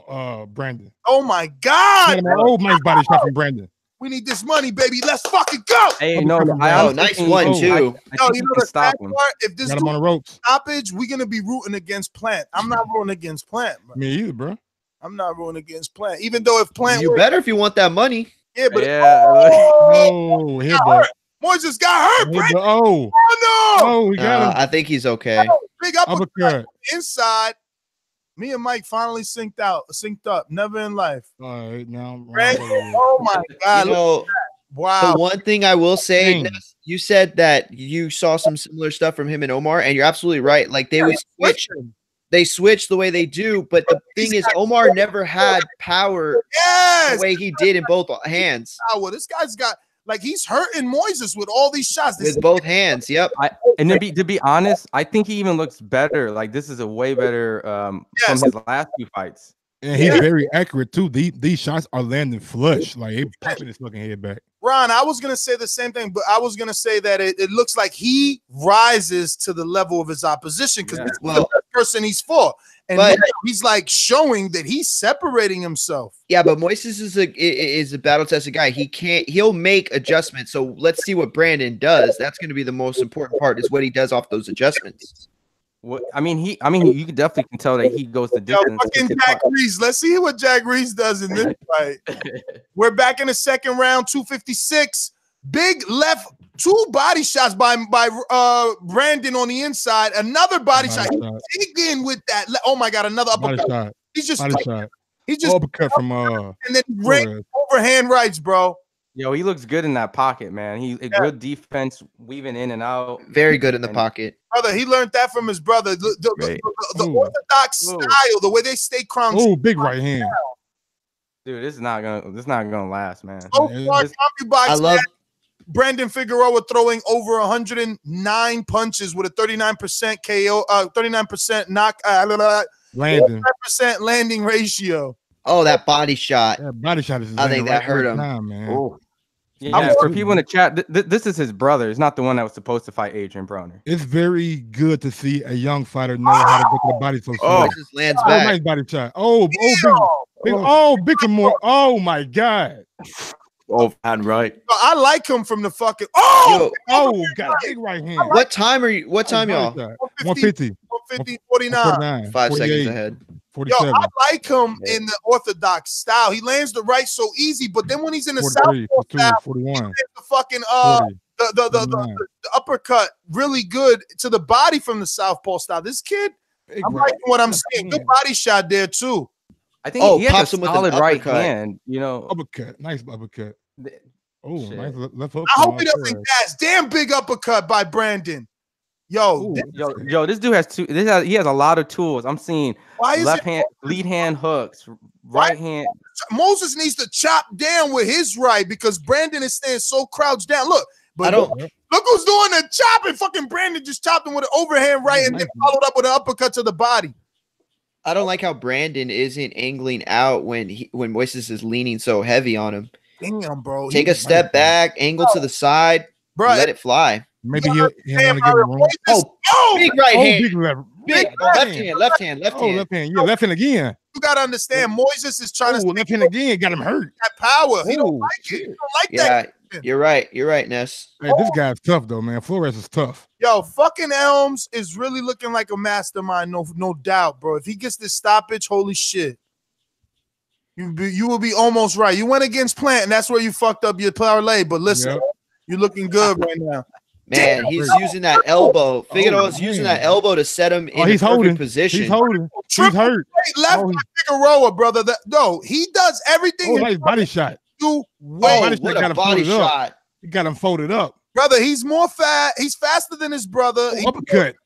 Brandon. Oh my God! Nice body shot from Brandon. We need this money, baby. Let's fucking go. Hey, no, nice one too. You know the sad part? If this got him on the ropes. Stoppage, we're gonna be rooting against Plant. I'm not rooting against Plant, bro. Me either, bro. I'm not rooting against Plant. Even though if Plant, you better if you want that money. Yeah, but Moises got hurt. Brandon. No! Oh, he got him. I think he's okay. Big uppercut inside. Me and Mike finally synced up. Never in life. All right, now. Oh my God! Wow. The one thing I will say, Ness, you said that you saw some similar stuff from him and Omar, and you're absolutely right. Like they would switch. They switch the way they do, but the thing is, Omar never had power the way he did in both hands. This guy's got. Like he's hurting Moises with all these shots. With both hands, yep. And to be honest, I think he even looks better. Like this is a way better from his last 2 fights. And he's very accurate too. These shots are landing flush. Like he popping his fucking head back. Ron, I was gonna say the same thing, but I was gonna say that it looks like he rises to the level of his opposition because person he's fought. And But- now he's like showing that he's separating himself. Yeah, but Moises is a battle tested guy. He'll make adjustments. So let's see what Brandon does. That's going to be the most important part, is what he does off those adjustments. What I mean, you can definitely tell that he goes the distance. Fucking Jack Reese. Let's see what Jack Reese does in this fight. We're back in the second round, 256. Big left, 2 body shots by Brandon on the inside. Another body shot. He's digging with that. Oh my God, another uppercut. Shot. He's just shot. He's just uppercut from and then ran overhand rights, bro. Yo, he looks good in that pocket, man. He good defense, weaving in and out. Very good in the pocket. Brother, he learned that from his brother. The orthodox style, the way they stay crowned. Oh, big right hand. Dude, this is not gonna last, man. So far, I love Brandon Figueroa throwing over 109 punches with a 39% KO, 39% knock, landing, 39% landing ratio. Oh, that body shot. That body shot is. I think that hurt him. Time, man. Oh. Yeah, for people in the chat, this is his brother. It's not the one that was supposed to fight Adrian Broner. It's very good to see a young fighter know how to get to the body so Oh, slow. just lands back. Nice body shot. Big for more. Oh my God. Overhand right. I like him from the fucking. God, big right hand. What time are you? What time, y'all? 150. 49. 5 seconds ahead. 47. Yo, I like him in the orthodox style. He lands the right so easy, but then when he's in the southpaw style, 41, he lands the fucking the uppercut really good to the body from the southpaw style. This kid, I'm liking what I'm seeing. Good body shot there too. I think he has a solid right hand. You know, uppercut, nice uppercut. Oh, nice left hook. I hope he doesn't gas. Damn big uppercut by Brandon. Yo, this dude has he has a lot of tools. I'm seeing left hand, lead hand hooks, right hand. Moses needs to chop down with his right because Brandon is staying so crouched down. Look, but look who's doing the chopping. Fucking Brandon just chopped him with an overhand right and then followed up with an uppercut to the body. I don't like how Brandon isn't angling out when Moises is leaning so heavy on him. Damn, bro. Take a step back, angle to the side, let it fly. Maybe he'll want to give him room. Big right hand. Big left. Left hand. Oh, left hand. Yeah, left hand again. You gotta understand, Moises is trying to left hand again. Got him hurt. That power. He don't like it. He don't like that. You're right. You're right, Ness. Hey, this guy's tough though, man. Flores is tough. Yo, fucking Elms is really looking like a mastermind, no doubt, bro. If he gets this stoppage, holy shit. You will be almost right. You went against Plant, and that's where you fucked up your parlay. But listen, you're looking good right now. Man, he's using that elbow. Figueroa's using that elbow to set him in a perfect position. He's holding. He's hurt. Left by Figueroa, brother. He does everything. Nice body shot. What a body shot. He got him folded up. Brother, he's more fat. He's faster than his brother. Uppercut.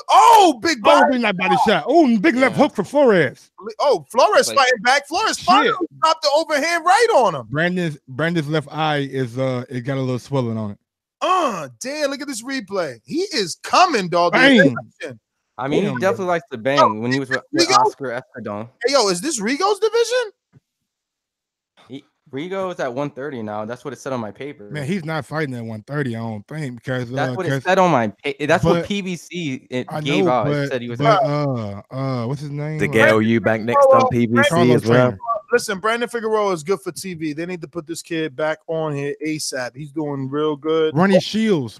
Oh, big body. That body shot. Oh, big left hook for Flores. Oh, Flores fighting back. Flores finally dropped the overhand right on him. Brandon's left eye is it got a little swelling on it. Damn, look at this replay. He is coming, dog. Bang. I mean, he definitely likes to bang when he was with Oscar Esperdon. Hey, yo, is this Rigo's division? Rigo is at 130 now. That's what it said on my paper. Man, he's not fighting at 130, I don't think, because that's what it said on my paper. That's what PBC gave out. It said he was what's his name? The Gail Eubank next on PBC as well. Listen, Brandon Figueroa is good for TV. They need to put this kid back on here ASAP. He's doing real good. Ronnie Shields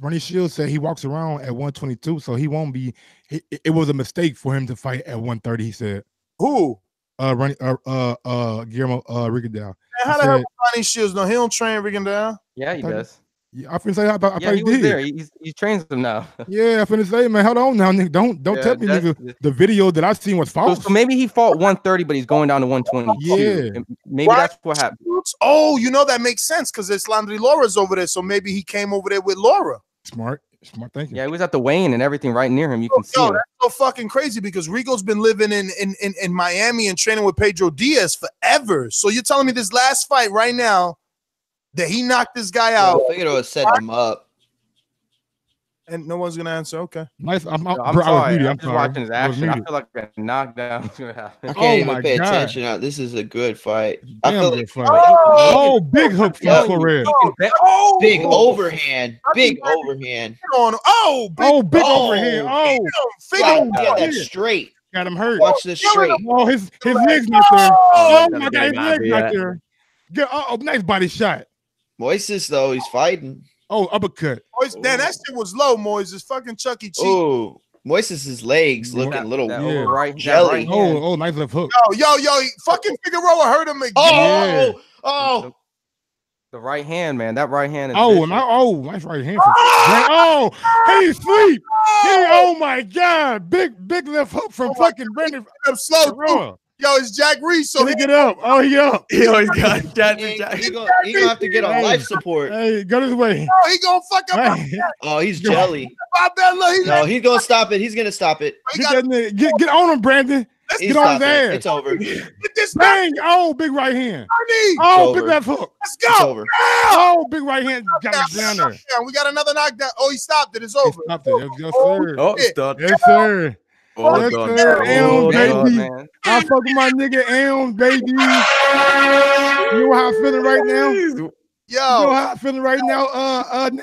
said he walks around at 122, so he won't be. It was a mistake for him to fight at 130. He said. Who? Guillermo Rigondeaux. How the hell Ronnie Shields? No, he don't train Rigondeaux. Yeah, he does. Yeah, I finna say I thought he was there. He trains them now. Yeah, I finna say, man, hold on now, nigga. Don't tell me, nigga. The video that I seen was false. So maybe he fought 130, but he's going down to 122. Yeah, maybe that's what happened. Oh, that makes sense because there's Landry Laura's over there, so maybe he came over there with Laura. Smart thinking. Yeah, he was at the weigh-in and everything right near him. You can see him. That's so fucking crazy because Rigo's been living in Miami and training with Pedro Diaz forever. So you're telling me this last fight right now that he knocked this guy out? Figueroa set him up. And no one's gonna answer. Okay. Nice. I'm bro, sorry. I was muted. I'm I'm just sorry. watching his I was action. I muted. feel like a knockdown is gonna happen. I can't my even pay God. attention now. This is a good fight. I Damn feel good like fight. Oh, big hook from Yep. Flores. big overhand. Big overhand. On. Oh, big overhand. Oh, Got that shit. straight. Got him hurt. Watch this straight. Oh, his leg's not there. Oh, Oh, my gotta God, get his him out leg's of not here. there. Good. Oh, nice body shot. Moises, though, he's fighting. Oh, uppercut. Damn, that shit was low, Moise. It's fucking Chuck E. Cheese. Oh, Moises' legs looking a little jelly. Oh, nice left hook. Yo, fucking Figueroa hurt him again. Oh. The right hand, man. That right hand is nice right hand. He's asleep. Oh my God. Big left hook from fucking Brandon. I'm slow. Yo, it's Jack Reese. So he get up. Oh, he up. He always got Jack. He gonna have to get on life support. Hey, go this way. Oh, he gonna fuck up. Oh, he's jelly. No, No, he's gonna stop it. He's gonna stop it. Get on him, Brandon. Get on his ass. It's over. Get this bang. Oh, big right hand. Oh, big left hook. Let's go. Oh, big right hand. Got him down there. We got another knockdown. Oh, he stopped it. It's over. He stopped it. Yes, sir. Oh, start. Yes, sir. Oh, yes, God. sir. Oh, baby. God. I fuck with my nigga Elm, baby. You know how I'm feeling right now? Yo. You know how I'm feeling right now? Right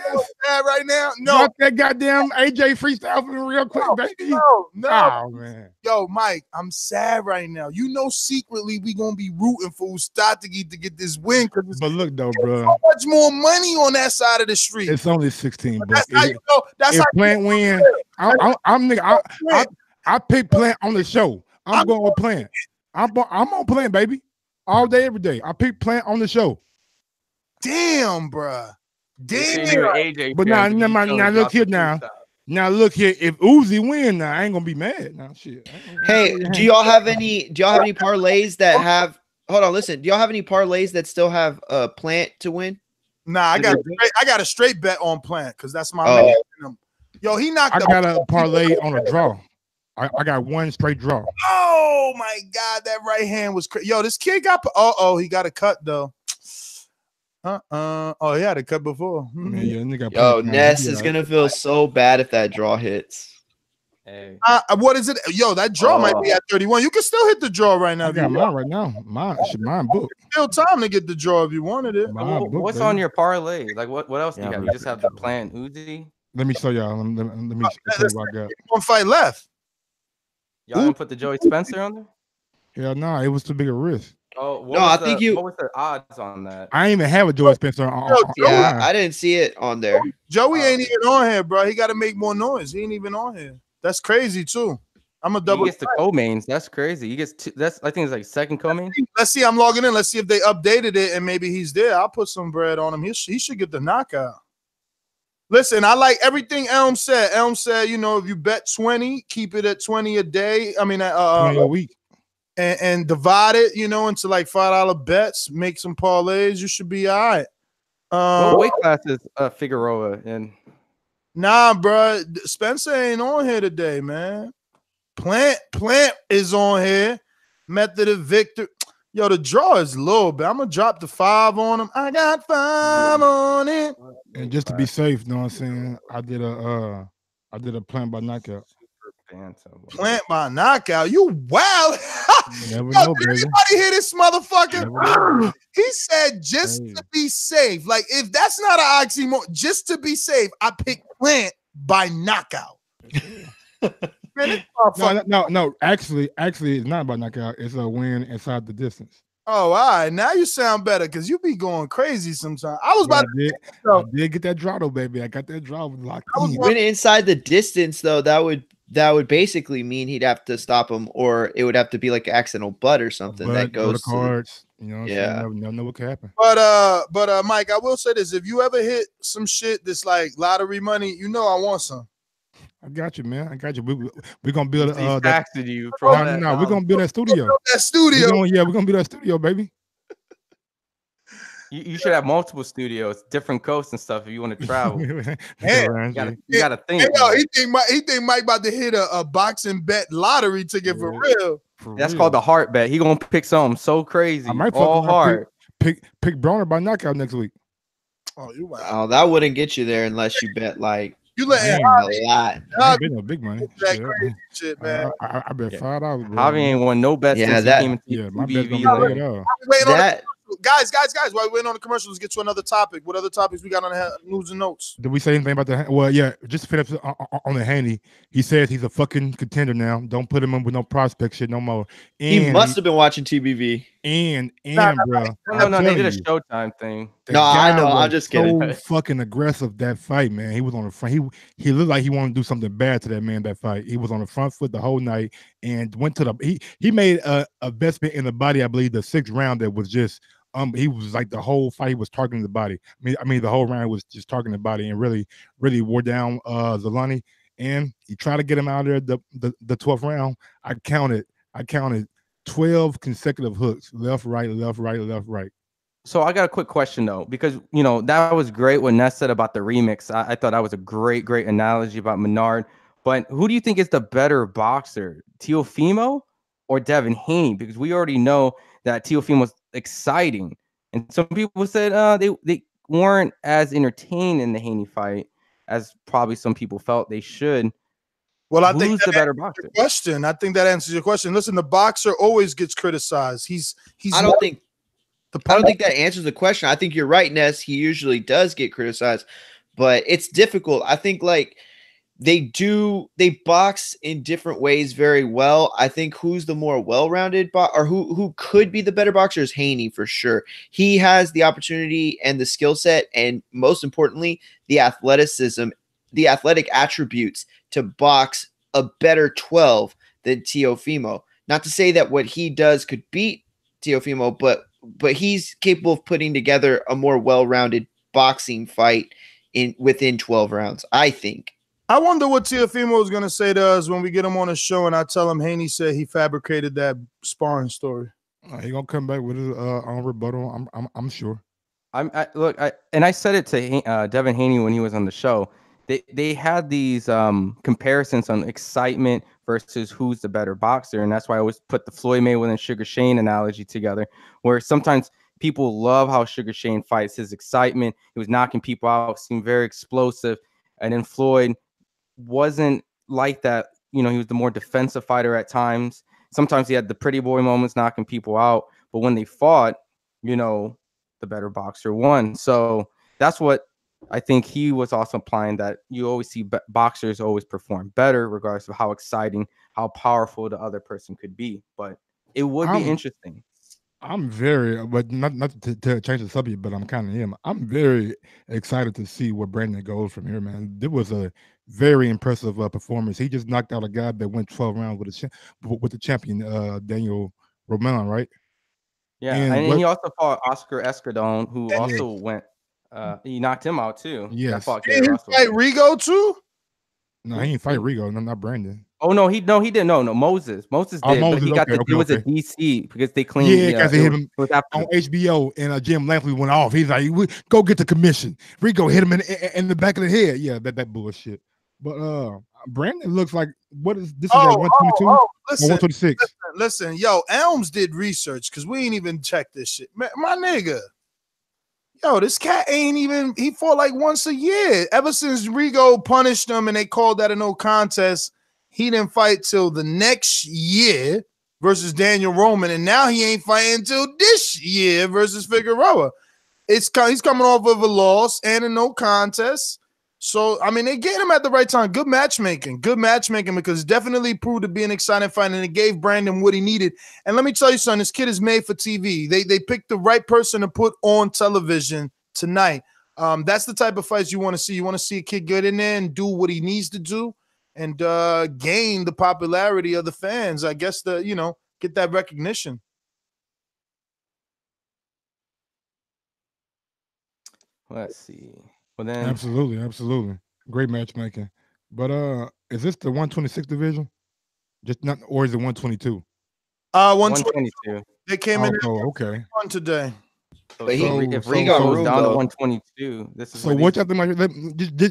now? No. Drop that goddamn AJ freestyle for me real quick, baby. No. Oh, man. Yo, Mike, I'm sad right now. You know, secretly we gonna be rooting for Uzcategui to get this win. But look though, bro. So much more money on that side of the street. It's only 16 bucks. That's how you know. That's if how Plant win. I pick Plant on the show. I'm going with Plant. I'm on Plant, baby. All day, every day. I pick Plant on the show. Damn, bruh. Damn. But now look here now. Now look here. If Uzi win, now I ain't gonna be mad. Now shit. Hey, do y'all have any parlays that have? Hold on, listen. Do y'all have any parlays that still have Plant to win? Nah, I got a straight bet on Plant because that's my man. Yo, he knocked. I got a parlay on a draw. I got one straight draw. Oh my God, that right hand was crazy. Yo, this kid got. He got a cut though. Oh, he had a cut before. Yo, Ness is gonna feel so bad if that draw hits. Hey. What is it? Yo, that draw might be at 31. You can still hit the draw right now. I got mine right now. Mine book. Still time to get the draw if you wanted it. What's on your parlay? Like what else do you have? You just have the Plant Uzi? Let me show y'all. Let me show you what I got. One fight left. Y'all didn't put the Joey Spencer on there? Hell no, it was too big a risk. Oh, what was the odds on that? I ain't even have a Joey Spencer on. I didn't see it on there. Joey ain't even on here, bro. He got to make more noise. He ain't even on here. That's crazy too. I'm a double. He gets the co-mains. That's crazy. He gets that's I think it's like second co-main. Let's see. I'm logging in. Let's see if they updated it and maybe he's there. I'll put some bread on him. He should get the knockout. Listen, I like everything Elm said. Elm said, you know, if you bet 20, keep it at 20 a day. I mean, 20 a week. And divide it, you know, into like $5 bets. Make some parlays. You should be all right. What weight class is Figueroa in? Nah, bro. Spencer ain't on here today, man. Plant is on here. Method of Victor. Yo, the draw is low, but I'm gonna drop the 5 on him. I got 5 on it. And just to be safe, you know what I'm saying? I did a Plant by knockout. Plant by knockout. You wild. Yo, did anybody hear this motherfucker? He said just to be safe. Like, if that's not an oxymoron, just to be safe, I pick Plant by knockout. Man, no. Actually, it's not about knockout. It's a win inside the distance. Oh, all right. Now you sound better because you be going crazy sometimes. I did get that draw though, baby. I got that draw locked in. Win inside the distance though, that would basically mean he'd have to stop him, or it would have to be like accidental butt or something that goes to the cards. You know, never know what could happen. But Mike, I will say this: if you ever hit some shit that's like lottery money, you know I want some. I got you, man. I got you. We're gonna build we're gonna build that studio. We're gonna build that studio, baby. You should have multiple studios, different coasts and stuff if you want to travel. You gotta think. Hey, yo, he think Mike about to hit a boxing bet lottery ticket for real. That's called the heart bet. He gonna pick something so crazy. I might all hard. Pick Broner by knockout next week. Oh, you wow. Oh, that wouldn't get you there unless you bet like You letting a lot. I ain't been no big money. that Shit, crazy shit, man. I bet $5. Bro. Javi ain't won no bets Yeah, since that- he came into Yeah, my bet's TBV. gonna be big at all. Waiting on That the, guys, while we're waiting on the commercials, let's get to another topic. What other topics we got on the news and notes? Did we say anything about the? Well, yeah, just to finish on the Haney. He says he's a fucking contender now. Don't put him in with no prospect shit no more. And he must have been watching TBV. And bro, No, they did a Showtime thing. No, I know. was I'm just kidding. So fucking aggressive that fight, man. He was on the front. He looked like he wanted to do something bad to that man. That fight. He was on the front foot the whole night and went to the. He made a investment in the body. I believe the 6th round that was just. He was like the whole fight he was targeting the body. I mean the whole round was just targeting the body and really wore down Xolisani. And he tried to get him out of there the 12th round. I counted 12 consecutive hooks, left, right, left, right, left, right. So I got a quick question though, because that was great what Ness said about the remix. I thought that was a great analogy about Menard. But who do you think is the better boxer, Teofimo or Devin Haney? Because we already know that Teofimo's exciting, and some people said they weren't as entertained in the Haney fight as probably some people felt they should. Well, I Who's think the better boxer? Question. I think that answers your question. Listen, the boxer always gets criticized. He's. I don't think that answers the question. I think you're right, Ness. He usually does get criticized, but it's difficult. I think they box in different ways very well. I think who's the more well-rounded or who could be the better boxer is Haney for sure. He has the opportunity and the skill set, and most importantly, the athleticism, the athletic attributes to box a better 12 than Teofimo. Not to say that what he does could beat Teofimo, but he's capable of putting together a more well-rounded boxing fight within 12 rounds, I think. I wonder what Teofimo is going to say to us when we get him on the show and I tell him Haney said he fabricated that sparring story. He gonna come back with his own rebuttal. I'm sure. I said it to Devin Haney when he was on the show. They had these comparisons on excitement versus who's the better boxer, and that's why I always put the Floyd Mayweather and Sugar Shane analogy together, where sometimes people love how Sugar Shane fights, his excitement. He was knocking people out, seemed very explosive, and then Floyd wasn't like that. He was the more defensive fighter at times. Sometimes he had the pretty boy moments knocking people out, but when they fought, the better boxer won. So that's what I think he was also implying, that you always see boxers always perform better regardless of how exciting, how powerful the other person could be. But it would be interesting. I'm very, but not to change the subject, but I'm kind of him. I'm very excited to see where Brandon goes from here, man. It was a very impressive performance. He just knocked out a guy that went 12 rounds with the champion, Daniel Roman, right? Yeah, and he also fought Oscar Escadon, who also went. He knocked him out too. Yes. Did he fight Rigo too? No, he didn't fight Rigo. No, not Brandon. Oh no, he didn't. No, Moses did. But he got it was a DC because they claimed. Yeah, because they hit him on HBO, and Jim Lampley went off. He's like, "Go get the commission." Rigo hit him in the back of the head. Yeah, that bullshit. But Brandon looks like what is this? Is 122 or 126? Listen, yo, Elms did research because we ain't even checked this shit. Man, my nigga. Yo, this cat he fought like once a year. Ever since Rigo punished him and they called that a no contest, he didn't fight till the next year versus Daniel Roman, and now he ain't fighting till this year versus Figueroa. He's coming off of a loss and a no contest. So, I mean, they get him at the right time. Good matchmaking because definitely proved to be an exciting fight, and it gave Brandon what he needed. And let me tell you something, this kid is made for TV. They picked the right person to put on television tonight. That's the type of fights you want to see. You want to see a kid get in there and do what he needs to do and gain the popularity of the fans. I guess get that recognition. Let's see. Well, then absolutely great matchmaking. But is this the 126 division? Just not, or is it 122? 122. They came in okay on today. But if Rigo goes down to 122, this is so what y'all think about.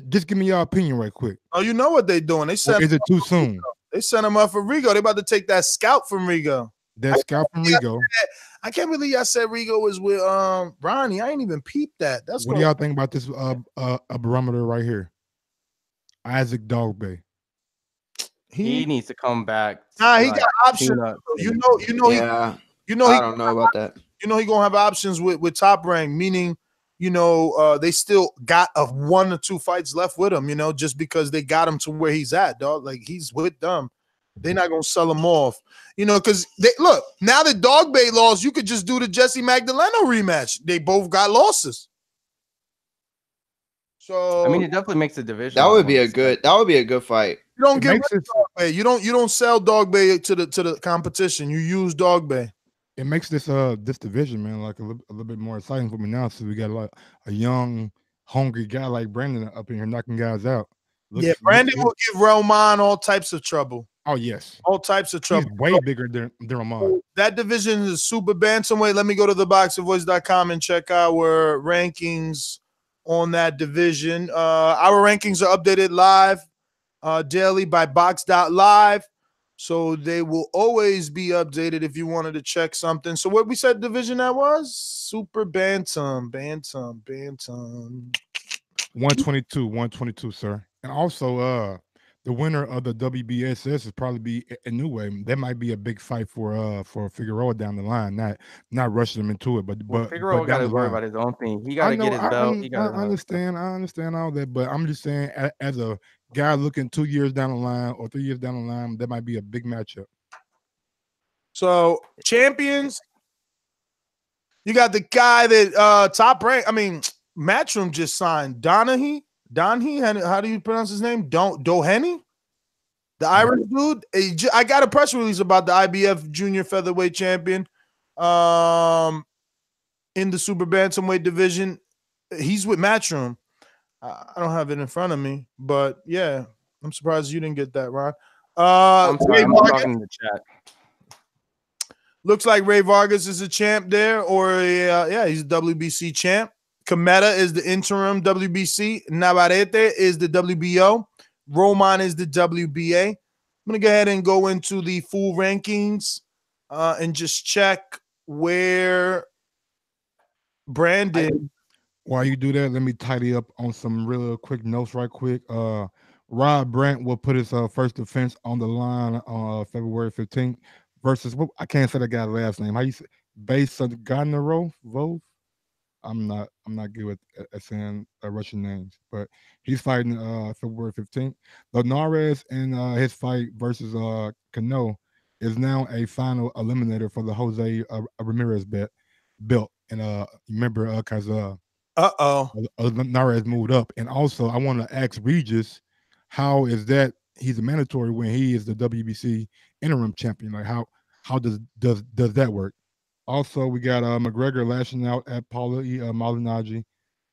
Just give me your opinion right quick. Oh, you know what they're doing? They said, is it too soon? They sent him up for Rigo. They about to take that scalp from Rigo. That scalp from Rigo. I can't believe y'all said Rigo was with Ronnie. I ain't even peeped that. What do y'all think about this barometer right here? Isaac Dogbe. He needs to come back. Nah, he like, got options. You know, Yeah. I don't know about that. You know, he gonna have options with Top Rank, meaning, you know, they still got 1 or 2 fights left with him. You know, just because they got him to where he's at, dog. Like he's with them. They're not gonna sell him off. You know, because they look now that Dogbe lost, you could just do the Jesse Magdaleno rematch. They both got losses. So I mean, it definitely makes the division. That would be a good fight. You don't get rid of Dogbe. You don't sell Dogbe to the competition. You use Dogbe. It makes this division, man, like a little bit more exciting for me now. So we got like a young, hungry guy like Brandon up in here knocking guys out. Brandon will give Roman all types of trouble. Oh yes, all types of trouble. He's way bigger than Roman. That division is super bantamweight. Let me go to theboxingvoice.com and check our rankings on that division. Our rankings are updated live daily by box.live. So they will always be updated if you wanted to check something. So what we said division that was? Super bantam. 122, sir. And also the winner of the WBSS is probably be a new way. That might be a big fight for Figueroa down the line. Not rushing him into it, but Figueroa got to worry about his own thing. He got to get his belt. I understand all that, but I'm just saying, as a guy looking 2 years down the line or 3 years down the line, that might be a big matchup. So champions, you got the guy that Top Rank. I mean, Matchroom just signed Donahue. How do you pronounce his name? Doheny, the Irish dude. I got a press release about the IBF Junior Featherweight Champion, in the Super Bantamweight division. He's with Matchroom. I don't have it in front of me, but yeah, I'm surprised you didn't get that, Ron. I'm sorry, I'm talking in the chat. Looks like Ray Vargas is a champ there, or he's a WBC champ. Cometa is the interim WBC. Navarrete is the WBO. Roman is the WBA. I'm going to go ahead and go into the full rankings and just check where Brandon. While you do that, let me tidy up on some real quick notes right quick. Rob Brant will put his first defense on the line on February 15th versus, I can't say that guy's last name. How you say? Baysangurov Feb? I'm not good with saying Russian names, but he's fighting February 15th. Linares in his fight versus Cano is now a final eliminator for the Jose Ramirez belt. And remember, because Linares moved up. And also, I want to ask Regis, how is that he's a mandatory when he is the WBC interim champion? Like how does that work? Also, we got McGregor lashing out at Paulie Malignaggi.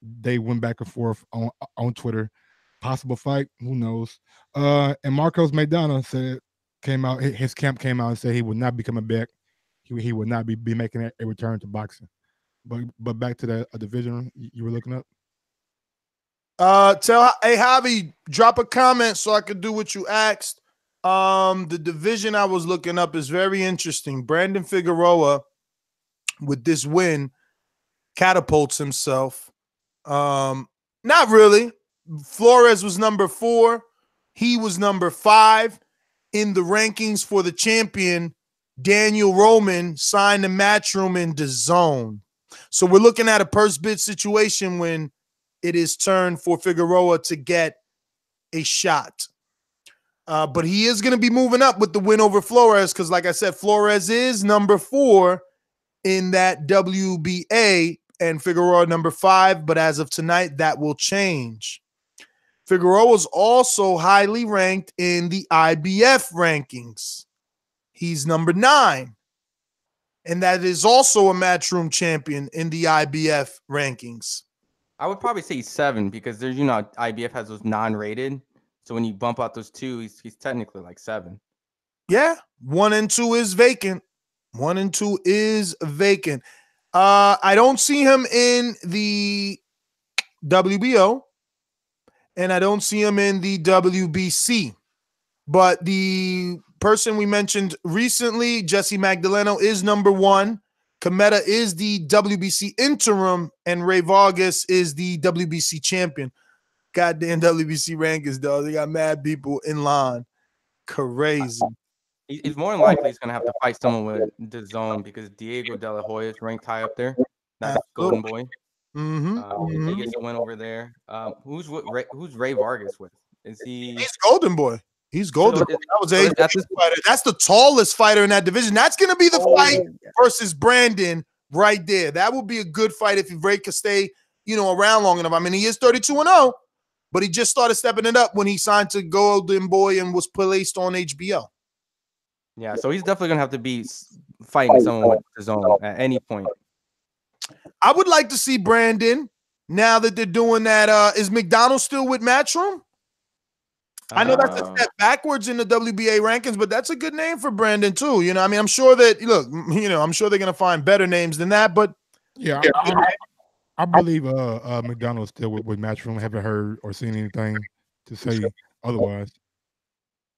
They went back and forth on Twitter. Possible fight, who knows? And Marcos Maidana his camp came out and said he would not be coming back. He would not be making a return to boxing. But back to that division you were looking up. Hey Javi, drop a comment so I could do what you asked. The division I was looking up is very interesting. Brandon Figueroa, with this win, catapults himself. Not really. Flores was number 4. He was number 5 in the rankings for the champion. Daniel Roman signed the Matchroom in Dazn. So we're looking at a purse bid situation when it is turned for Figueroa to get a shot. But he is going to be moving up with the win over Flores because, like I said, Flores is number 4 in that WBA and Figueroa number 5. But as of tonight, that will change. Figueroa is also highly ranked in the IBF rankings. He's number 9. And that is also a Matchroom champion in the IBF rankings. I would probably say 7 because there's, IBF has those non-rated. So when you bump out those 2, he's technically like 7. Yeah, 1 and 2 is vacant. 1 and 2 is vacant. I don't see him in the WBO, and I don't see him in the WBC. But the person we mentioned recently, Jesse Magdaleno, is number 1. Cometa is the WBC interim, and Ray Vargas is the WBC champion. goddamn WBC rankings, dog. They got mad people in line. Crazy. He's more than likely he's gonna have to fight someone with Dazn because Diego De La Hoya is ranked high up there. That's Golden Boy. He gets a win over there. Who's Ray Vargas with? Is he? He's Golden Boy. He's Golden Boy. That was a fighter. That's the tallest fighter in that division. That's gonna be the fight versus Brandon right there. That would be a good fight if Ray could stay, around long enough. I mean, he is 32-0, but he just started stepping it up when he signed to Golden Boy and was placed on HBO. Yeah, so he's definitely gonna have to be fighting someone with Dazn at any point. I would like to see Brandon now that they're doing that. Is McDonald still with Matchroom? I know that's a step backwards in the WBA rankings, but that's a good name for Brandon too. I mean, I'm sure that I'm sure they're gonna find better names than that. But yeah, I believe McDonald's still with Matchroom. Haven't heard or seen anything to say otherwise.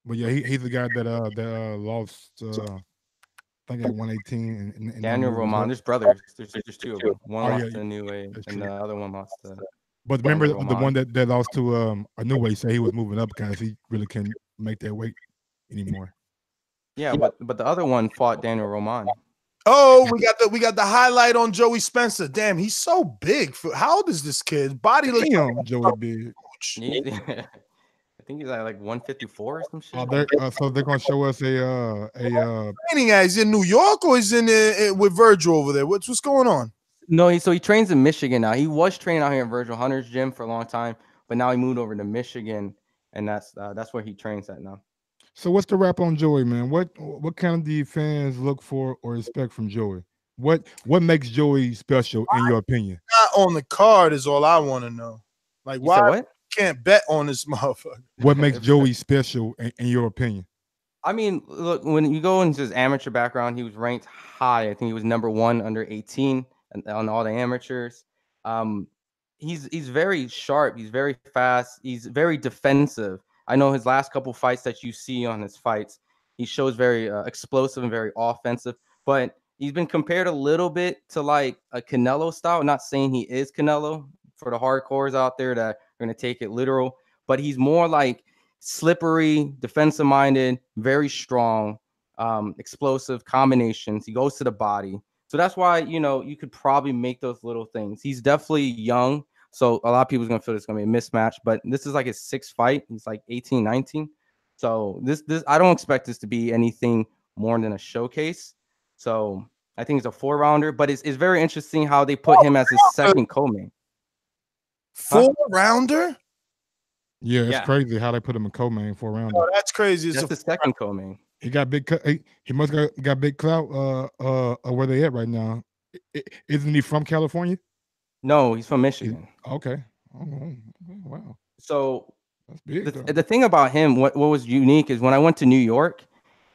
But yeah, he's the guy that lost. I think at 118. And Daniel Roman, there's brothers. There's two of them. One lost to a new way, and the other one lost to. But remember the one that lost to a new way, say he was moving up because he really couldn't make that weight anymore. Yeah, but the other one fought Daniel Roman. Oh, we got the highlight on Joey Spencer. Damn, he's so big. How old is this kid? Body looks Joey big. I think he's at like 154 or some shit. So they're gonna show us a training at. He's in New York or he's in with Virgil over there. What's going on? No, he trains in Michigan now. He was training out here in Virgil Hunter's gym for a long time, but now he moved over to Michigan, and that's where he trains at now. So what's the rap on Joey, man? What kind of the fans look for or expect from Joey? What makes Joey special in your opinion? Not on the card is all I want to know. Like why can't bet on this motherfucker? What makes Joey special in your opinion? I mean, look, when you go into his amateur background, he was ranked high. I think he was #1 under 18 on all the amateurs. He's very sharp. He's very fast. He's very defensive. I know his last couple fights that you see on his fights, he shows very explosive and very offensive. But he's been compared a little bit to like a Canelo style. I'm not saying he is Canelo for the hardcores out there that are going to take it literal, but he's more like slippery, defensive-minded, very strong, explosive combinations. He goes to the body. So that's why, you could probably make those little things. He's definitely young. So a lot of people's going to feel it's going to be a mismatch, but this is like his 6th fight. He's like 18, 19. So this I don't expect this to be anything more than a showcase. So I think it's a 4-rounder, but it's very interesting how they put him as his second co-main. 4-rounder? Yeah, it's crazy how they put him in co-main 4-rounder. Oh, that's crazy. That's the second co-main. He got big. He must got big clout. Where they at right now? Isn't he from California? No, he's from Michigan. Okay. Oh, wow. So that's big. The thing about him, what was unique is when I went to New York,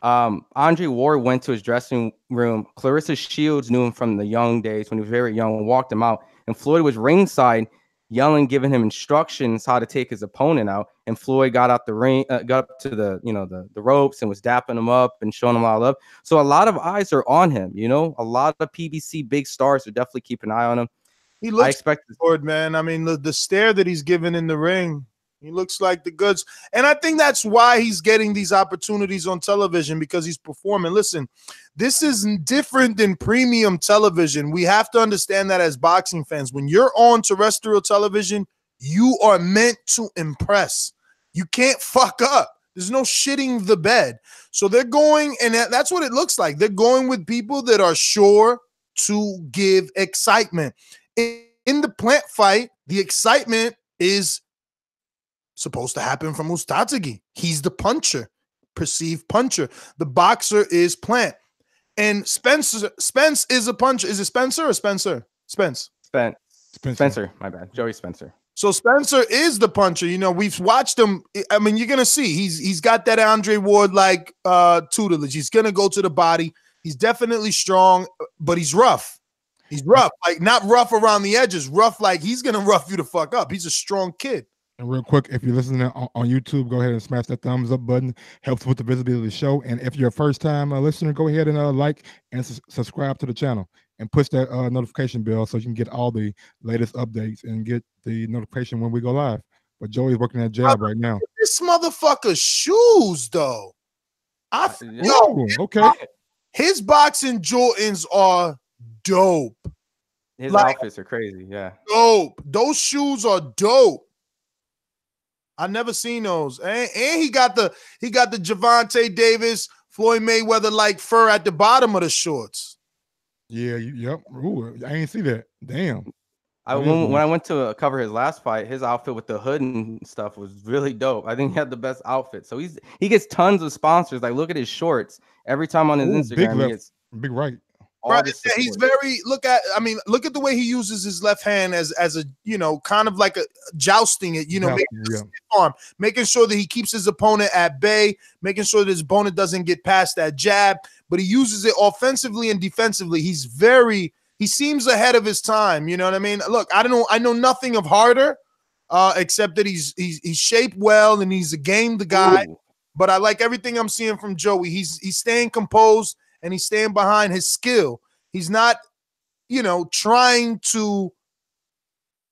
Andre Ward went to his dressing room. Clarissa Shields knew him from the young days when he was very young and walked him out. And Floyd was ringside, yelling, giving him instructions how to take his opponent out. And Floyd got out the ring, got up to the ropes and was dapping him up and showing him a lot of love. So a lot of eyes are on him. A lot of PBC big stars are definitely keeping an eye on him. He looks good, man. I mean, the stare that he's given in the ring, he looks like the goods. And I think that's why he's getting these opportunities on television, because he's performing. Listen, this is different than premium television. We have to understand that as boxing fans. When you're on terrestrial television, you are meant to impress. You can't fuck up. There's no shitting the bed. So they're going, and that's what it looks like. They're going with people that are sure to give excitement. In the Plant fight, the excitement is supposed to happen from Uzcategui. He's the puncher, perceived puncher. The boxer is Plant. And Spence is a puncher. Is it Spencer or Spencer? Spencer, my bad. Joey Spencer. So Spencer is the puncher. We've watched him. I mean, you're gonna see he's got that Andre Ward like tutelage. He's gonna go to the body. He's definitely strong, but he's rough. He's rough, like not rough around the edges, rough like he's gonna rough you the fuck up. He's a strong kid. And real quick, if you're listening on YouTube, go ahead and smash that thumbs up button. Helps with the visibility of the show. And if you're a first-time listener, go ahead and like and subscribe to the channel and push that notification bell so you can get all the latest updates and get the notification when we go live. but Joey's working that jab right now. This motherfucker's shoes, though. Okay. His boxing Jordans are dope. His outfits are crazy. Yeah. Dope. Those shoes are dope. I never seen those. And he got the Gervonta Davis, Floyd Mayweather like fur at the bottom of the shorts. Yeah, yep. Ooh, I ain't see that. Damn. When I went to cover his last fight, his outfit with the hood and stuff was really dope. I think he had the best outfit. So he gets tons of sponsors. Like, look at his shorts. Every time on his Instagram, he gets big right. Right, yeah, he's very look at the way he uses his left hand as a kind of like a jousting it, making sure that he keeps his opponent at bay, making sure that his opponent doesn't get past that jab, but he uses it offensively and defensively. He seems ahead of his time, you know what I mean? Look, I know nothing of Harder, except that he's shaped well and he's a game the guy. Ooh. But I like everything I'm seeing from Joey. He's staying composed. And he's staying behind his skill. He's not, trying to,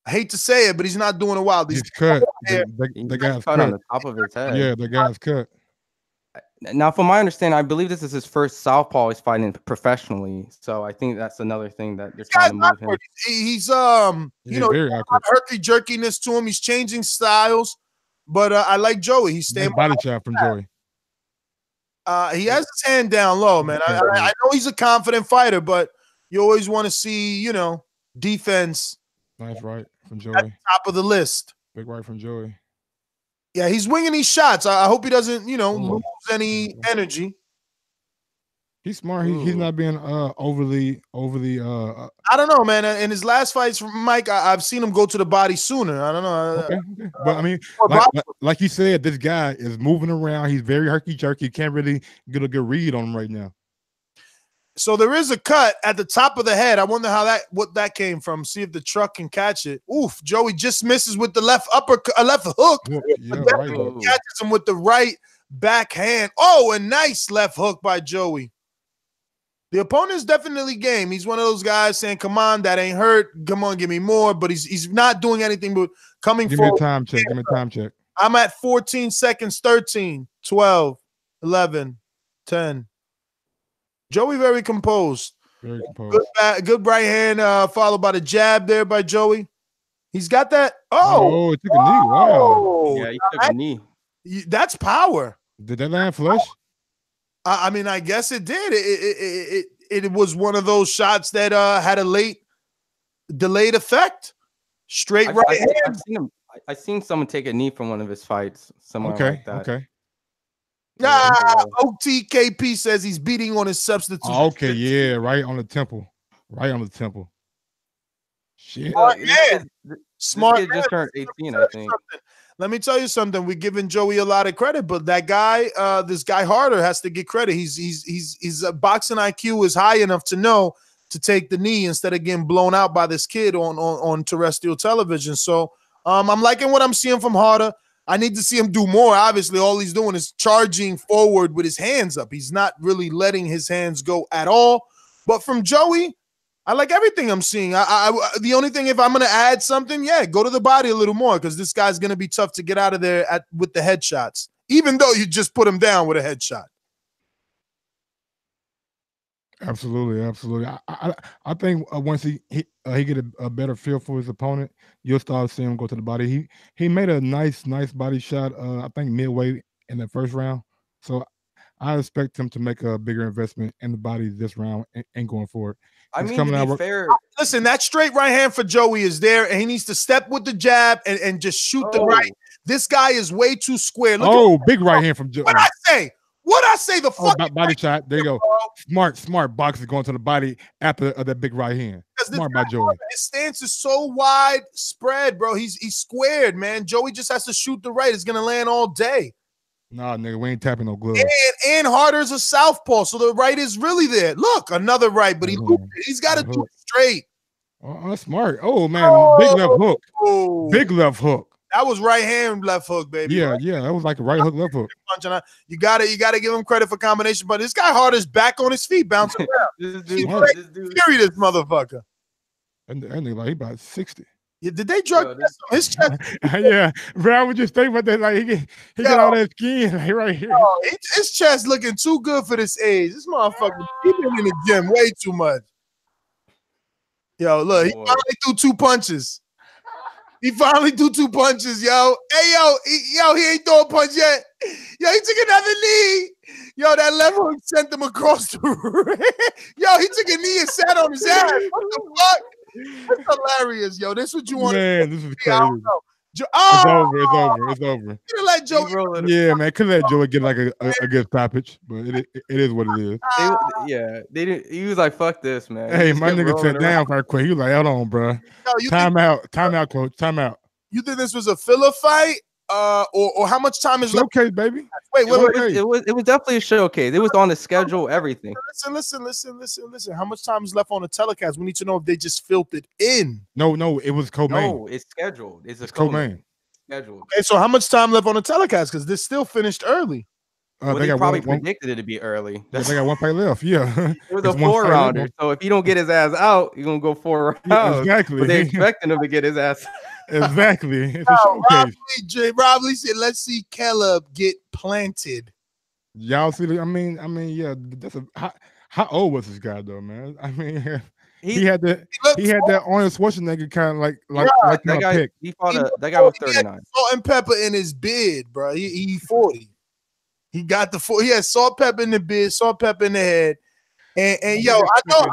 I hate to say it, but he's not doing it wild. He's cut. The guy's cut on the top of his head. Yeah, the guy's cut. Now, from my understanding, I believe this is his first southpaw he's fighting professionally. So I think that's another thing that they're trying to move him. He's very herky-jerkiness to him. He's changing styles. But I like Joey. He's staying body shot from Joey. He has his hand down low, man. I know he's a confident fighter, but you always want to see, defense. Nice right from Joey. At the top of the list. Big right from Joey. Yeah, he's winging these shots. I hope he doesn't, lose any energy. He's smart. He's not being overly. I don't know, man. In his last fights, Mike, I've seen him go to the body sooner. I don't know. Okay. But I mean, like you said, this guy is moving around. He's very herky jerky. Can't really get a good read on him right now. So there is a cut at the top of the head. I wonder what that came from. See if the truck can catch it. Oof! Joey just misses with the left hook. Yeah, right. Catches him with the right backhand. Oh, a nice left hook by Joey. The opponent's definitely game. He's one of those guys saying, come on, that ain't hurt. Come on, give me more. But he's not doing anything but coming forward. Give me a time check. I'm at 14 seconds, 13, 12, 11, 10. Joey very composed. Very composed. Good right hand followed by the jab there by Joey. He's got that. Oh, he took a knee. Wow. Yeah, he took a knee. That's power. Did that land flush? I mean, I guess it did. It was one of those shots that had a late delayed effect. Straight right hand. I've seen someone take a knee from one of his fights. Somewhere like that. Okay. OTKP says he's beating on his substitute. Okay, yeah, right on the temple. Shit. Smart man. Just turned 18, I think. Let me tell you something. We're giving Joey a lot of credit, but that guy, this guy Harder, has to get credit. His boxing IQ is high enough to know to take the knee instead of getting blown out by this kid on terrestrial television. So I'm liking what I'm seeing from Harder. I need to see him do more. Obviously, all he's doing is charging forward with his hands up. He's not really letting his hands go at all. But from Joey, I like everything I'm seeing. The only thing, if I'm going to add something, go to the body a little more because this guy's going to be tough to get out of there with the headshots, even though you just put him down with a headshot. Absolutely. I think once he get a better feel for his opponent, you'll start seeing him go to the body. He made a nice body shot. I think midway in the first round. So I expect him to make a bigger investment in the body this round and going forward. I mean, to be fair, listen, that straight right hand for Joey is there, and he needs to step with the jab and just shoot the right. This guy is way too square. Big right hand from Joey. What I say? The fucking body shot. There you go. Smart boxer going to the body after that big right hand. Smart by Joey. His stance is so wide spread, bro. He's squared, man. Joey just has to shoot the right. It's gonna land all day. Nah, nigga, we ain't tapping no gloves. And Harder's a southpaw, so the right is really there. Look, another right, but he's got to do it straight. Oh, that's smart. Oh man, big left hook. Big left hook. That was right hand left hook, baby. Yeah, that was like a right hook left hook. You gotta give him credit for combination, but this guy Harder's back on his feet, bouncing around. This dude, this motherfucker. And nigga like he about 60. Yeah, did they drug test his chest? Yeah, bro, I was just thinking about that. Like he got all that skin like right here. His chest looking too good for this age. This motherfucker, he been in the gym way too much. Yo, look, he finally threw 2 punches. He finally threw 2 punches, yo. Hey, he ain't throw a punch yet. Yo, he took another knee. Yo, that left hook sent him across the ring. Yo, he took a knee and sat on his ass. What the fuck? That's hilarious, yo. This what you want? Man, this is crazy. It's over. You let Joe. Yeah, man. Could let Joey get like a good stoppage, but it is what it is. They didn't. He was like, "Fuck this, man." Hey, my nigga sat down right quick. He was like, "Hold on, bro. Time out, coach. Time out." You think this was a filler fight? Or how much time is left? Showcase, baby. Wait. It was definitely a showcase. It was on the schedule, everything. Listen. How much time is left on the telecast? We need to know if they just filtered in. No, it was co-main. No, it's scheduled. It's co-main. Scheduled. Okay, so how much time left on the telecast? Because this still finished early. They probably predicted it to be early. They got 1 fight left. Yeah, it was a 4-rounder. So if you don't get his ass out, you're gonna go 4 rounds. Yeah, exactly. But they're expecting him to get his ass. Exactly. It's a showcase. Rob Lee said, "Let's see Caleb get planted." Y'all see? I mean, yeah. That's how old was this guy though, man? I mean, he had that Arnold Schwarzenegger kind of like that guy. Pick. That guy was 39. Salt and pepper in his beard, bro. He 40. He got he had salt, pepper in the beard, salt, pepper in the head, and yo, I know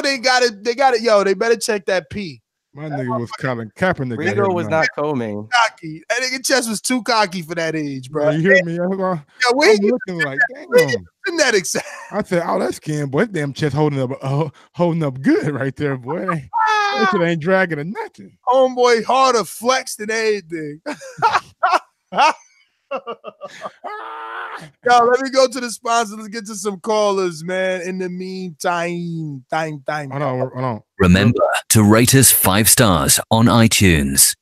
they got it. Yo, they better check that P. My nigga was Colin Kaepernick. Rigo was not co-main. Cocky. That nigga chest was too cocky for that age, bro. You hear me? I'm looking like, damn. Genetics. I said, oh, that skin, boy. That damn chest holding up good right there, boy. That shit ain't dragging or nothing. Homeboy harder flexed than anything. Yo, let me go to the sponsor. Let's get to some callers, man. In the meantime, time. Hold on. Remember to rate us 5 stars on iTunes.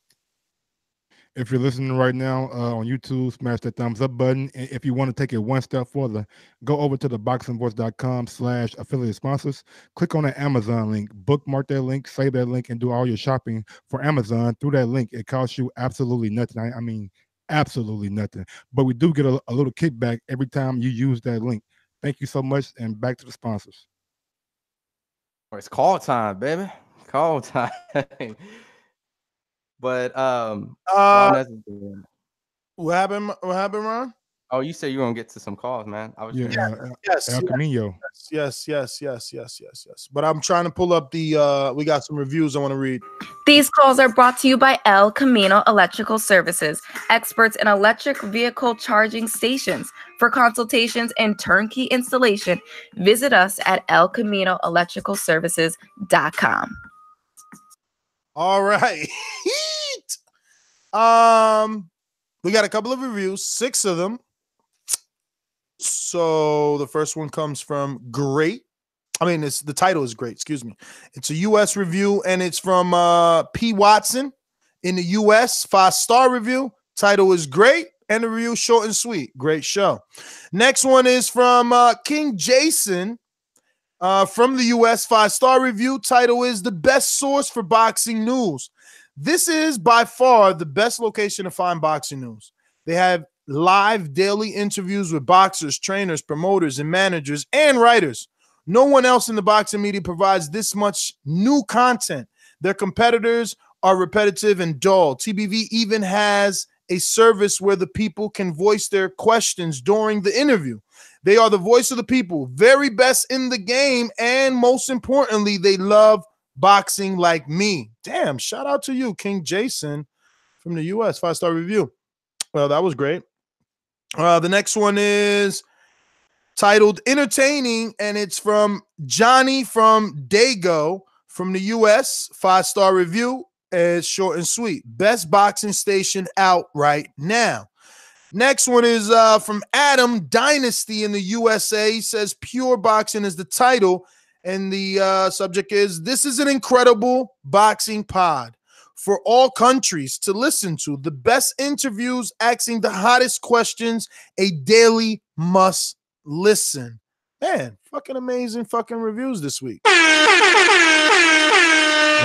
If you're listening right now on YouTube, smash that thumbs up button. And if you want to take it one step further, go over to the boxingvoice.com/affiliate sponsors. Click on the Amazon link, bookmark that link, save that link, and do all your shopping for Amazon through that link. It costs you absolutely nothing. I mean, absolutely nothing. But we do get a little kickback every time you use that link. Thank you so much, and back to the sponsors. It's call time, baby. Call time. But what happened, Ron? Oh, you said you were gonna get to some calls, man. I was El Camino. Yes. But I'm trying to pull up the we got some reviews I want to read. These calls are brought to you by El Camino Electrical Services, experts in electric vehicle charging stations. For consultations and turnkey installation, visit us at elcaminoelectricalservices.com. All right. We got a couple of reviews, 6 of them. So the first one comes from Great. I mean, the title is Great, excuse me. It's a US review, and it's from P. Watson in the US, 5-star review. Title is Great, and the review short and sweet. Great show. Next one is from King Jason from the US, 5-star review. Title is The Best Source for Boxing News. This is by far the best location to find boxing news. They have live daily interviews with boxers, trainers, promoters, and managers, and writers. No one else in the boxing media provides this much new content. Their competitors are repetitive and dull. TBV even has a service where the people can voice their questions during the interview. They are the voice of the people, very best in the game, and most importantly, they love boxing like me. Damn, shout out to you, King Jason from the US, 5-star review. Well, that was great. The next one is titled Entertaining, and it's from Johnny from Dago from the US, 5-star review. It's short and sweet. Best boxing station out right now. Next one is from Adam Dynasty in the USA. He says Pure Boxing is the title, and the subject is, this is an incredible boxing pod for all countries to listen to. The best interviews, asking the hottest questions, a daily must listen. Man, fucking amazing fucking reviews this week.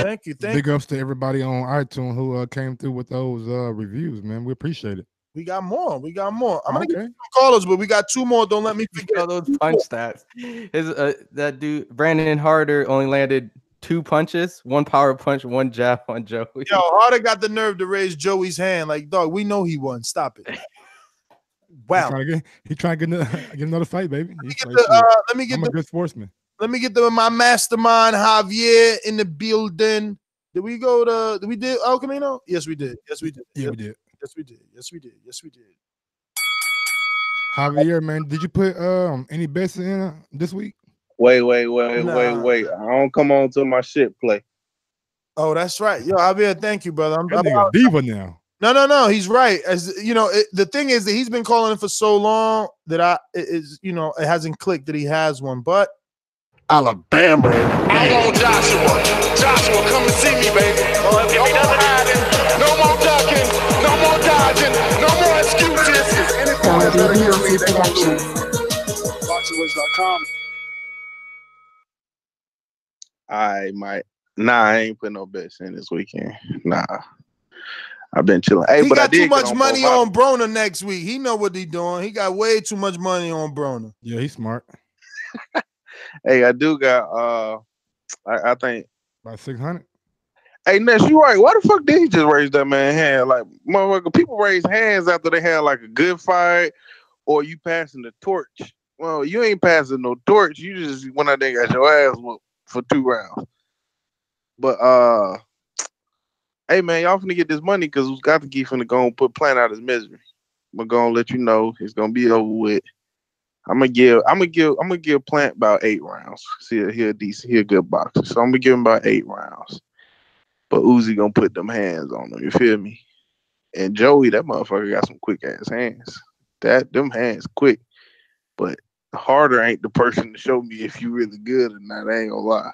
Thank you. Big ups to everybody on iTunes who came through with those reviews, man. We appreciate it. We got more. I'm gonna Okay. get some callers, but we got 2 more. Don't let me forget. All those punch stats. That dude Brandon Harder only landed 2 punches, 1 power punch, 1 jab on Joey. Yo, Harder got the nerve to raise Joey's hand. Like, dog, we know he won. Stop it. Wow. He trying to get another fight, baby. I'm a good sportsman. Let me get my mastermind Javier in the building. Did we did El Camino? Yes, we did. Yeah, we did. Yes, we did. Javier, man, did you put any bets in this week? Wait. I don't come on till my shit play. Oh, that's right. Yo, Javier, thank you, brother. I'm a diva now. No. He's right. As you know, the thing is that he's been calling it for so long that it hasn't clicked that he has one. But Alabama. I want Joshua. Joshua, come and see me, baby. No more hiding, no more ducking, no more dodging, no more excuses. Boxingwoods.com. I might. Nah, I ain't putting no bets in this weekend. Nah. I've been chilling. Hey, he but got I did too much money on on Broner next week. He know what he doing. He got way too much money on Broner. Yeah, he's smart. Hey, I do got I think about 600. Hey, Ness, you right. Why the fuck did he just raise that man's hand? Like, motherfucker, people raise hands after they have like a good fight or you passing the torch. Well, you ain't passing no torch. You just went out there and got your ass whooped for 2 rounds. But hey man, y'all finna get this money because Uzcategui finna go and put Plant out his misery. I'm gonna let you know it's gonna be over with. I'm gonna give Plant about 8 rounds. See, he a good boxer. So I'm gonna give him about 8 rounds. But Uzi gonna put them hands on him. You feel me? And Joey, that motherfucker got some quick ass hands. Them hands quick. But Harder ain't the person to show me if you really good or not. I ain't gonna lie.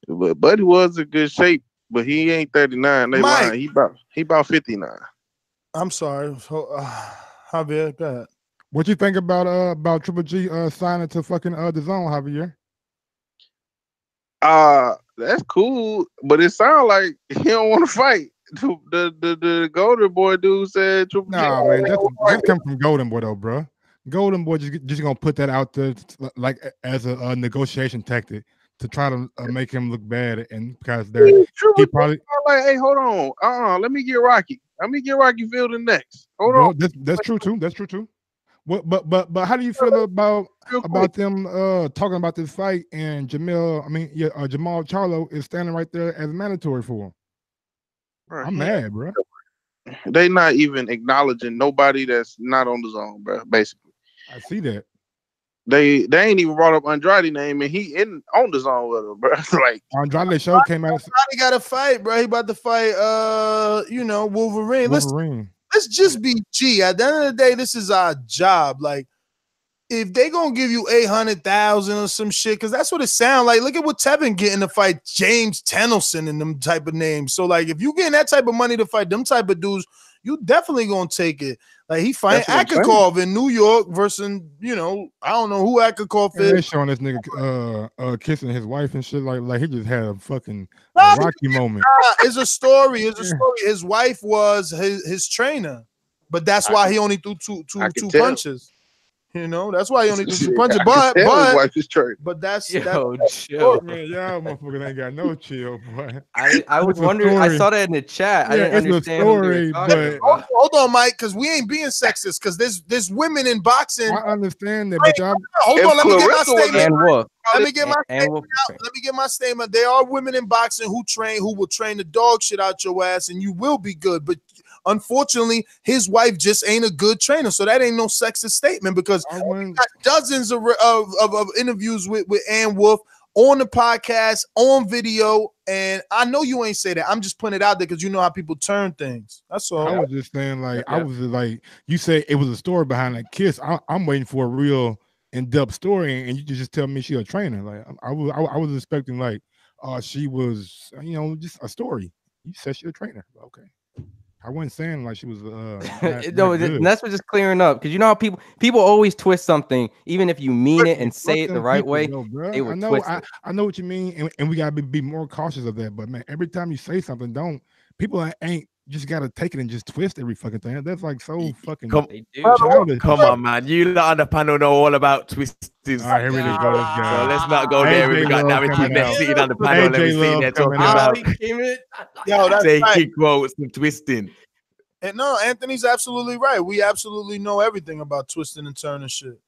But Buddy was in good shape. But he ain't 39. They lying. He about 59. I'm sorry. Javier, go ahead. What you think about Triple G signing to fucking Dazn, Javier? That's cool, but it sounds like he don't want to fight. The Golden Boy dude said Triple G. Nah, man, that's come from Golden Boy though, bro. Golden Boy just gonna put that out there like as a negotiation tactic to try to make him look bad, and because he probably like, hey, hold on, let me get Rocky. Let me get Rocky Fielding next. Hold on. That's true too. That's true too. But how do you feel about them talking about this fight and Jamal Charlo is standing right there as mandatory for him? Bro, I'm mad, bro. They not even acknowledging nobody that's not on the zone, bro. Basically, I see that. They ain't even brought up Andrade name, and he on the zone with him, bro. Like Andrade show came out. Andrade got to fight, bro. He about to fight, Wolverine. Let's just be G. At the end of the day, this is our job. Like, if they gonna give you 800,000 or some shit, because that's what it sounds like. Look at what Tevin getting to fight James Tennyson and them type of names. So, like, if you getting that type of money to fight them type of dudes, you definitely gonna take it. Like, he fighting Akakov in New York versus, I don't know who Akakov is. They're showing this nigga kissing his wife and shit. Like he just had a fucking Rocky moment. It's a story. His wife was his trainer, but that's why he only threw two punches. That's why he only threw 2 punches. But that's chill. Man, y'all motherfuckers ain't got no chill, boy. I was wondering. I saw that in the chat. I didn't understand. Story, but hold on, Mike, because we ain't being sexist. Because there's women in boxing. I understand that, but y'all. Hold on, let me get my statement. Let me get my my statement. There are women in boxing who will train the dog shit out your ass, and you will be good. But unfortunately, his wife just ain't a good trainer, so that ain't no sexist statement. Because we got dozens of interviews with Ann Wolf on the podcast, on video, and I know you ain't say that. I'm just putting it out there because you know how people turn things. That's all. I was just saying, I was just like, you say it was a story behind that kiss. I'm waiting for a real in-depth story, and you just tell me she a trainer. Like I was expecting she was just a story. You said she a trainer. Okay. I wasn't saying like she was No, not good. that's what just clearing up because you know how people always twist something, even if you mean it and say it the right way, they would twist it. I know what you mean, and we gotta be more cautious of that. But man, every time you say something, people ain't just gotta take it and just twist every fucking thing. That's like so fucking childish. Come on, man. You lot on the panel know all about twisting. All right, here we go. So let's not go there. We got narrative men sitting on the panel and we sitting there talking about taking quotes and twisting. And no, Anthony's absolutely right. We absolutely know everything about twisting and turning shit.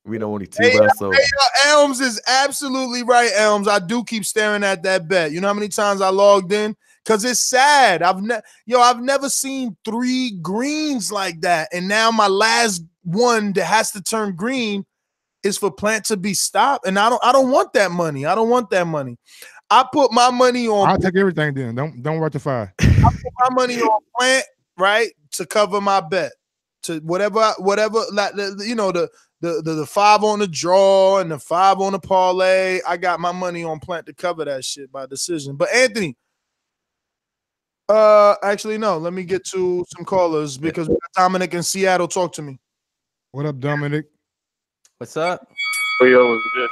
We know only two ourselves. Elms is absolutely right, Elms. I do keep staring at that bet. You know how many times I logged in? Because it's sad. I've never seen 3 greens like that. And now my last one that has to turn green is for Plant to be stopped. And I don't want that money. I don't want that money. I put my money on. I'll take everything then. Don't rectify. I put my money on Plant, right, to cover my bet. To whatever, like you know, the 5 on the draw and the 5 on the parlay. I got my money on Plant to cover that shit by decision. But Anthony, actually no. Let me get to some callers because we got Dominic in Seattle. Talk to me. What up, Dominic? What's up? Oh, yo, what's good?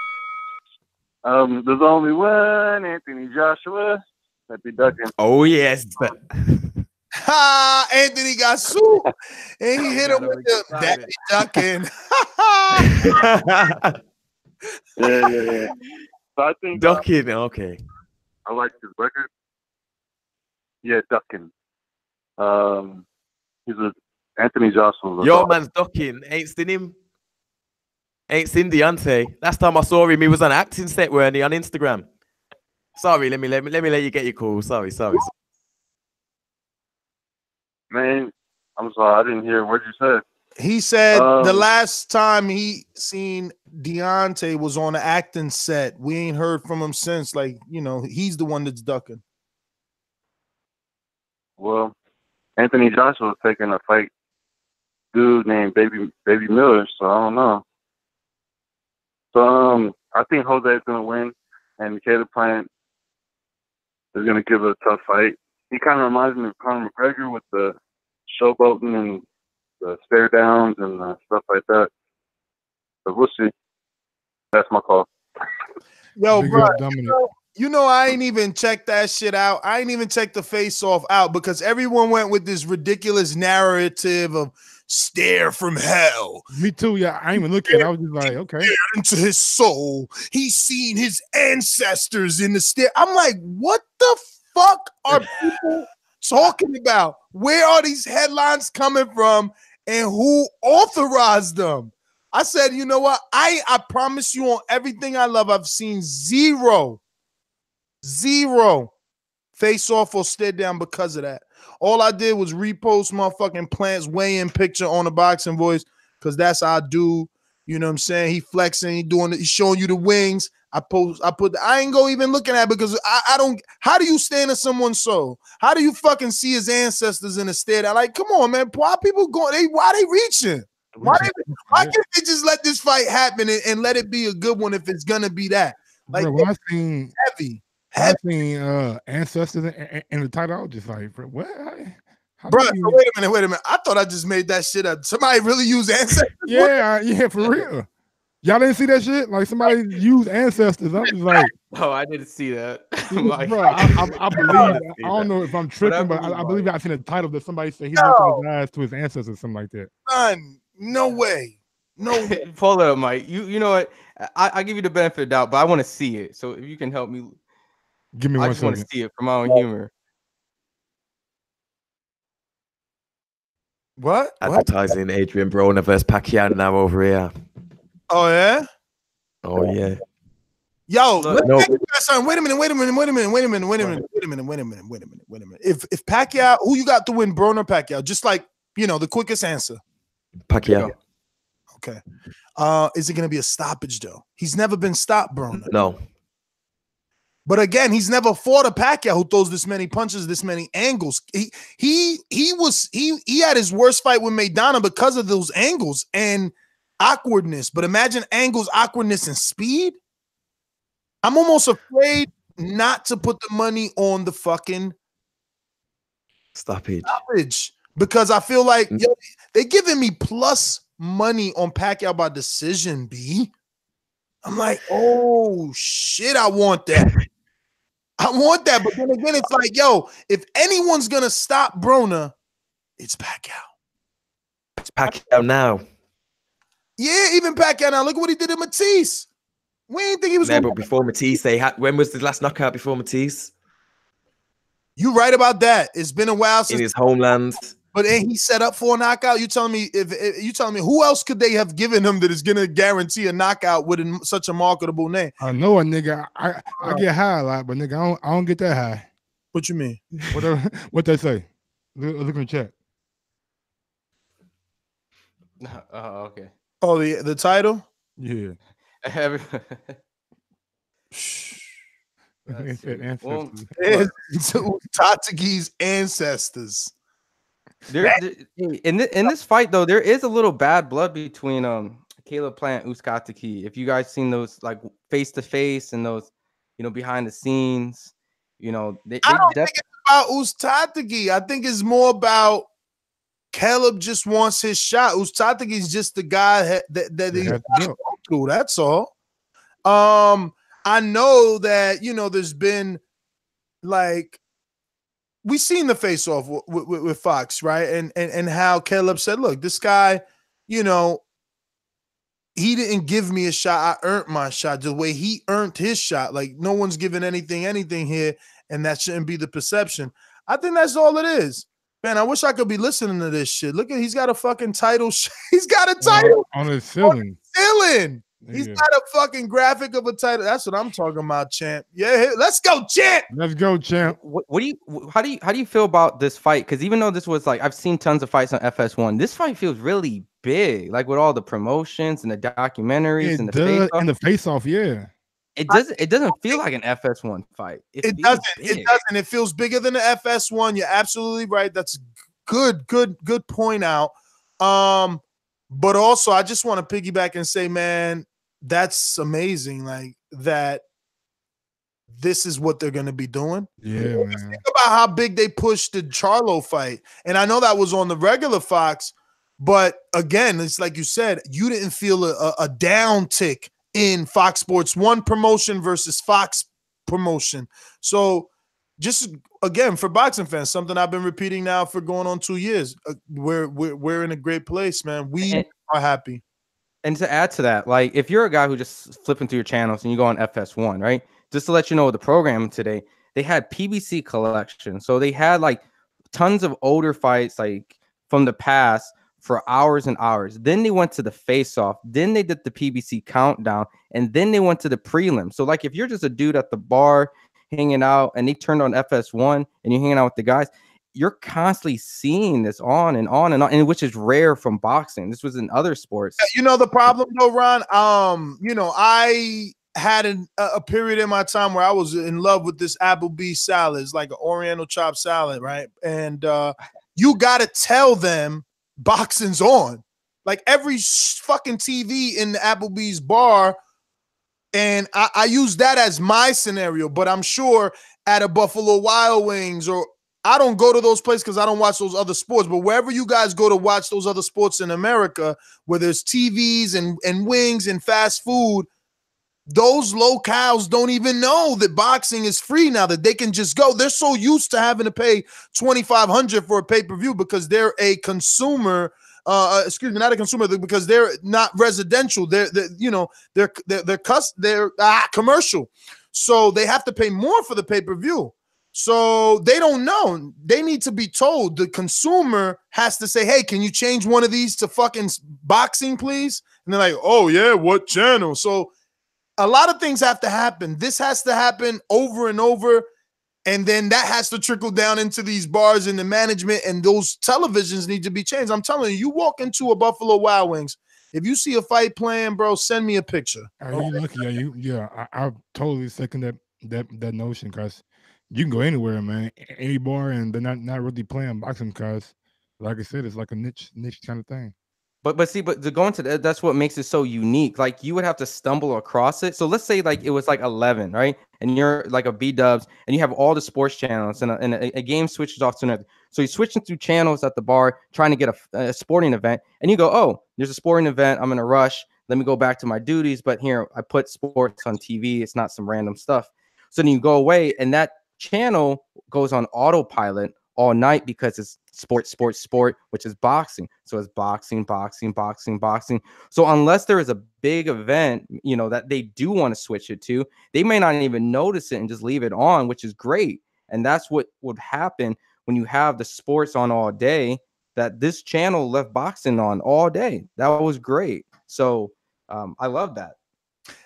There's only one Anthony Joshua that be ducking. Oh yes. Ha! Anthony got sued, and he hit him with the that be ducking. Yeah. So I think ducking. Okay. I like his record. Yeah, ducking. He's a Anthony Joshua. Your man's ducking. Ain't seen him. Ain't seen Deontay. Last time I saw him, he was on an acting set, weren't he, on Instagram? Sorry, let me let you get your call. Sorry. Man, I'm sorry, I didn't hear what you said. He said the last time he seen Deontay was on an acting set. We ain't heard from him since. Like, you know, he's the one that's ducking. Well, Anthony Joshua was taking a fight dude named Baby Miller, so I don't know. So I think Jose is gonna win, and Caleb Plant is gonna give it a tough fight. He kind of reminds me of Conor McGregor with the showboating and the stare downs and stuff like that. So we'll see. That's my call. Yo, bro, you know I ain't even checked that shit out. I ain't even checked the face-off out because everyone went with this ridiculous narrative of stare from hell. Me too. Yeah, I ain't even look at it. I was just like, okay. Into his soul. He's seen his ancestors in the stare. I'm like, what the fuck are people talking about? Where are these headlines coming from and who authorized them? I said, you know what? I promise you on everything I love, I've seen zero face off or stare down because of that. All I did was repost motherfucking Plant's weigh-in picture on the Boxing Voice because that's our dude. You know what I'm saying? He flexing, he's showing you the wings. I ain't go even looking at it because I don't. How do you stand in someone's soul? How do you fucking see his ancestors in the stare? Like, come on, man. Why people going? Why they reaching? Why can't they just let this fight happen and let it be a good one if it's gonna be that? Like, bro, when I seen heavy. ancestors in the title, I was just like, bro, what? Bro, wait a minute. I thought I just made that shit up. Somebody really use ancestors? Yeah, for real. Y'all didn't see that shit? Like somebody used ancestors. I'm just like, oh, I didn't see that. Bro, I believe. I don't know if I'm tripping, but I believe I seen a title that somebody said he's looking his eyes to his ancestors or something like that. Son, no way. No way. Pull it up, Mike. You know what? I give you the benefit of the doubt, but I want to see it. So if you can help me, give me one second. I just want to see it for my own humor. What? Advertising Adrian Broner versus Pacquiao now over here. Oh yeah. Oh yeah. Yo, wait a minute. If Pacquiao, who you got to win, Broner or Pacquiao? Just like, you know, the quickest answer. Pacquiao. Okay. Is it going to be a stoppage though? He's never been stopped, Broner. No. But again, he's never fought a Pacquiao who throws this many punches, this many angles. He had his worst fight with Maidana because of those angles and awkwardness. But imagine angles, awkwardness, and speed. I'm almost afraid not to put the money on the fucking Stoppage. Because I feel like yo, they giving me plus money on Pacquiao by decision, B. I'm like, oh shit, I want that. I want that. But then again, it's like, yo, if anyone's gonna stop Broner, it's Pacquiao. It's Pacquiao now. Yeah, even Pacquiao now. Look at what he did to Matisse. We didn't think he was but before Matisse, when was the last knockout before Matisse? You right about that. It's been a while since in his homeland. But ain't he set up for a knockout? You telling me who else could they have given him that is gonna guarantee a knockout with such a marketable name? I know a nigga. I get high a lot, but nigga, I don't get that high. What you mean? What they say? Look in the chat. Oh, okay. Oh, the title? Yeah. Uzcategui's ancestors. In this fight though, there is a little bad blood between Caleb Plant and Uzcategui. If you guys seen those like face to face and those, behind the scenes, they I don't think it's about Uzcategui. I think it's more about Caleb just wants his shot. Uzcategui is just the guy that he's go through. That's all. I know that there's been like we seen the face off with Fox, right? And how Caleb said, "Look, this guy, he didn't give me a shot. I earned my shot the way he earned his shot. Like no one's giving anything here, and that shouldn't be the perception. I think that's all it is." Man, I wish I could be listening to this shit. Look at he's got a fucking title. He's got a title on his ceiling. He's got a fucking graphic of a title. That's what I'm talking about, champ. Yeah, let's go, champ. Let's go, champ. How do you feel about this fight? Because even though this was like I've seen tons of fights on FS1, this fight feels really big, like with all the promotions and the documentaries and the face-off. Yeah. It doesn't feel like an FS1 fight. It doesn't. It doesn't. It feels bigger than the FS1. You're absolutely right. That's good point out. But also I just want to piggyback and say, man, that's amazing. Like that this is what they're gonna be doing. Yeah, man. Think about how big they pushed the Charlo fight. And I know that was on the regular Fox, but again, it's like you said, you didn't feel a downtick in Fox Sports 1 promotion versus Fox promotion. So just again, for boxing fans, something I've been repeating now for going on 2 years. We're in a great place, man. We are happy. And to add to that, like if you're a guy who just flipping through your channels and you go on FS1, right? Just to let you know the program today, they had PBC collection. So they had like tons of older fights like from the past for hours and hours. Then they went to the face-off. Then they did the PBC countdown. And then they went to the prelim. So like if you're just a dude at the bar hanging out and they turned on FS1 and you're hanging out with the guys, you're constantly seeing this on and on and on, and which is rare from boxing. This was in other sports. The problem though, Ron, I had a period in my time where I was in love with this Applebee's salad. It's like an Oriental chopped salad, right? And you got to tell them boxing's on. Like every fucking TV in the Applebee's bar. And I use that as my scenario, but I'm sure at a Buffalo Wild Wings, or I don't go to those places because I don't watch those other sports, but wherever you guys go to watch those other sports in America, where there's TVs and wings and fast food, those locals don't even know that boxing is free now, that they can just go. They're so used to having to pay $2,500 for a pay-per-view because they're a consumer. Excuse me, not a consumer, because they're not residential. They're commercial, so they have to pay more for the pay-per-view. So they don't know. They need to be told. The consumer has to say, "Hey, can you change one of these to fucking boxing, please?" And they're like, "Oh yeah, what channel?" So a lot of things have to happen. This has to happen over and over. And then that has to trickle down into these bars and the management, and those televisions need to be changed. I'm telling you, you walk into a Buffalo Wild Wings, if you see a fight playing, bro, send me a picture. Are you lucky? I totally second that notion, because you can go anywhere, man, any bar, and they're not really playing boxing, because, like I said, it's like a niche kind of thing. But see, but to go into that, that's what makes it so unique. Like you would have to stumble across it. So let's say like it was like 11, right? And you're like a B-dubs and you have all the sports channels and a game switches off to another. So you're switching through channels at the bar trying to get a sporting event, and you go, oh, there's a sporting event. I'm in a rush. Let me go back to my duties. But here I put sports on TV. It's not some random stuff. So then you go away and that channel goes on autopilot all night because it's sport, which is boxing. So it's boxing. So unless there is a big event, you know, that they do want to switch it to, they may not even notice it and just leave it on, which is great. And that's what would happen when you have the sports on all day, that this channel left boxing on all day. That was great. So I love that.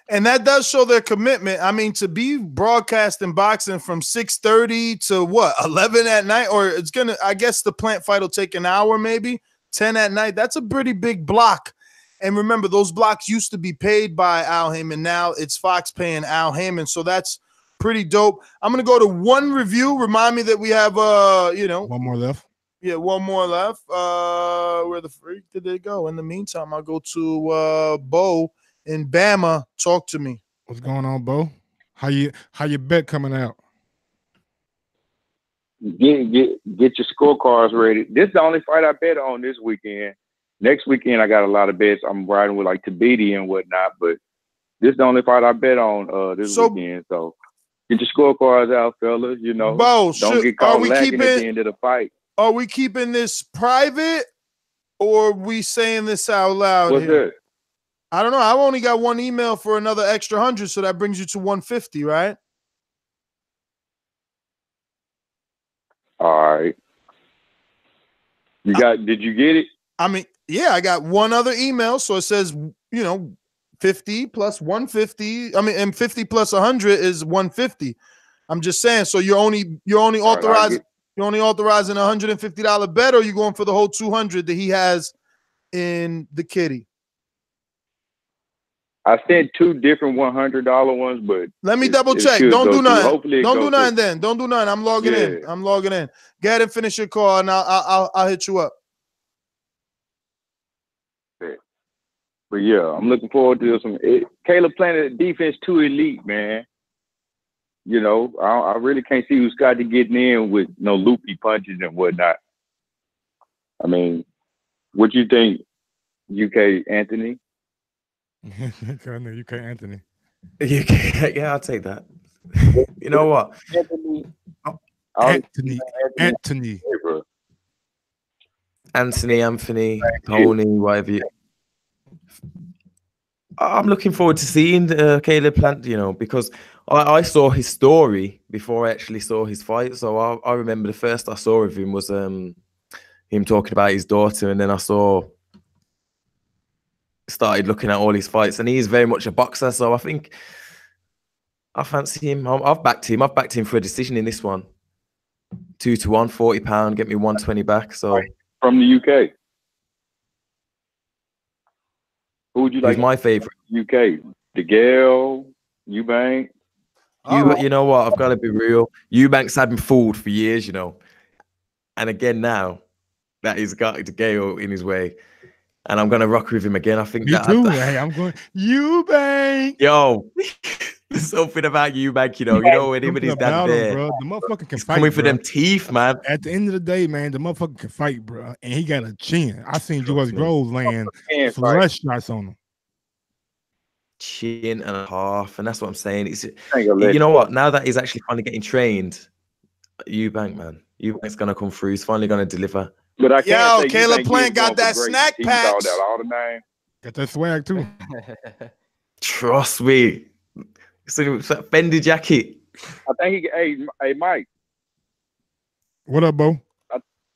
And that does show their commitment. I mean, to be broadcasting boxing from 6:30 to what, 11 at night, or it's gonna, I guess the Plant fight will take an hour, maybe 10 at night. That's a pretty big block. And remember, those blocks used to be paid by Al Heyman. Now it's Fox paying Al Heyman. So that's pretty dope. I'm gonna go to one review. Remind me that we have one more left. Yeah, one more left. Where the freak did they go? In the meantime, I'll go to Bo in Bama. Talk to me. What's going on, Bo? How your bet coming out? Get your scorecards ready. This is the only fight I bet on this weekend. Next weekend I got a lot of bets. I'm riding with like Tabiti and whatnot, but this is the only fight I bet on this weekend. So get your scorecards out, fellas. You know, Bo, don't get caught lagging at the end of the fight. Are we keeping this private, or are we saying this out loud? What's here? that? I don't know. I've only got one email for another extra 100, so that brings you to 150, right? All right. Did you get it? I mean, yeah, I got one other email, so it says, 50 plus 150. I mean, and 50 plus 100 is 150. I'm just saying. So you're only authorizing $150 bet, or you going for the whole 200 that he has in the kitty? I sent two different $100 ones, but let me double check. Don't do nothing. Don't do nothing then. Don't do nothing. I'm logging in. I'm logging in. Go ahead and finish your call, and I'll hit you up. But yeah, I'm looking forward to some. Caleb playing defense too elite, man. You know, I really can't see Uzcategui getting in with no loopy punches and whatnot. I mean, what you think, UK Anthony? UK Anthony. UK, yeah, I'll take that. You know what? Anthony, Tony, whatever you. I'm looking forward to seeing Caleb Plant, because I saw his story before I actually saw his fight. So I remember the first I saw of him was him talking about his daughter, and then I started looking at all his fights, and he is very much a boxer. So I think I fancy him. I've backed him. I've backed him for a decision in this one. 2-1, £40, get me 120 back. So from the UK. Who would you like? Who's my favorite? UK. DeGale, Eubank. You know what? I've got to be real. Eubank's had me fooled for years, and again now that he's got DeGale in his way. And I'm gonna rock with him again. I think me too. Hey, I'm going Eubank. Yo, there's something about Eubank, when anybody's down there, bro. The motherfucker can fight. Coming for them teeth, man. At the end of the day, man, the motherfucker can fight, bro. And he got a chin. I seen George Groves land flush shots on him. Chin and a half, and that's what I'm saying. You know what? Now that he's actually finally getting trained, Eubank, man, Eubank's gonna come through. He's finally gonna deliver. But I can't say Caleb Plant got that snack pack. Got that swag too. Trust me. It's a Fendi jacket. I think hey Mike. What up, Bo?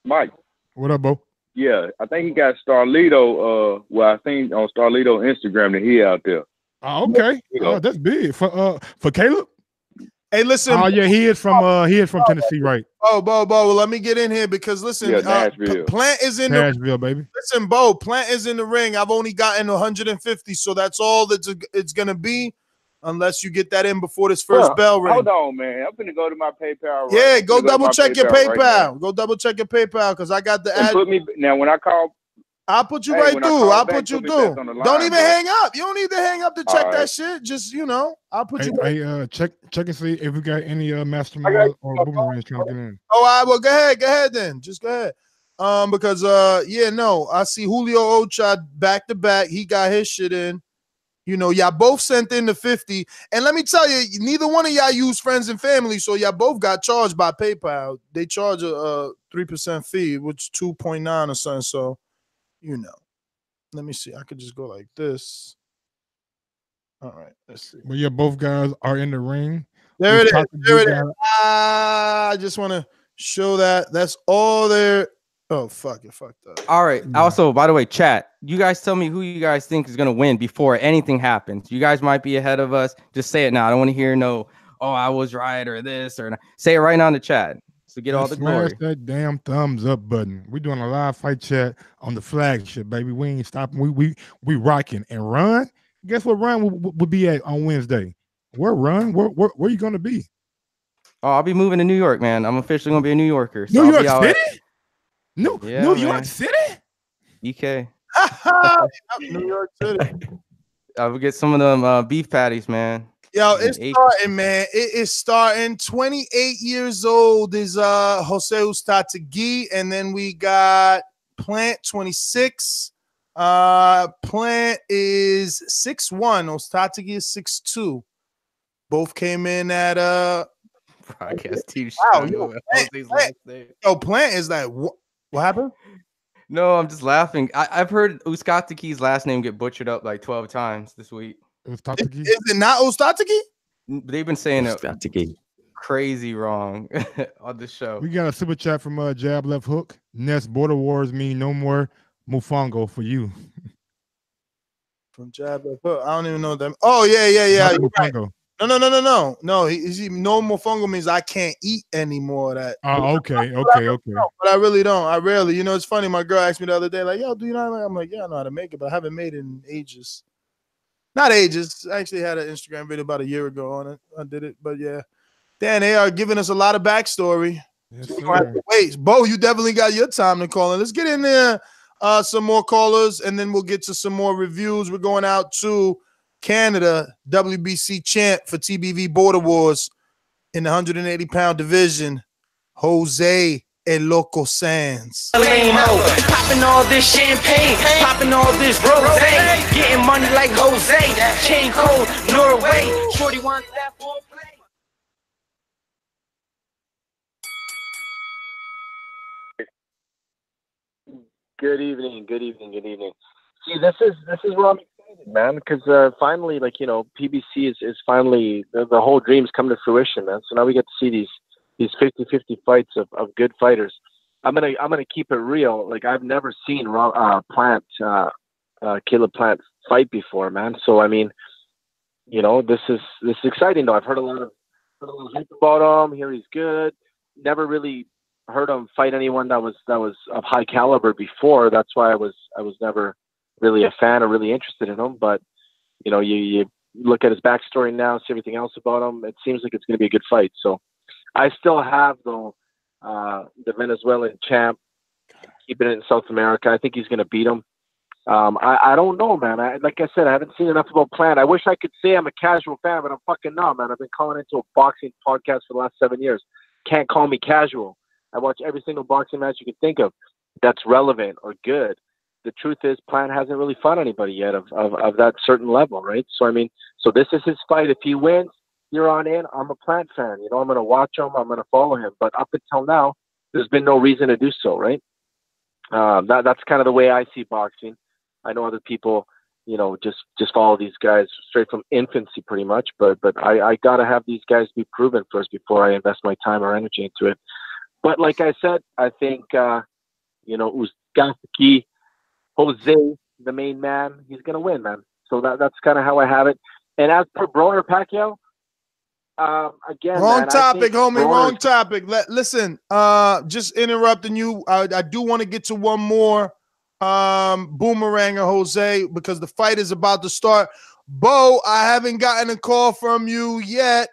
Mike. What up, Bo? Yeah, I think he got Starlito. I think on Starlito Instagram that he out there. Oh, okay. Oh, that's big for Caleb. Hey, listen. Oh yeah, he is from Tennessee, right? Oh, Bo, let me get in here because listen, Plant is in Nashville, baby. Listen, Bo, Plant is in the ring. I've only gotten 150, so that's all that it's gonna be, unless you get that in before this first bell ring. Hold on, man. I'm gonna go to my PayPal. Yeah, go double check your PayPal. Go double check your PayPal because I got the ad. Put me now when I call I'll put you Hey, right when I through. call I'll back, put you put me back through. on the Don't line, even bro. hang up. You don't need to hang up to check All that right. shit. Just, I'll put Hey, you. check and see if we got any mastermind or boomerangs trying to get in. Oh, all right. Well, go ahead then. Just go ahead. Because I see Julio Ocha back to back. He got his shit in. Y'all both sent in the 50. And let me tell you, neither one of y'all use friends and family, so y'all both got charged by PayPal. They charge a 3% fee, which 2.9 or something. So, let me see. I could just go like this. All right, let's see. But yeah, both guys are in the ring. There it is. There it is. Got- I just want to show that. That's all there. Oh, fuck it. Fucked up. All right. Also, by the way, chat, you guys tell me who you guys think is going to win before anything happens. You guys might be ahead of us. Just say it now. I don't want to hear I was right or this or not. Say it right now in the chat. So get all the smash glory. that damn thumbs up button. We're doing a live fight chat on the flagship, baby. We ain't stopping. We rocking. And Ron, guess what Ron will be at on Wednesday? Where Ron? Where you gonna be? Oh, I'll be moving to New York, man. I'm officially going to be a New Yorker. So New I'll York be City? New York City? EK. New York City. I will get some of them beef patties, man. Yo, it's starting, man. It is starting. 28 years old is Jose Uzcategui, and then we got Plant 26. Plant is 6'1". Uzcategui is 6'2". Both came in at broadcast team. Wow, Plant is like what happened? No, I'm just laughing. I've heard Uzcategui's last name get butchered up like 12 times this week. Is it not Uzcategui? They've been saying it crazy wrong on the show. We got a super chat from Jab Left Hook. Nest Border Wars mean no more Mufongo for you. From Jab Left Hook. I don't even know them. Oh, yeah. You're right. No. He no Mofongo means I can't eat anymore. That. Oh, okay. But I really don't. I rarely. It's funny. My girl asked me the other day, like, "Yo, do you know?" I'm like, "Yeah, I know how to make it, but I haven't made it in ages." Not ages. I actually had an Instagram video about a year ago on it. I did it, but yeah. Dan, they are giving us a lot of backstory. Yes, So wait, Bo, you definitely got your time to call in. Let's get in there. Some more callers, and then we'll get to some more reviews. We're going out to Canada, WBC champ for TBV Border Wars in the 180-pound division, Jose El Loco Sands. Popping all this champagne, popping all this rose, getting money like Jose, chain code, Norway, shorty wants that full play. Good evening. See, this is where I'm excited, man, because finally, PBC is finally the whole dream's come to fruition, man. So now we get to see these 50-50 fights of good fighters. I'm gonna keep it real. Like, I've never seen Caleb Plant fight before, man. So I mean, this is exciting though. I've heard a lot of hype about him. Here he's good. Never really heard him fight anyone that was of high caliber before. That's why I was never really a fan or really interested in him. But you look at his backstory now, see everything else about him. It seems like it's going to be a good fight. So I still have the Venezuelan champ, keeping it in South America. I think he's going to beat him. I don't know, man. Like I said, I haven't seen enough about Plant. I wish I could say I'm a casual fan, but I'm fucking not, man. I've been calling into a boxing podcast for the last 7 years. Can't call me casual. I watch every single boxing match you can think of that's relevant or good. The truth is, Plant hasn't really fought anybody yet of that certain level, right? So, I mean, this is his fight. If he wins, you're on in. I'm a Plant fan. I'm going to watch him. I'm going to follow him. But up until now, there's been no reason to do so, right? That's kind of the way I see boxing. I know other people, just follow these guys straight from infancy pretty much. But I got to have these guys be proven first before I invest my time or energy into it. But like I said, I think, Uzcategui, Jose, the main man, he's going to win, man. So that's kind of how I have it. And as per Broner Pacquiao, again, wrong topic, homie. Wrong topic. Listen, just interrupting you. I do want to get to one more boomerang of Jose because the fight is about to start. Bo, I haven't gotten a call from you yet.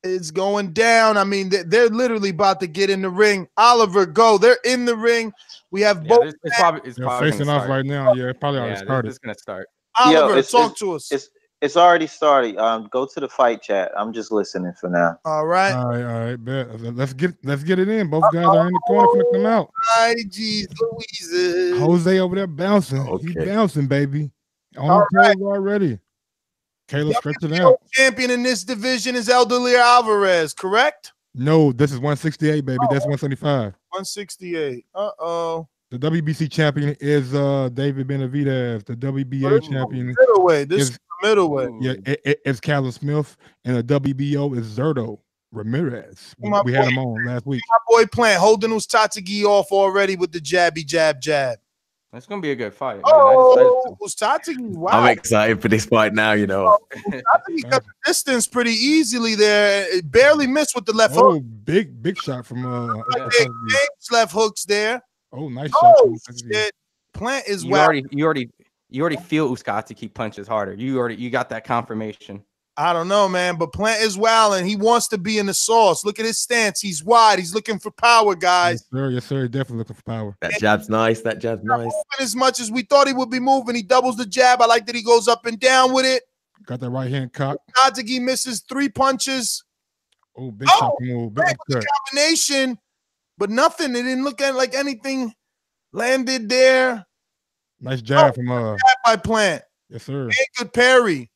It's going down. I mean, they're literally about to get in the ring. Oliver, go. They're in the ring. We have both. It's probably facing off right now. Yeah, it probably already started. It's gonna start. Oliver, talk to us. It's already started. Go to the fight chat. I'm just listening for now. All right. All right. Bet. Let's get it in. Both guys are in the corner for them out. IG's Louise. Jose over there bouncing. Okay. He's bouncing, baby. On the toes already. Caleb stretching out. Champion in this division is Eldelier Alvarez, correct? No, this is 168, baby. That's 175. 168. Uh-oh. The WBC champion is David Benavidez. The WBA champion middleweight. This is middleweight. Yeah, it's Callum Smith, and the WBO is Zerto Ramirez. We had him on last week. My boy Plant holding Uzcategui off already with the jabby jab. It's gonna be a good fight. Oh, Uzcategui! Wow, I'm excited for this fight now. You know, Uzcategui got the distance pretty easily there. It barely missed with the left hook. Big shot from Big left hooks there. Oh, nice shot. Shit. Plant is You already feel Uzcategui punches harder. You got that confirmation. I don't know, man, but Plant is wilding. He wants to be in the sauce. Look at his stance. He's wide. He's looking for power, guys. Yes, sir. Definitely looking for power. That jab's nice. Moving as much as we thought he would be moving. He doubles the jab. I like that he goes up and down with it. Got that right hand cock. Uzcategui misses 3 punches. Oh, big shot move. Big combination, but nothing. It didn't look like anything landed there. Nice jab from jab by Plant. Yes, sir. And good parry.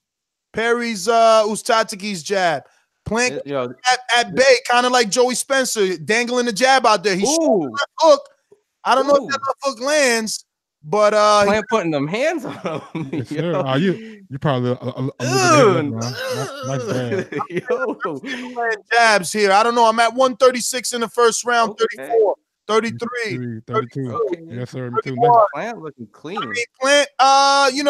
Parry's Uzcategui's jab. Plant at bay, kind of like Joey Spencer, dangling the jab out there. He's shooting the left hook. I don't know if that left hook lands, but Plant putting them hands on him. Yes, sir. You probably a little bit nice jabs here. I don't know. I'm at 136 in the first round, 34. 33. 32. Okay. Yes, sir. Me too. Plant looking clean. I mean, Plant,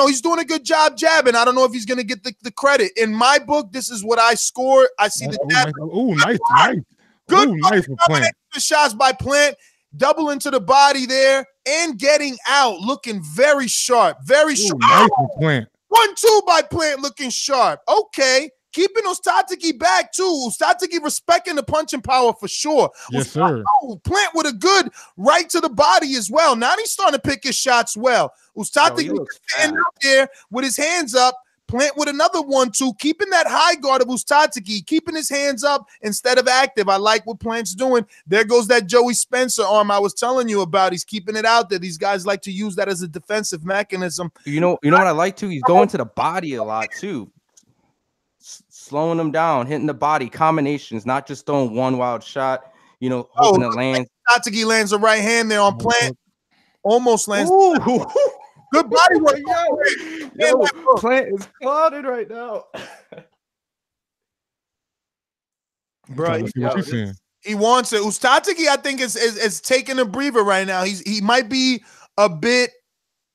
he's doing a good job jabbing. I don't know if he's going to get the credit. In my book, this is what I score. I see the jab. Oh, nice. Good. Nice for Plant. Shots by Plant, double into the body there, and getting out, looking very sharp. Very sharp. Nice for Plant. 1-2 by Plant, looking sharp. Okay. Keeping Uzcategui back too. Uzcategui respecting the punching power for sure. Yes, sir. Plant with a good right to the body as well. Now he's starting to pick his shots well. Uzcategui standing up there with his hands up. Plant with another 1-2, keeping that high guard of Uzcategui, keeping his hands up instead of active. I like what Plant's doing. There goes that Joey Spencer arm I was telling you about. He's keeping it out there. These guys like to use that as a defensive mechanism. You know what I like too? He's going to the body a lot too. Slowing them down, hitting the body, combinations, not just throwing one wild shot, hoping it lands. Uzcategui lands a right hand there on Plant. Almost lands. Good body work. Yo, Plant is clouded right now. Bro, he wants it. Uzcategui, I think, is taking a breather right now. He might be a bit.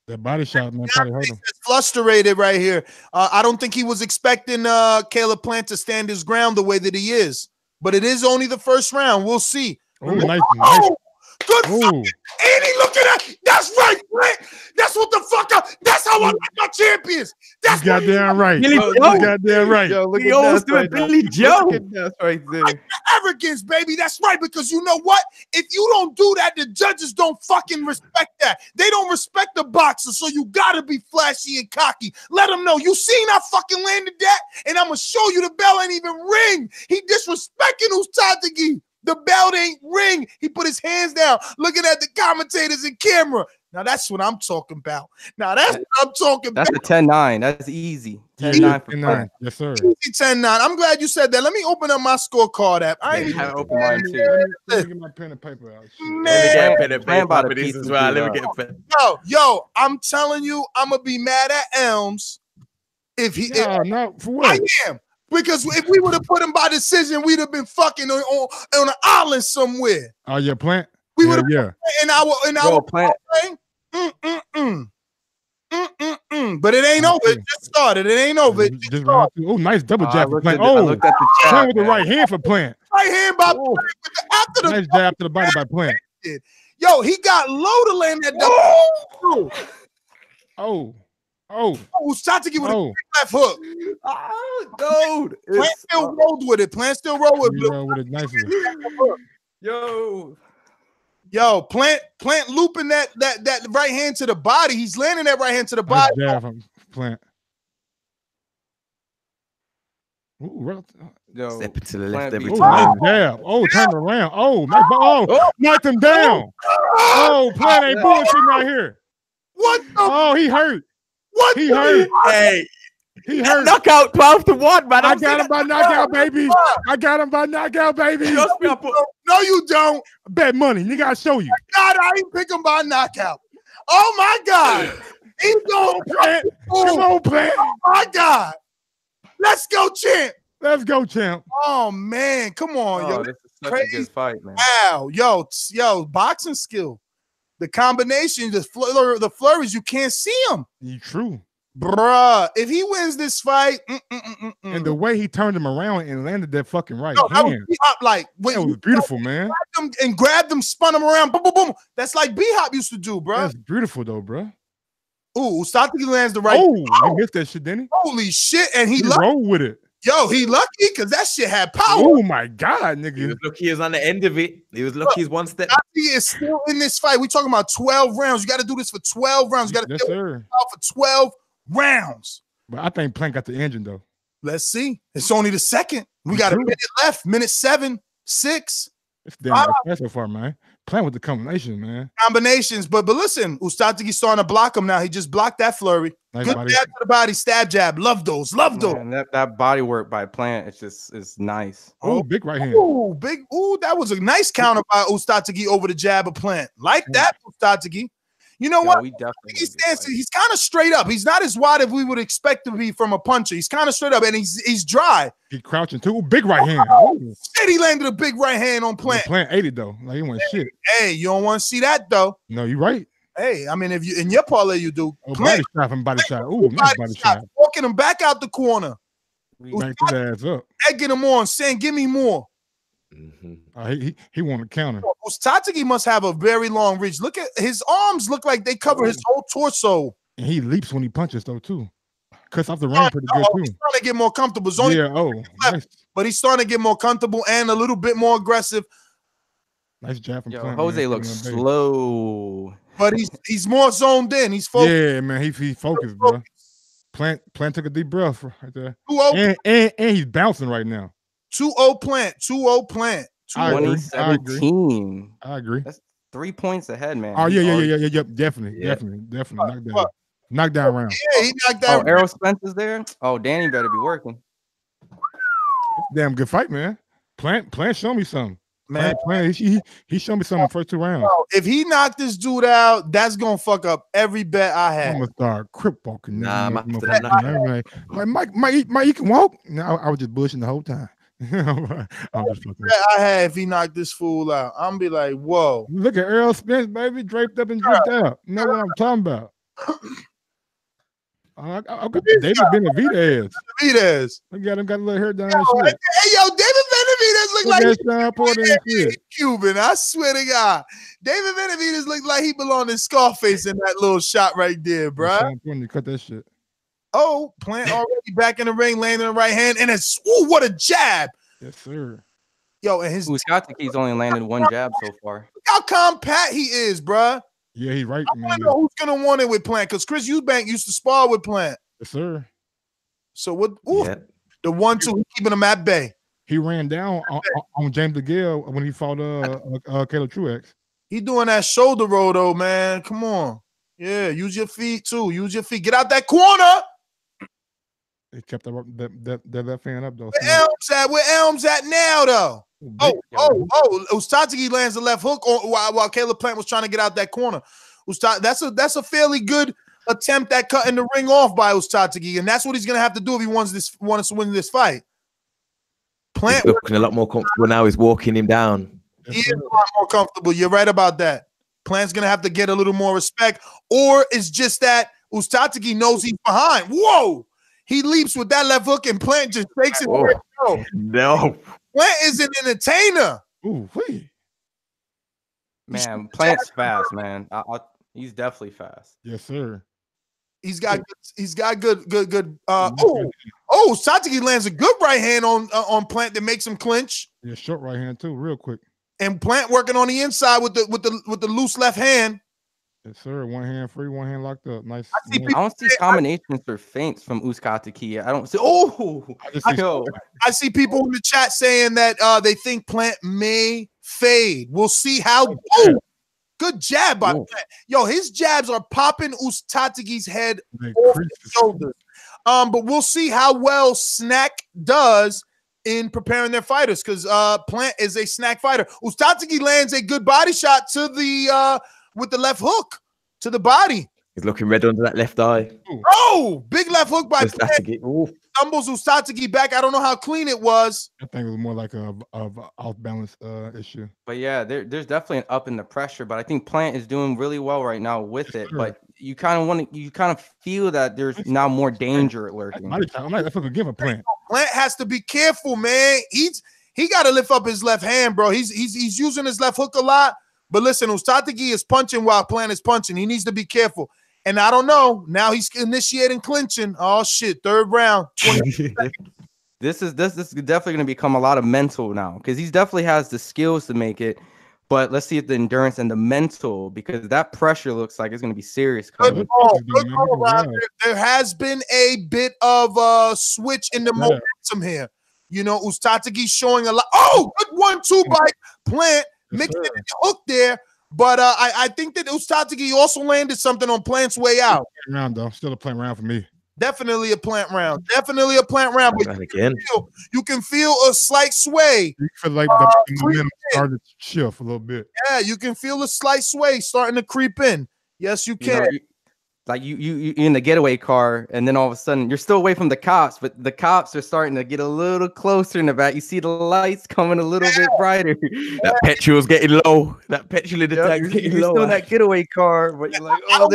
That body shot, man, probably hurt him. Frustrated right here. I don't think he was expecting Caleb Plant to stand his ground the way that he is. But it is only the first round. We'll see. Oh, nice. Good fucking Andy, look at that. That's right, Plant. That's what the fuck that's how I like my champions. That's goddamn right. Billy Joe. Goddamn right. Yo, look at that Billy Joe. That's right there. Arrogance, baby. That's right. Because you know what? If you don't do that, the judges don't fucking respect that. They don't respect the boxer. So you gotta be flashy and cocky. Let them know. You seen I fucking landed that? And I'm gonna show you the bell ain't even ring. He disrespecting Uzcategui. The belt ain't ring. He put his hands down, looking at the commentators and camera. Now that's what I'm talking about. That's what I'm talking about. That's a 10-9. That's easy. 10-9 for Plant. Yes, sir. Easy 10-9. I'm glad you said that. Let me open up my scorecard app. I ain't even open mine too. Let me get my pen and paper out. Let me get a pen and paper for this as well. Let me get a pen. Yo, I'm telling you, I'm gonna be mad at Elms if he. No, for what? I am. Because if we would have put him by decision, we'd have been fucking on an island somewhere. Oh yeah, Plant. We would have in our Plant. But it ain't over. It just started. It ain't over. Just round two. Oh, nice double jab for Plant. I looked at the chat, Plant with the right hand for Plant. Right hand by Plant. After the nice jab to the body by Plant. Yo, he got low to land that double. Uzcategui with a quick left hook. Oh, dude. Plant still rolled with it. Plant still rolled with it. With it nicely. Yo, Plant looping that right hand to the body. He's landing that right hand to the body. Jab from Plant. Ooh, Step to the left every Ooh, time. nice jab. Oh, turn around. Oh, nice. Knocked him down. Oh, Plant ain't bullshitting right here. What the? Oh, he hurt. What? He hurt. Hey. He hurt. Knockout 12-1, man. I got him by knockout, baby. I got him by knockout, baby. No, you don't. Bet money. You gotta show you. God, I ain't pick him by knockout. Oh my God. He's going Plant. Come on, Plant. Oh my God. Let's go, champ. Let's go, champ. Oh man, come on, yo. This is such a good fight, man. Wow, yo, boxing skill. The combination, the flurries, you can't see them. You true. Bruh, if he wins this fight, and the way he turned him around and landed that fucking right that hand. was like when that was beautiful, man. Grabbed them, spun him around, boom, boom, boom. That's like B-Hop used to do, bruh. That's beautiful though, bruh. Ooh, Uzcategui lands the right. Oh, he missed that shit, didn't he? Holy shit, and he rolled with it. Yo, he lucky because that shit had power. Oh my God, nigga. He was lucky he was on the end of it. He was lucky he's one step. He is still in this fight. We're talking about 12 rounds. You got to do this for 12 rounds. You got to sir. for 12 rounds. But I think Plant got the engine though. Let's see. It's only the second. We got a minute left. Minute 7, 6. It's damn fast so far, man. Plant with the combination, man. Combinations, but listen, Uzcategui starting to block him now. He just blocked that flurry. Nice Good body. jab to the body, stab jab. Love those. Man, that body work by Plant, it's nice. Oh, big right hand. Ooh, big. Ooh, that was a nice counter by Uzcategui over the jab of Plant. Like that, Uzcategui. You know what? He's kind of straight up. He's not as wide as we would expect to be from a puncher. He's kind of straight up, and he's dry. He crouching too. Big right hand. Shit, he landed a big right hand on Plant. Plant ate it though. Like he went shit. Hey, you don't want to see that though. No, you're right. Hey, I mean, if you in your parlay, you do. Oh, body shot from body shot. Ooh, nice body shot. Walking him back out the corner. Back his ass up. Egging him on, saying, "Give me more." He want to counter. Uzcategui must have a very long reach. Look at his arms; look like they cover his whole torso. And he leaps when he punches though too. Cuts off the ring pretty good too. He's trying to get more comfortable. It's only nice. But he's starting to get more comfortable and a little bit more aggressive. Nice jab from Plant. Jose looks slow, but he's more zoned in. He's focused. Yeah, man, he focused, bro. Plant took a deep breath right there. 2-0. And he's bouncing right now. 2-0 Plant. 2-0 Plant. 2017. I agree. That's 3 points ahead, man. Oh yeah. Definitely. Knockdown round. Yeah, he knocked down. Oh, Errol Spencer's there. Oh, Danny better be working. Damn good fight, man. Plant show me something. Man, Plant, he showed me something first 2 rounds. If he knocked this dude out, that's gonna fuck up every bet I had. I'm gonna start crip walking. Nah, like Mike, you can walk. No, I was just bullshitting the whole time. I'm just fucking. I had if he knocked this fool out, I'm gonna be like, whoa. Look at Errol Spence, baby, draped up and dripped out. You know what I'm talking about? I got David Benavidez. I got him got a little hair down. Hey, yo, David Benavidez look like he's Cuban. I swear to God, David Benavidez looked like he belonged in Scarface in that little shot right there, bro. Cut that shit. Oh, Plant already back in the ring, landing the right hand, and it's what a jab. Yes, sir. Yo, and his Uzcategui's only landed 1 jab so far. Look how compact he is, bro. Yeah, he's right. I want to know who's gonna want it with Plant because Chris Eubank used to spar with Plant. Yes, sir. So what? The 1-2 keeping him at bay. He ran down on James DeGale when he fought Caleb Truex. He doing that shoulder roll though, man. Come on. Yeah, use your feet too. Use your feet. Get out that corner. He kept that left hand up though. Where Elms at now though? Uzcategui lands the left hook while Caleb Plant was trying to get out that corner. That's a fairly good attempt at cutting the ring off by Uzcategui, and that's what he's gonna have to do if he wants to win this fight. Plant he's looking a lot more comfortable now. He's walking him down. He is a lot more comfortable. You're right about that. Plant's gonna have to get a little more respect, or it's just that Uzcategui knows he's behind. Whoa! He leaps with that left hook, and Plant just takes it. No. Plant is an entertainer. Ooh, wait. Man, Plant's fast, man. He's definitely fast. Yes, sir. He's got good. Uzcategui lands a good right hand on Plant that makes him clinch. Yeah, short right hand too, real quick. And Plant working on the inside with the loose left hand. Yes, sir. One hand free, one hand locked up. Nice. I don't see combinations or feints from Uzcategui. I don't see. Oh, I see people in the chat saying that they think Plant may fade. We'll see how. Oh, good jab by Plant. Yo, his jabs are popping Uzcategui's head off the shoulders. But we'll see how well Snack does in preparing their fighters, because Plant is a snack fighter. Uzcategui lands a good body shot to the with the left hook to the body. He's looking red under that left eye. Oh, big left hook by Plant. Stumbles Uzcategui back. I don't know how clean it was. I think it was more like a off balance issue. But yeah, there's definitely an up in the pressure. But I think Plant is doing really well right now with it. But you kind of feel that there's now more danger lurking. I'm like, that's what give a Plant. Plant has to be careful, man. He got to lift up his left hand, bro. He's using his left hook a lot. But listen, Uzcategui is punching while Plant is punching. He needs to be careful. And I don't know. Now he's initiating clinching. Oh shit! Third round. This is definitely going to become a lot of mental now, because he definitely has the skills to make it. But let's see if the endurance and the mental, because that pressure looks like it's going to be serious. Good call, there has been a bit of a switch in the momentum here. You know, Uzcategui showing a lot. Oh, good 1-2 by Plant, mixing the hook there. But I think that Uzcategui also landed something on Plant's way out. Round though, still a Plant round for me. Definitely a Plant round. Definitely a Plant round. But you can feel a slight sway. You feel like the momentum started to shift a little bit. Yeah, you can feel a slight sway starting to creep in. Yes, you can. You in the getaway car, and then all of a sudden you're still away from the cops, but the cops are starting to get a little closer in the back. You see the lights coming a little bit brighter. That petrol's getting low. That petrol in the tank's getting low. Still in that getaway car, but you're like, I don't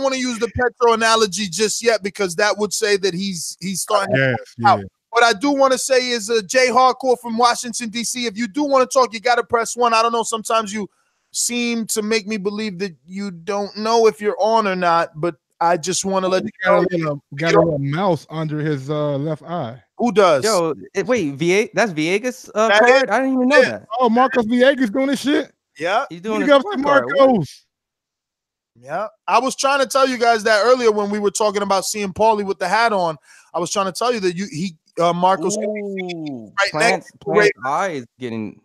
want to use the petrol analogy just yet, because that would say that he's starting to out. What I do want to say is Jay Hardcore from Washington, D.C. If you do want to talk, you got to press 1. I don't know. Sometimes you seem to make me believe that you don't know if you're on or not, but I just want to let you know. Got a little mouse under his left eye. Who does? Yo, wait, that's Villegas card? I didn't even know that. Oh, Marcos Villegas doing this shit? Yeah. He's doing Big ups to Marcos. Yeah. I was trying to tell you guys that earlier when we were talking about seeing Paulie with the hat on. I was trying to tell you that Marcos right Plant's eye is getting.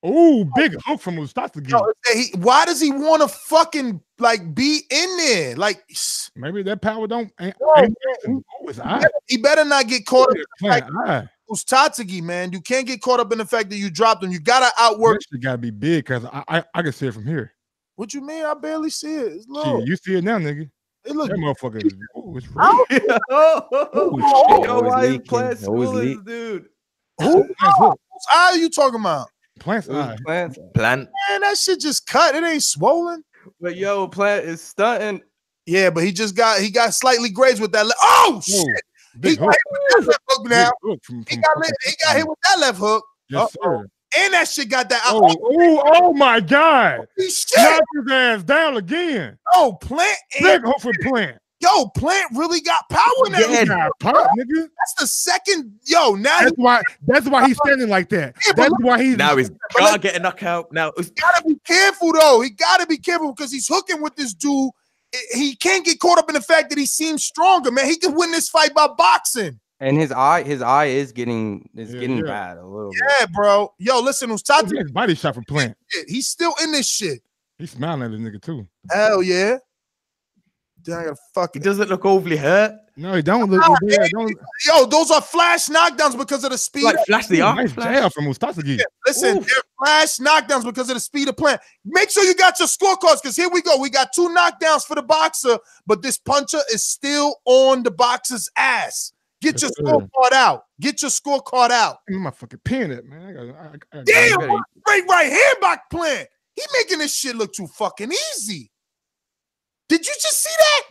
Oh, big hook from Uzcategui. Why does he want to fucking be in there? Like, maybe that power don't. He better not get caught up. Uzcategui, man, you can't get caught up in the fact that you dropped him. You gotta outwork. It gotta be big, because I can see it from here. What you mean? I barely see it. It's low. Shit, you see it now, nigga. It looks that motherfucker. It's why is Plant schooling, dude? Whose eye are you talking about? Plant's eye. Plant. Man, that shit just cut. It ain't swollen. But yo, Plant is stunting. Yeah, but he got slightly grazed with that. Oh shit! He got hit with that left hook now. He got hit with that left hook. Yes, sir. And that shit got that. Oh my God! Shit. Knocked his ass down again. Oh, Plant. Big hook for Plant. Yo, Plant really got power now. Yeah, pop, nigga. That's the second. Yo, now that's why he's standing like that. That's why he's now he's gotta get a knockout. Now he's gotta be careful though. He gotta be careful because he's hooking with this dude. He can't get caught up in the fact that he seems stronger, man. He could win this fight by boxing. And his eye is getting bad a little bit. Yeah, bro. Yo, listen, his body shot for Plant. He's still in this shit. He's smiling at this nigga too. Hell yeah. He doesn't look overly hurt. No, he don't look. Yo, those are flash knockdowns because of the speed. Like flash the arm. Nice jab from Uzcategui. Listen, they're flash knockdowns because of the speed of Plant. Make sure you got your scorecards, because here we go. We got 2 knockdowns for the boxer, but this puncher is still on the boxer's ass. Get your scorecard out. Get your scorecard out. I'm my fucking pin it, man. Damn, great right hand by Plant. He making this shit look too fucking easy. Did you just see that?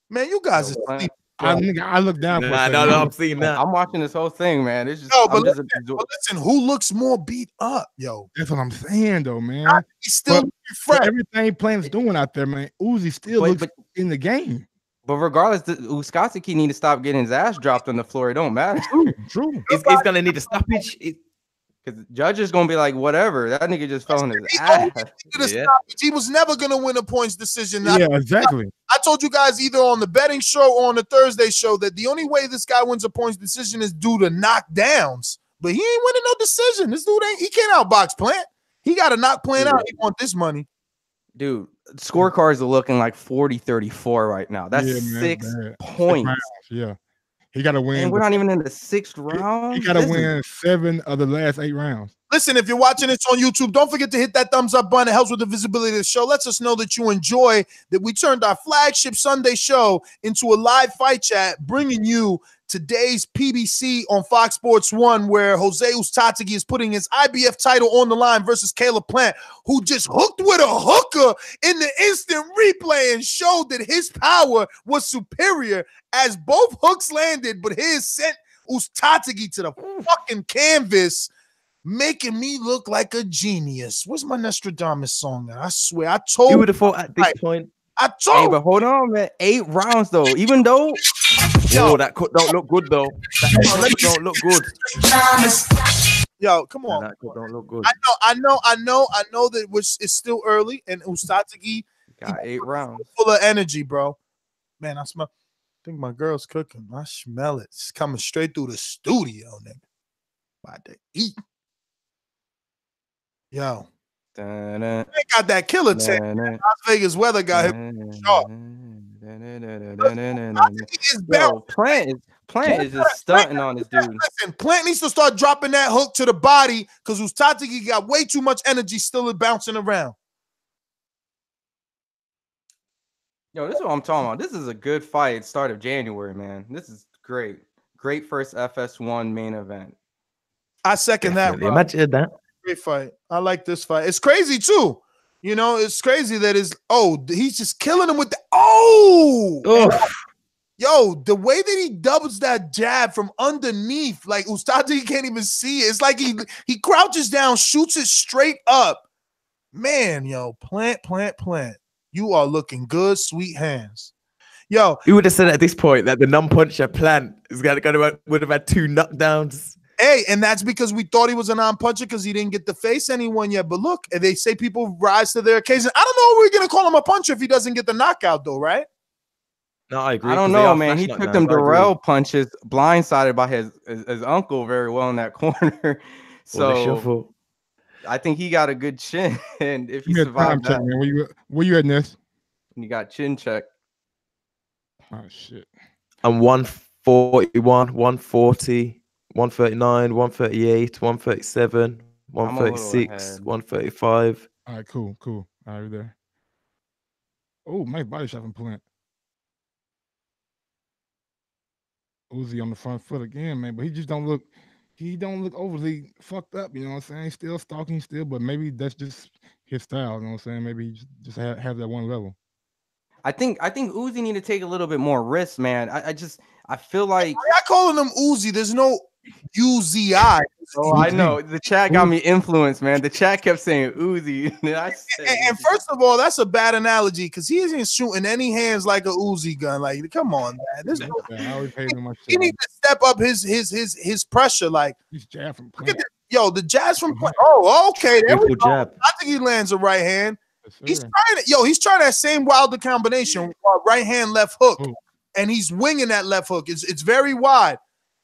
Man, you guys are sleeping. I look down for a second. No, I'm seeing that. I'm watching this whole thing, man. It's just, No, but listen, who looks more beat up, yo? That's what I'm saying, though, man. He's still fresh. Everything Plant's doing out there, man. Uzi still looks in the game. But regardless, Uzcategui need to stop getting his ass dropped on the floor. It don't matter. True. It's gonna need a stoppage. Because the judge is gonna be like, whatever. That nigga just fell on his ass. He was never gonna win a points decision. Yeah, exactly. I told you guys either on the betting show or on the Thursday show that the only way this guy wins a points decision is due to knockdowns. But he ain't winning no decision. This dude he can't outbox Plant. He got to knock Plant out. He want this money. Dude, scorecards are looking like 40-34 right now. That's 6 points. Yeah. He got to win. And we're not even in the 6th round. He got to win 7 of the last 8 rounds. Listen, if you're watching this on YouTube, don't forget to hit that thumbs up button. It helps with the visibility of the show. Lets us know that you enjoy that we turned our flagship Sunday show into a live fight chat, bringing you today's PBC on Fox Sports 1, where Jose Uzcategui is putting his IBF title on the line versus Caleb Plant, who just hooked with a hooker in the instant replay and showed that his power was superior as both hooks landed, but his sent Uzcategui to the fucking canvas, making me look like a genius. Where's my Nostradamus song? I swear, I told you would have fought at this point. I told. Hey, but hold on, man. 8 rounds though. Even though, that don't look good though. That don't look good. Yo, come on. That don't look good. I know that it's still early, and Uzcategui got 8 rounds full of energy, bro. Man, I think my girl's cooking. I smell it. It's coming straight through the studio, nigga. About to eat. Yo. They got that killer tank. Las Vegas weather got him sharp. Yo, Plant is just stunting on this dude. Listen, Plant needs to start dropping that hook to the body because Uzcategui got way too much energy still bouncing around. Yo, this is what I'm talking about. This is a good fight. Start of January, man. This is great. Great first FS1 main event. I second that. Imagine that. Great fight. I like this fight. It's crazy too. You know, it's crazy that he's just killing him with the yo, the way that he doubles that jab from underneath, like Uzcategui can't even see it. It's like he crouches down, shoots it straight up. Man, yo, Plant. You are looking good, sweet hands. Yo, you would have said at this point that the non-puncher Plant would have had 2 knockdowns. Hey, and that's because we thought he was a non-puncher because he didn't get to face anyone yet. But look, they say people rise to their occasion. I don't know if we're going to call him a puncher if he doesn't get the knockout, though, right? No, I agree. I don't know, man. He took them Jarrell punches, blindsided by his uncle very well in that corner. So I think he got a good chin. And if he survived that, man. Where you at, Ness? You got chin check. Oh, shit. I'm 141, 140. 139, 138, 137, 136, 135. All right, cool. All right, we're there. Oh, nice body shot from Plant. Uzi on the front foot again, man, but he don't look overly fucked up, you know what I'm saying? He's still stalking, but maybe that's just his style, you know what I'm saying? Maybe he just have that one level. I think Uzi need to take a little bit more risks, man. I feel like I calling him Uzi. There's no UZI. Oh, I know. The chat got me influenced, man. The chat kept saying Uzi. And first of all, that's a bad analogy because he isn't shooting any hands like a Uzi gun. Like, come on, man. He needs to step up his pressure. Like, he's jab from Plant. The jabs from Plant. Oh, okay. There we go. I think he lands a right hand. He's trying that same Wilder combination, right hand, left hook, and he's winging that left hook. It's very wide.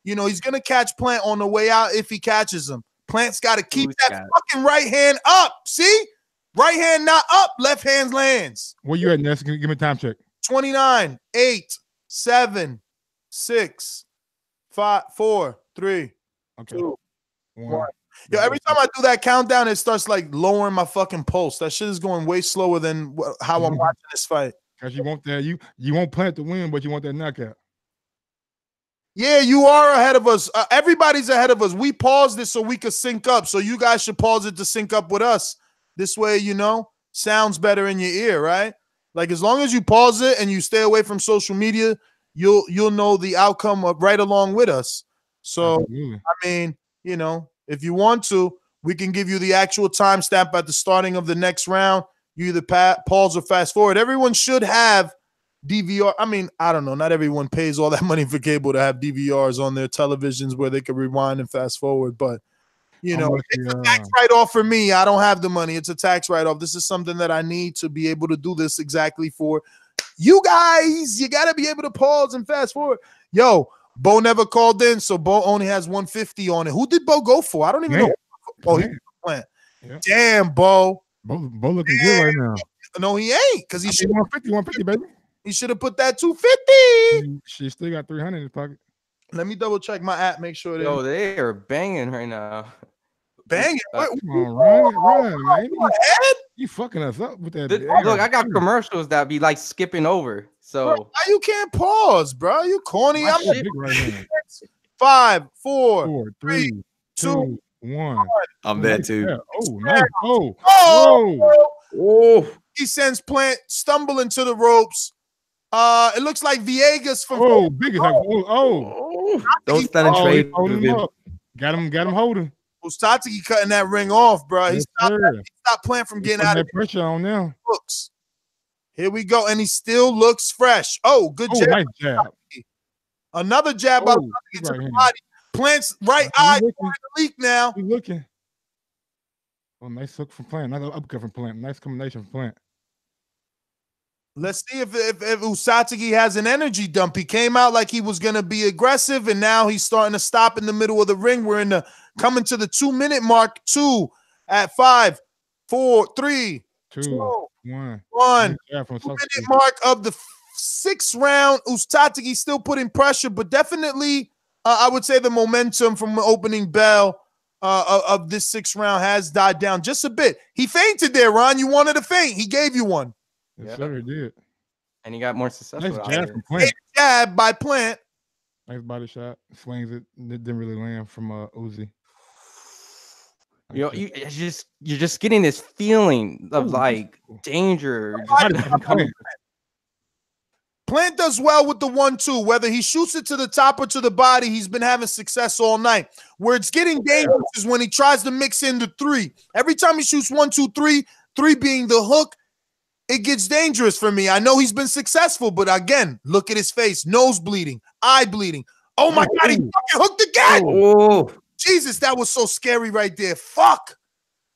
You know, he's gonna catch Plant on the way out if he catches him. Plant's got to keep that fucking right hand up. See, right hand not up, left hand lands. Where you at, Ness? Give me a time check. 29, 8, 7, 6, 5, 4, 3, 2, 1. Yo, every time I do that countdown, it starts like lowering my fucking pulse. That shit is going way slower than how I'm watching this fight. Because you want that, you won't Plant to win, but you want that knockout. Yeah, you are ahead of us. Everybody's ahead of us. We paused it so we could sync up. So you guys should pause it to sync up with us. This way, you know, sounds better in your ear, right? Like, as long as you pause it and you stay away from social media, you'll know the outcome of right along with us. So Absolutely. I mean, you know, if you want to, we can give you the actual timestamp at the starting of the next round. You either pause or fast forward. Everyone should have DVR. I mean, I don't know. Not everyone pays all that money for cable to have DVRs on their televisions where they can rewind and fast forward. But, you know, it's a tax write-off for me. I don't have the money. It's a tax write-off. This is something that I need to be able to do this exactly for you guys. You got to be able to pause and fast forward. Yo, Bo never called in, so Bo only has 150 on it. Who did Bo go for? I don't even know. Oh, he Plant. Yep. Damn, Bo. Bo looking good right now. No, he ain't, because he should 150, baby. He should have put that 250. She still got 300 in his pocket. Let me double check my app, make sure Yo, they are banging right now. Banging? Come on, run, man. You fucking us up with that. Look, I got commercials that be like skipping over. So bro, why you can't pause, bro? You corny. My I'm shit big right now. 5, 4, 3, 2, 1. I'm there too. Yeah. Oh, nice. Oh. He sends Plant stumbling to the ropes. It looks like Viegas from big as Don't stand and trade with him. Got him holding. Uzcategui cutting that ring off, bro. He stopped Plant from getting out of that pressure on now. Looks. Here we go, and he still looks fresh. Oh, good jab. Nice jab. Another jab out to the body. Plant's right eye to leak now. He's looking. Oh, nice hook from Plant. Nice upcut from Plant. Nice combination from Plant. Let's see if Uzcategui has an energy dump. He came out like he was going to be aggressive, and now he's starting to stop in the middle of the ring. We're coming to the 2-minute mark. 2 at 5, 4, 3, 2, 1. 2-minute mark of the 6th round. Uzcategui still putting pressure, but definitely I would say the momentum from the opening bell of this 6th round has died down just a bit. He fainted there, Ron. You wanted to faint. He gave you one. Yes, sir, he did. And he got more successful. Nice jab from Plant. Jab by Plant. Nice body shot. Swings it. It didn't really land from Uzi. You're just getting this feeling of like danger. Plant does well with the 1-2. Whether he shoots it to the top or to the body, he's been having success all night. Where it's getting dangerous is when he tries to mix in the 3. Every time he shoots 1, 2, 3, 3 being the hook, it gets dangerous for me. I know he's been successful, but again, look at his face. Nose bleeding, eye bleeding. Oh my God, he fucking hooked again. Oh. Jesus, that was so scary right there. Fuck.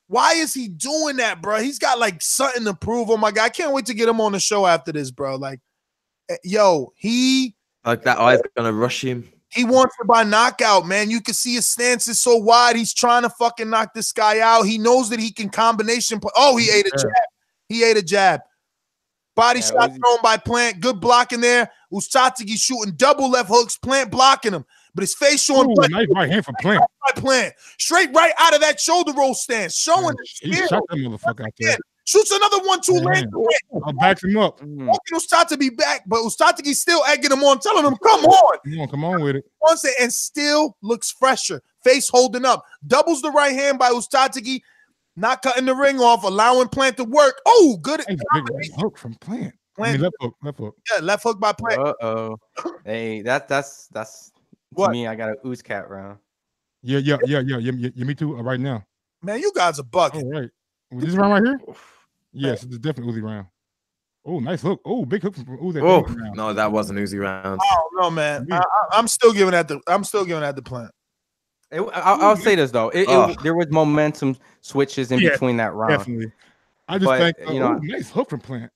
Why is he doing that, bro? He's got like something to prove. Oh my God, I can't wait to get him on the show after this, bro. Like, yo, like that eye's gonna rush him. He wants it by knockout, man. You can see his stance is so wide. He's trying to fucking knock this guy out. He knows that he can combination. Oh, he ate a jab. He ate a jab. Body shot thrown by Plant. Good blocking there. Uzcategui shooting double left hooks. Plant blocking him. But his face showing. Nice right hand from Plant. Plant. Straight right out of that shoulder roll stance. Showing he shot that motherfucker out there. Shoots another 1-2 land. I'll back him up. Uzcategui back, but Uzcategui still egging him on, telling him, come on. Come on with it. And still looks fresher. Face holding up. Doubles the right hand by Uzcategui. Not cutting the ring off, allowing Plant to work. Oh, good. Big hook from Plant. Left hook. Yeah, left hook by Plant. Hey, that's what? To me, I got an Uzcat round. Yeah, me too. Right now. Man, you guys are bugging. All right. Was this round right here? Yes, it's definitely Uzi round. Oh, nice hook. Oh, big hook from Uzi. Oh, no, that wasn't Uzi round. Oh no, man. I'm still giving that the Plant. I'll say this though, there was momentum switches in between that round. Definitely. I just think nice hook from Plant.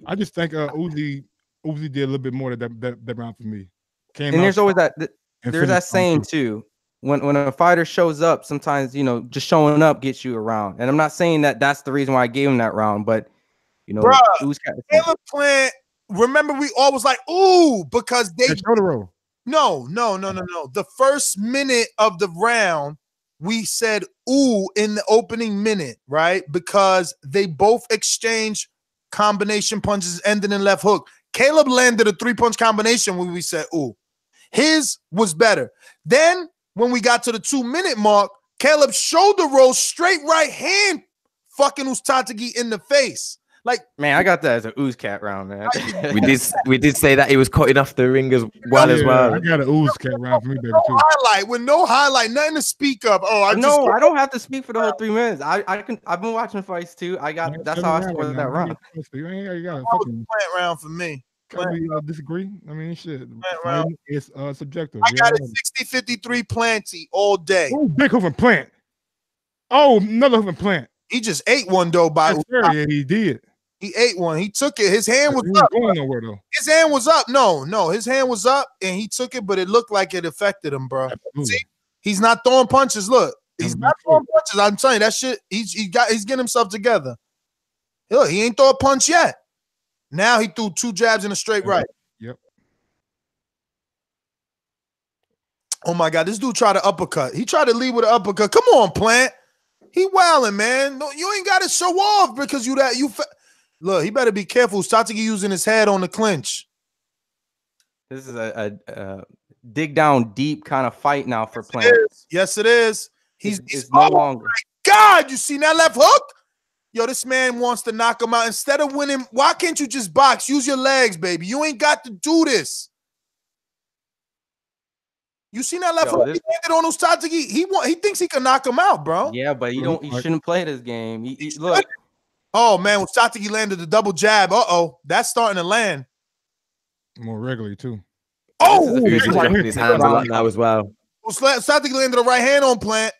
I just think Uzi did a little bit more that round for me. There's always that saying too. When a fighter shows up, sometimes just showing up gets you around. And I'm not saying that that's the reason why I gave him that round, but Caleb Plant. Remember, we always like because they shoulder roll. No. The first minute of the round, we said in the opening minute, right? Because they both exchanged combination punches ending in left hook. Caleb landed a 3-punch combination when we said His was better. Then when we got to the 2-minute mark, Caleb shoulder roll straight right hand fucking Uzcategui in the face. Like, man, I got that as an Uzcat round, man. we did say that he was cutting off the ring as well. I got an Uzcat round for me, baby, too. Highlight with no highlight, nothing to speak of. Oh, I don't have to speak for the whole 3 minutes. I've been watching fights too. That's how I scored that round. You got a fucking plant round for me. Can we disagree? I mean, shit. It's subjective. I got it 60-53 Planty all day. Oh, big hoof and plant. Oh, another hoof and plant. He just ate one though. Yeah, he did. He ate one. He took it. His hand was up. Going nowhere though. His hand was up. No, his hand was up, and he took it, but it looked like it affected him, bro. See, he's not throwing punches. Look, he's not throwing punches. I'm telling you that shit. He's getting himself together. Look, he ain't throw a punch yet. Now he threw 2 jabs in a straight right. Yep. Oh my God, this dude tried to uppercut. He tried to lead with an uppercut. Come on, Plant. He wilding, man. No, you ain't got to show off because look. He better be careful. Uzcategui using his head on the clinch. This is a dig down deep kind of fight now for Plant. Yes, it is. He's no longer. God, you seen that left hook? Yo, this man wants to knock him out. Instead of winning, why can't you just box? Use your legs, baby. You ain't got to do this. You seen that left hook? He landed on Uzcategui. He thinks he can knock him out, bro. Yeah, but he shouldn't play this game. Look. Oh man, Uzcategui landed the double jab. That's starting to land more regularly too. Oh, he's dropping his hands a lot now as well. Uzcategui landed the right hand on Plant.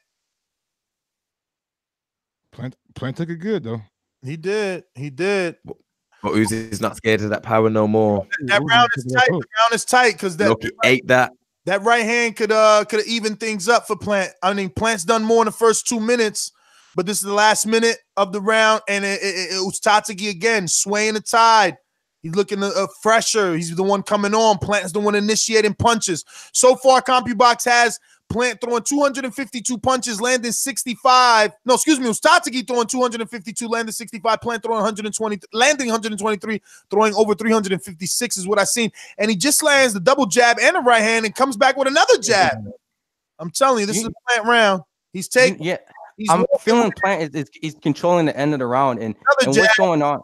Plant took it good though. He did. But Uzi's not scared of that power no more. That round is tight. The round is tight because he ate that. That right hand could have evened things up for Plant. I mean, Plant's done more in the first 2 minutes, but this is the last minute of the round, and Uzcategui again swaying the tide. He's looking fresher. He's the one coming on. Plant's the one initiating punches. So far, CompuBox has Plant throwing 252 punches, landing 65. No, excuse me. Uzcategui throwing 252, landing 65. Plant throwing 120, landing 123, throwing over 356 is what I've seen. And he just lands the double jab and the right hand and comes back with another jab. I'm telling you, this is a Plant round. He's taking. Yeah, I'm feeling Plant is controlling the end of the round, and what's going on?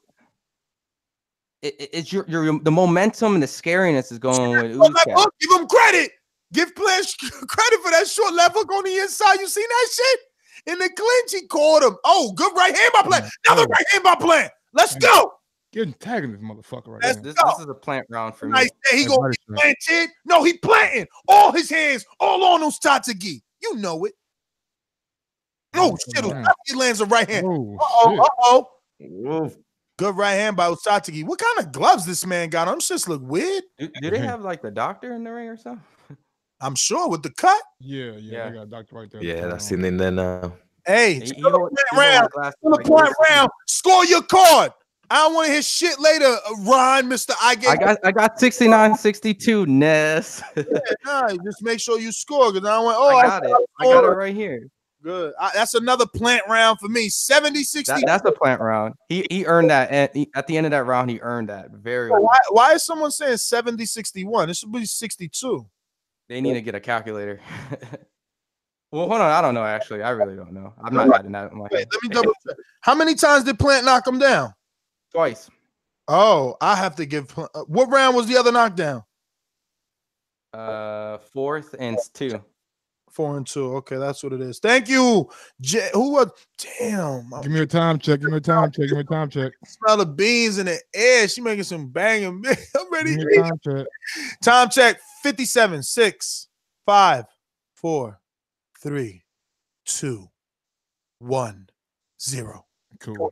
It's the momentum and the scariness is going with Uzcategui. Give him credit. Give Plant credit for that short left hook on the inside. You seen that shit? In the clinch, he caught him. Oh, good right hand by Plant. Another right hand by Plant. Let's go. Getting tagging this motherfucker right now. This is a Plant round for me. Nice. He gonna be planted. No, he planting. All his hands all on Uzcategui. You know it. Oh, shit. Uzcategui lands a right hand. Uh-oh. Good right hand by Uzcategui. What kind of gloves this man got on? Them shits look weird. Do they have like the doctor in the ring or something? I'm sure with the cut. Yeah. I got a doctor right there. Yeah, that's in there now. Hey, still a point round. Score your card. I don't want to hear shit later, Ron, Mr. I got 69-62, Ness. Just make sure you score because I don't want. I got it right here. Good. That's another Plant round for me. 70-60. That's a Plant round. He earned that. And at the end of that round, he earned that very well. Why is someone saying 70-61? It should be 62. They need to get a calculator. Well, hold on. I don't know, actually. I really don't know. I'm not adding that in my head. Let me double check. How many times did Plant knock him down? Twice. Oh, I have to give. What round was the other knockdown? 4th and 2. 4 and 2. Okay, that's what it is. Thank you. Who was? Damn. Give me a time check. Smell the beans in the air. She making some banging. I'm ready. Time check. Time check. 57, 6, 5, 4, 3, 2, 1, 0. Cool. 49.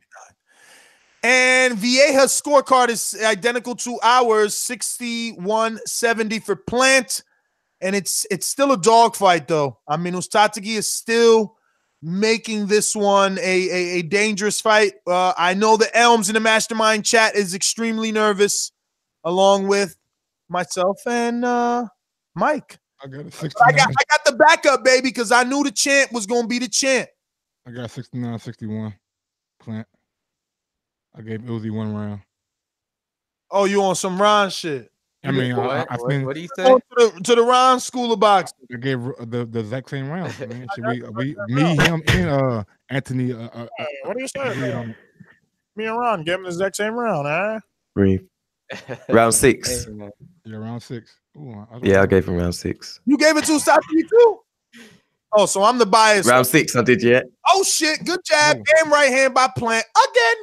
And Vieja's scorecard is identical to ours, 61-70 for Plant. And it's still a dogfight, though. I mean, Uzcategui is still making this one a dangerous fight. I know the Elms in the Mastermind chat is extremely nervous, along with myself and Mike. I got the backup, baby, because I knew the champ was going to be the champ. I got 69-61, Plant. I gave Uzi 1 round. Oh, you on some Ron shit? I mean, what do you say? To the Ron School of Boxing. I gave the exact same round. Man. Me, him, and Anthony. What are you saying? me around. Gave him the exact same round, huh? Breathe. Round 6. Yeah, round 6. Ooh, Yeah, I gave him round 6. You gave it to Uzcategui too? Oh, so I'm the bias. Round 6, I did, yeah. Oh shit! Good jab. Damn right hand by Plant again.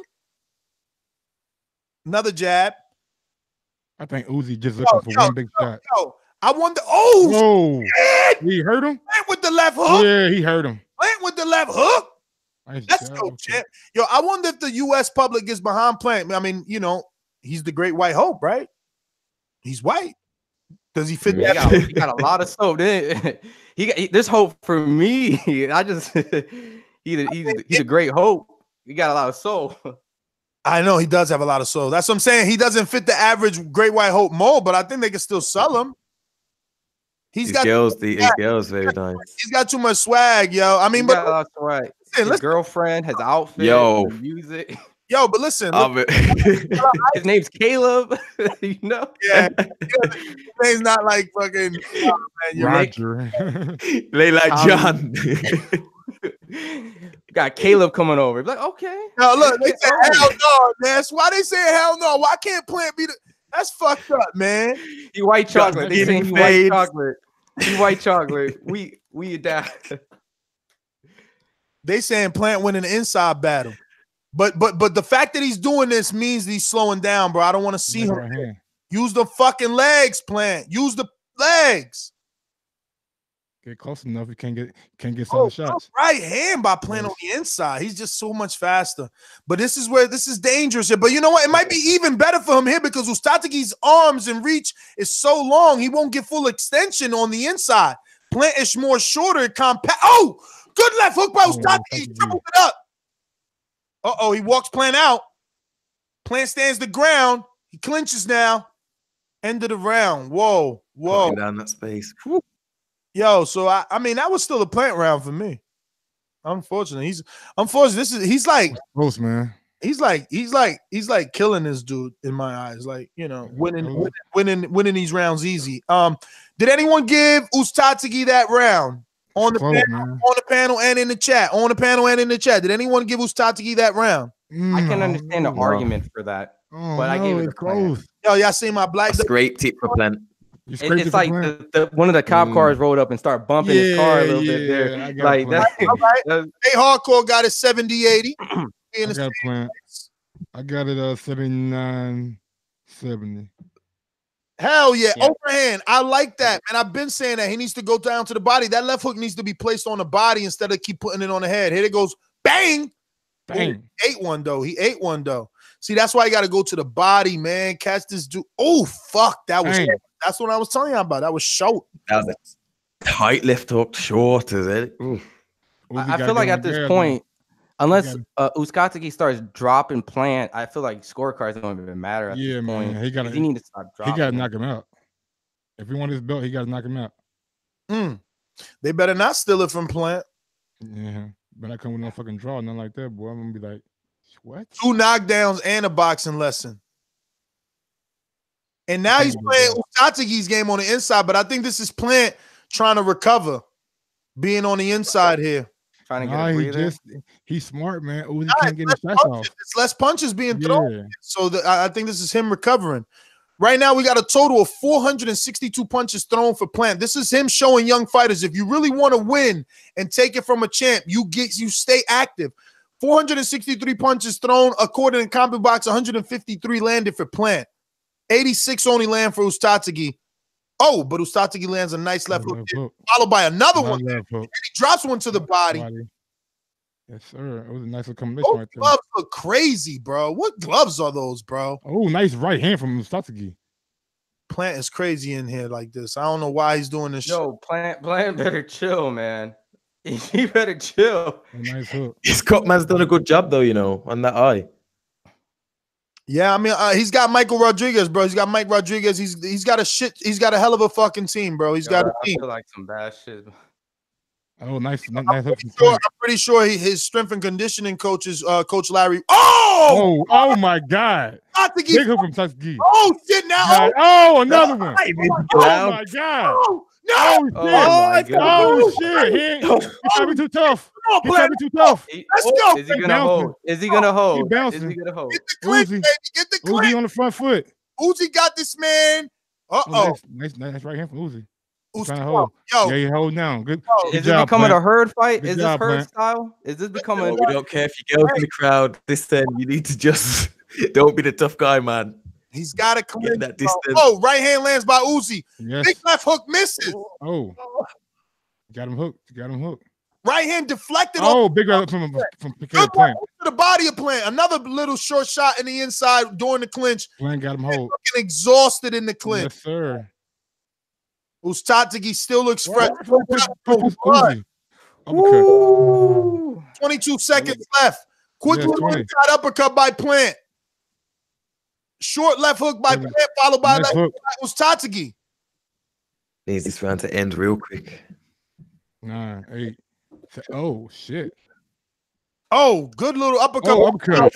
Another jab. I think Uzi just looking for one big shot. I wonder. Oh, whoa! Shit. He hurt him. Plant with the left hook. Yeah, he hurt him. Plant with the left hook. Nice Let's job. go, champ. Yo, I wonder if the U.S. public gets behind Plant. I mean, you know, he's the great white hope, right? He's white. Does he fit that? He got a lot of soap. There's hope for me. I just he's a great hope. He got a lot of soul. I know he does have a lot of soul. That's what I'm saying. He doesn't fit the average great white hope mold, but I think they can still sell him. His girls very nice. He's got too much swag, yo. I mean, He but got a lot of swag. His girlfriend, his outfit, Yo. his music. Yo, but listen, his name's Caleb. You know, yeah, his name's not like fucking Roger. They like John. Got Caleb coming over. Like, okay. No, look, they said hell no, man. That's why they say hell no. Why can't Plant be the? That's fucked up, man. He white chocolate. They say he white chocolate. He white chocolate. We adapt. They saying Plant winning the inside battle. But the fact that he's doing this means he's slowing down, bro. I don't want to see him. Use the fucking legs, Plant. Use the legs. Get close enough. You can't get some shots. Right hand by Plant on the inside. He's just so much faster. But this is where this is dangerous here. But you know what? It might be even better for him here because Uzcategui's arms and reach is so long. He won't get full extension on the inside. Plant is more shorter, compact. Oh, good left hook by Uzcategui. He tripled it up. Uh-oh, he walks Plant out. Plant stands the ground. He clinches now. End of the round. Whoa. Putting down that space. Whew. Yo, so I mean that was still a Plant round for me. Unfortunately, he's like close, man. He's like killing this dude in my eyes. Like, you know, winning these rounds easy. Did anyone give Uzcategui that round? On the panel and in the chat. On the panel and in the chat. Did anyone give Uzcategui that round? I can understand the argument for that, but I gave it a close. Yo, y'all see my black? That's great tip for Plant. It's like one of the cop cars rolled up and started bumping his car a little bit there. Like that. Hey, Hardcore got it 70-80. I got it 79-70. Hell yeah. Overhand. I like that. And I've been saying that he needs to go down to the body. That left hook needs to be placed on the body instead of keep putting it on the head. Here it goes. Bang. Bang. Ooh, he ate one though. See, that's why you got to go to the body, man. Catch this dude. Oh, fuck. That's what I was telling you about. That was short. That was a tight left hook, short, is it? I feel like at this point, unless Uzcategui starts dropping Plant, I feel like scorecards don't even matter at this point. Man. He need to stop dropping. He got to knock him out. If he wants his belt, he got to knock him out. They better not steal it from Plant. Yeah. But I come with no fucking draw, nothing like that, boy. I'm going to be like, what? 2 knockdowns and a boxing lesson. And now he's playing Uzcategui's game on the inside, but I think this is Plant trying to recover, being on the inside here. Trying to get a breather. He's smart, man. He can't get his shots off. It's less punches being thrown. So I think this is him recovering. Right now, we got a total of 462 punches thrown for Plant. This is him showing young fighters, if you really want to win and take it from a champ, you stay active. 463 punches thrown, according to CompuBox, 153 landed for Plant. 86 only land for Uzcategui. Oh, but Uzcategui lands a nice left hook, followed by another one. And he drops one to the body. Yes, sir. It was a nice combination right there. Gloves look crazy, bro. What gloves are those, bro? Oh, nice right hand from Uzcategui. Plant is crazy in here like this. I don't know why he's doing this. Yo, Plant better chill, man. He better chill. Nice hook. His cut man's done a good job though, you know, on that eye. Yeah, I mean, he's got Michael Rodriguez, bro. He's got Mike Rodriguez. He's got a hell of a fucking team, bro. He's got a team. I feel like some bad shit. Oh, nice. I'm pretty sure his strength and conditioning coach is Coach Larry. Oh my God. Big hook from Uzcategui. Oh, shit, now. Oh, another one. Oh, my God. Oh, Oh, shit. Oh, shit. He might be too tough. He might be too tough. Let's go. Is he gonna hold? Is he gonna He hold? bouncing. Is he gonna hold? Get the clinch, Uzi. baby. Get the clinch. Uzi on the front foot. Uzi got this man. Oh, nice right hand from Uzi. Trying to hold. Yo. Yeah, he hold down. Good. Is Good this job, becoming Plant. a herd fight? Good Is this job, herd Plant. style? Is this becoming? We don't care if your girl's in the crowd. Listen, you need to just don't be the tough guy, man. He's got to get that distance. Oh, right hand lands by Uzi. Yes. Big left hook misses. Oh. Got him hooked. Got him hooked. Right hand deflected. Oh, big right from Good Plant. to the body of Plant. Another little short shot in the inside during the clinch. Plant got him hold. Looking exhausted in the clinch. Yes, sir. Uzcategui still looks fresh. Uzi. 22 seconds left. Quickly shot uppercut by Plant. Short left hook by Plant, followed by left hook by Uzcategui. Needs this round to end real quick. 9, 8. Oh, shit. Oh, good little uppercut. Oh, uppercut.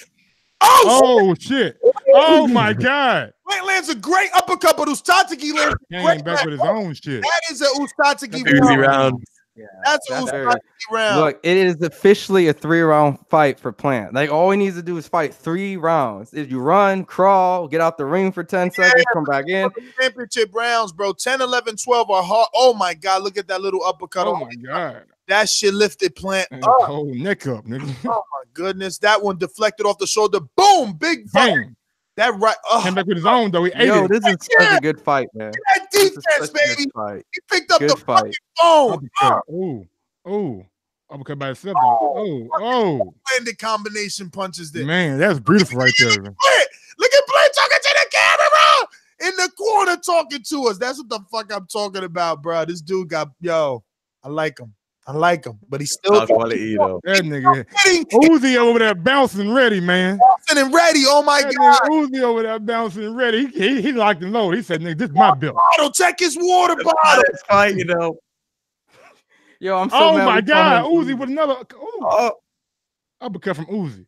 Oh, shit. Oh, my God. Plant lands a great uppercut, but Uzcategui lands a Came great back with his own shit. That is an Uzcategui round. Yeah, that's an Uzcategui round. Look, it is officially a 3-round fight for Plant. Like, all he needs to do is fight 3 rounds. If you run, crawl, get out the ring for 10 seconds, come back in. Championship rounds, bro. 10, 11, 12 are hard. Oh, my God. Look at that little uppercut. Oh, my God. That shit lifted Plant up. Oh, neck up, nigga. Oh, my goodness. That one deflected off the shoulder. Boom. Big fight. That right. Came back with his own, though. He ate Yo, it. this is such a good fight, man. That defense, baby. He picked up the fucking phone. Oh, oh. Uppercut by itself, though. Oh. Blended combination punches there. Man, that's beautiful right there. Look at Blade talking to the camera in the corner talking to us. That's what the fuck I'm talking about, bro. This dude got, I like him. But he's still quality, though. That nigga. Uzi over there bouncing ready, man. Bouncing and ready. Oh my God. Uzi over there bouncing ready. He locked and loaded. He said, nigga, this is my belt. Bottle, check his water bottle. Fight, you know. Yo, I'm so oh mad my we God. call him Uzi with another uppercut from Uzi.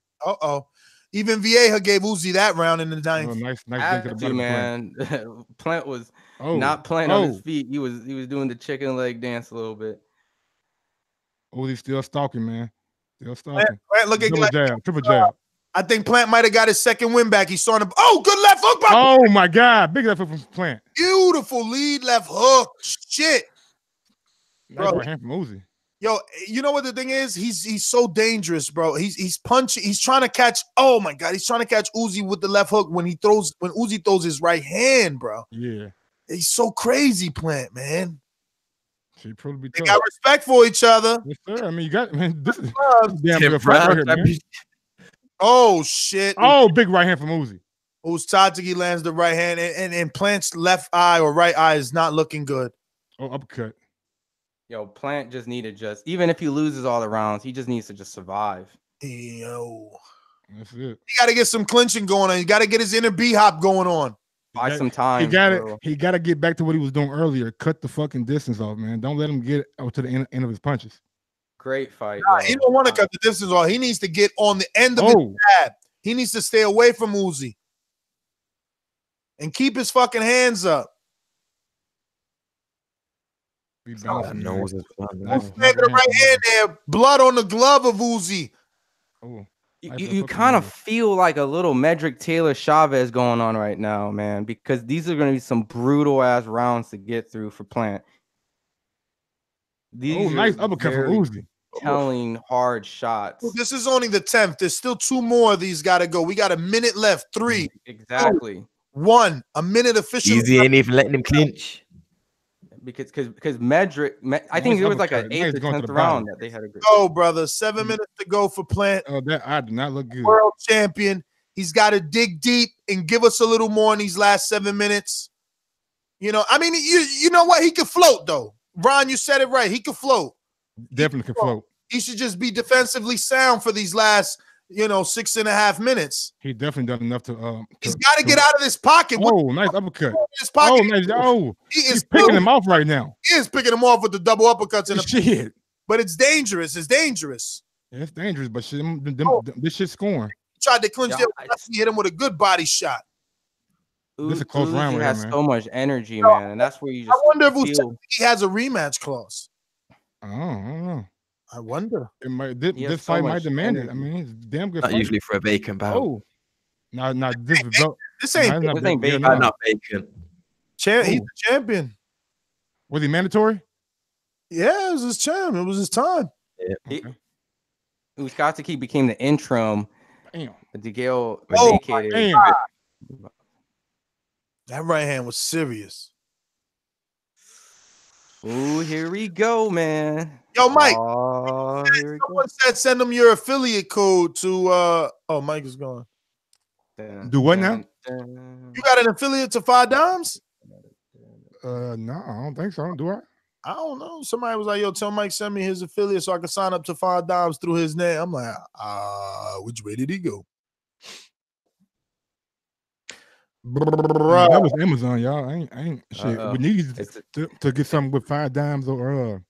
Even Vieja gave Uzi that round in the ninth. Oh, nice Had to, man. Plant was not playing on his feet. He was doing the chicken leg dance a little bit. Uzi still stalking, man. Still stalking. Plant looking like triple jab. I think Plant might have got his second win back. He's starting to. Oh, good left hook. Oh my God, big left hook from Plant. Beautiful lead left hook. Shit. Nice right hand from Uzi. Yo, you know what the thing is? He's so dangerous, bro. He's punching. He's trying to catch. Oh my God, he's trying to catch Uzi with the left hook when Uzi throws his right hand, bro. Yeah. He's so crazy, Plant, man. She probably they got respect for each other. Yes, sir. I mean, you got this is damn good fight right here, man. Oh shit! Oh, big right hand from Uzi. Uzcategui lands the right hand, and Plant's left eye or right eye is not looking good. Oh, uppercut. Yo, Plant just needed even if he loses all the rounds, he just needs to just survive. Yo, that's it. He got to get some clinching going on. He got to get his inner B hop going on. Buy some time. He got to get back to what he was doing earlier. Cut the fucking distance off, man. Don't let him get out to the end of his punches. Great fight. He don't want to cut the distance off. He needs to get on the end of his jab. He needs to stay away from Uzi and keep his fucking hands up. Nice. The right hand there, blood on the glove of Uzi. Oh. You kind of feel like a little Medrick Taylor Chavez going on right now, man, because these are going to be some brutal ass rounds to get through for Plant. These nice uppercut from Uzi. Telling hard shots. Well, this is only the 10th. There's still 2 more of these got to go. We got a minute left. 3. Exactly. 2, 1. A minute official. Easy ain't even letting him clinch. Because Medrick, I think there was like an 8th or 10th round that they had a great. Oh, brother, 7 minutes to go for Plant. Oh, that I did not look good. World champion. He's got to dig deep and give us a little more in these last 7 minutes. You know, I mean, you know what? He could float though. Ron, you said it right. He could float. Definitely can float. He should just be defensively sound for these last, 6.5 minutes. He definitely done enough to. He's got to get out of this pocket. Oh, nice uppercut. His pocket. Oh, nice. Oh, he's picking him off right now. He is picking him off with the double uppercuts in the shit. But it's dangerous. It's dangerous. Yeah, it's dangerous, but this shit's scoring. He tried to clinch there. He hit him with a good body shot. this is a close round Uzi right has here, man. so much energy, man, and that's where you I just wonder if feel. he has a rematch clause. I don't know. I wonder. It might, He has this so fight might much demand it. I energy. mean, it's a damn good Not fight. usually for a vacant bout. Oh, no, this is This ain't not This ain't bacon. bacon. Not vacant. He's the champion. Was he mandatory? Yeah, it was his champ. It was his time. Yeah. Uzcategui became the interim. Damn. But DeGale Oh, vacated. damn. That right hand was serious. Ooh, here we go, man. Yo, Mike. Oh, here we go. Someone said send them your affiliate code to Mike is gone. Do what now? You got an affiliate to 5 Dimes? No, I don't think so. Do I? I don't know. Somebody was like, yo, tell Mike send me his affiliate so I can sign up to 5 Dimes through his name. I'm like, which way did he go? That was Amazon, y'all. I ain't shit. We need to get something with 5 Dimes or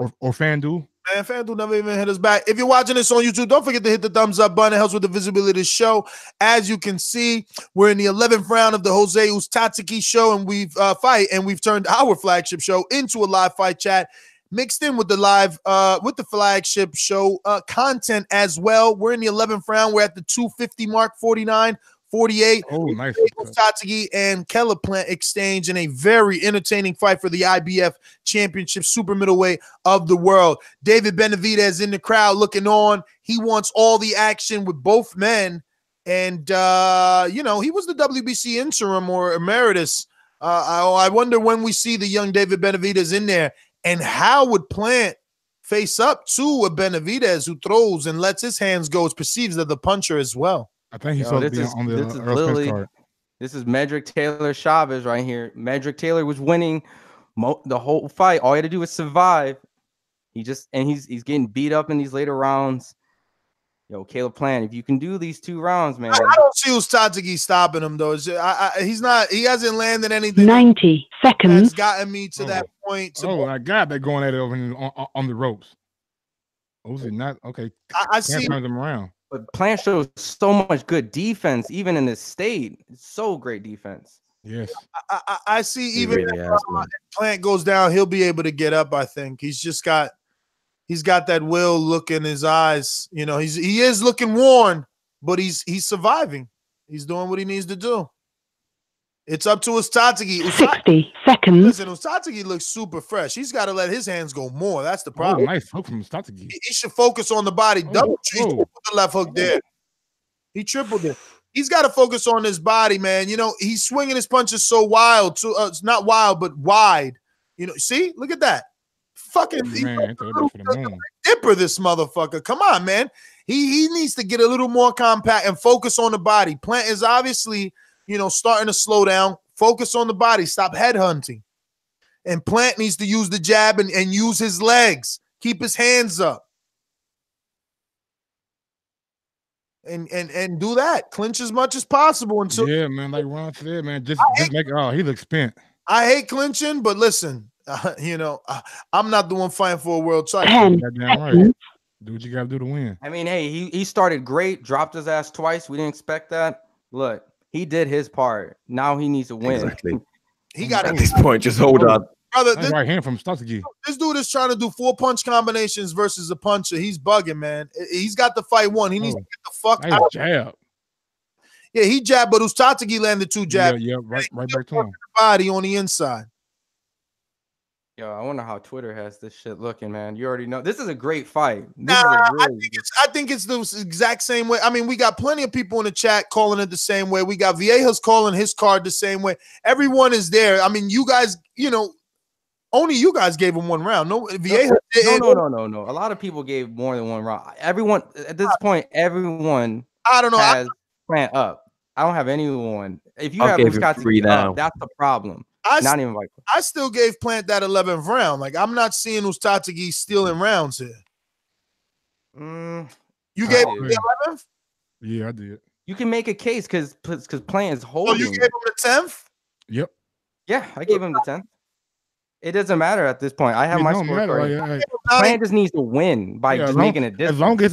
FanDuel. Man, FanDuel never even hit us back. If you're watching this on YouTube, don't forget to hit the thumbs up button. It helps with the visibility of the show. As you can see, we're in the 11th round of the Jose Uzcategui show, and we've turned our flagship show into a live fight chat, mixed in with the live with the flagship show content as well. We're in the 11th round. We're at the 250 mark, 49. 48. Oh, nice. Uzcategui and Keller Plant exchange in a very entertaining fight for the IBF Championship super middleweight of the world. David Benavidez in the crowd looking on. He wants all the action with both men. And, he was the WBC interim or emeritus. I wonder when we see the young David Benavidez in there. And how would Plant face up to a Benavidez who throws and lets his hands go, is perceived as the puncher as well? I think he's supposed to be on the Earl Spence card. This is Medrick Taylor Chavez right here. Medrick Taylor was winning the whole fight. All he had to do was survive. He's getting beat up in these later rounds. Yo, Caleb Plant, if you can do these 2 rounds, man. I don't see Uzcategui stopping him though. He hasn't landed anything. 90 seconds. That's gotten me to that point. I got that going at it over on the ropes. Was it not okay? I see turns him around. But Plant shows so much good defense, even in this state. So great defense. Yes. I see even if Plant goes down, he'll be able to get up, I think. He's got that will look in his eyes. You know, he is looking worn, but he's surviving. He's doing what he needs to do. It's up to Uzcategui. 60 seconds. Listen, Uzcategui looks super fresh. He's got to let his hands go more. That's the problem. Nice hook from Uzcategui. He should focus on the body. He tripled the left hook there. He tripled it. He's got to focus on his body, man. You know, he's swinging his punches so wild. It's not wild, but wide. You know, see? Look at that. Fucking dipper, this motherfucker. Come on, man. He needs to get a little more compact and focus on the body. Plant is obviously, starting to slow down. Focus on the body. Stop headhunting. And Plant needs to use the jab and use his legs. Keep his hands up. And do that. Clinch as much as possible until. Yeah, man. Like Ron said, man. Just make he looks spent. I hate clinching, but listen, I'm not the one fighting for a world title. Right. Do what you got to do to win. I mean, hey, he started great, dropped his ass twice. We didn't expect that. Look, he did his part. Now he needs to win. Exactly. He got at this point. Just hold on. Brother, That's right hand from Uzcategui. This dude is trying to do 4 punch combinations versus a puncher. He's bugging, man. He's got the fight won. He needs to get the fuck out. Jab. Yeah, he jabbed, but Uzcategui landed 2 jabs. Yeah, right back to him. Body on the inside. Yo, I wonder how Twitter has this shit looking, man. You already know. This is a great fight. I think it's the exact same way. I mean, we got plenty of people in the chat calling it the same way. We got Viejas calling his card the same way. Everyone is there. I mean, you guys, only you guys gave him 1 round. No, Viejas no. A lot of people gave more than 1 round. Everyone at this point, everyone has Plant up. I don't have anyone. If you have Uzcategui up, that's the problem. I still gave Plant that 11th round. Like, I'm not seeing Uzcategui stealing rounds here. You gave him the 11th? Yeah, I did. You can make a case because Plant is holding. Oh, you gave him the 10th? Yep. Yeah, I gave him the 10th. It doesn't matter at this point. I have my scorecard. Plant just needs to win by just making a distance. As long as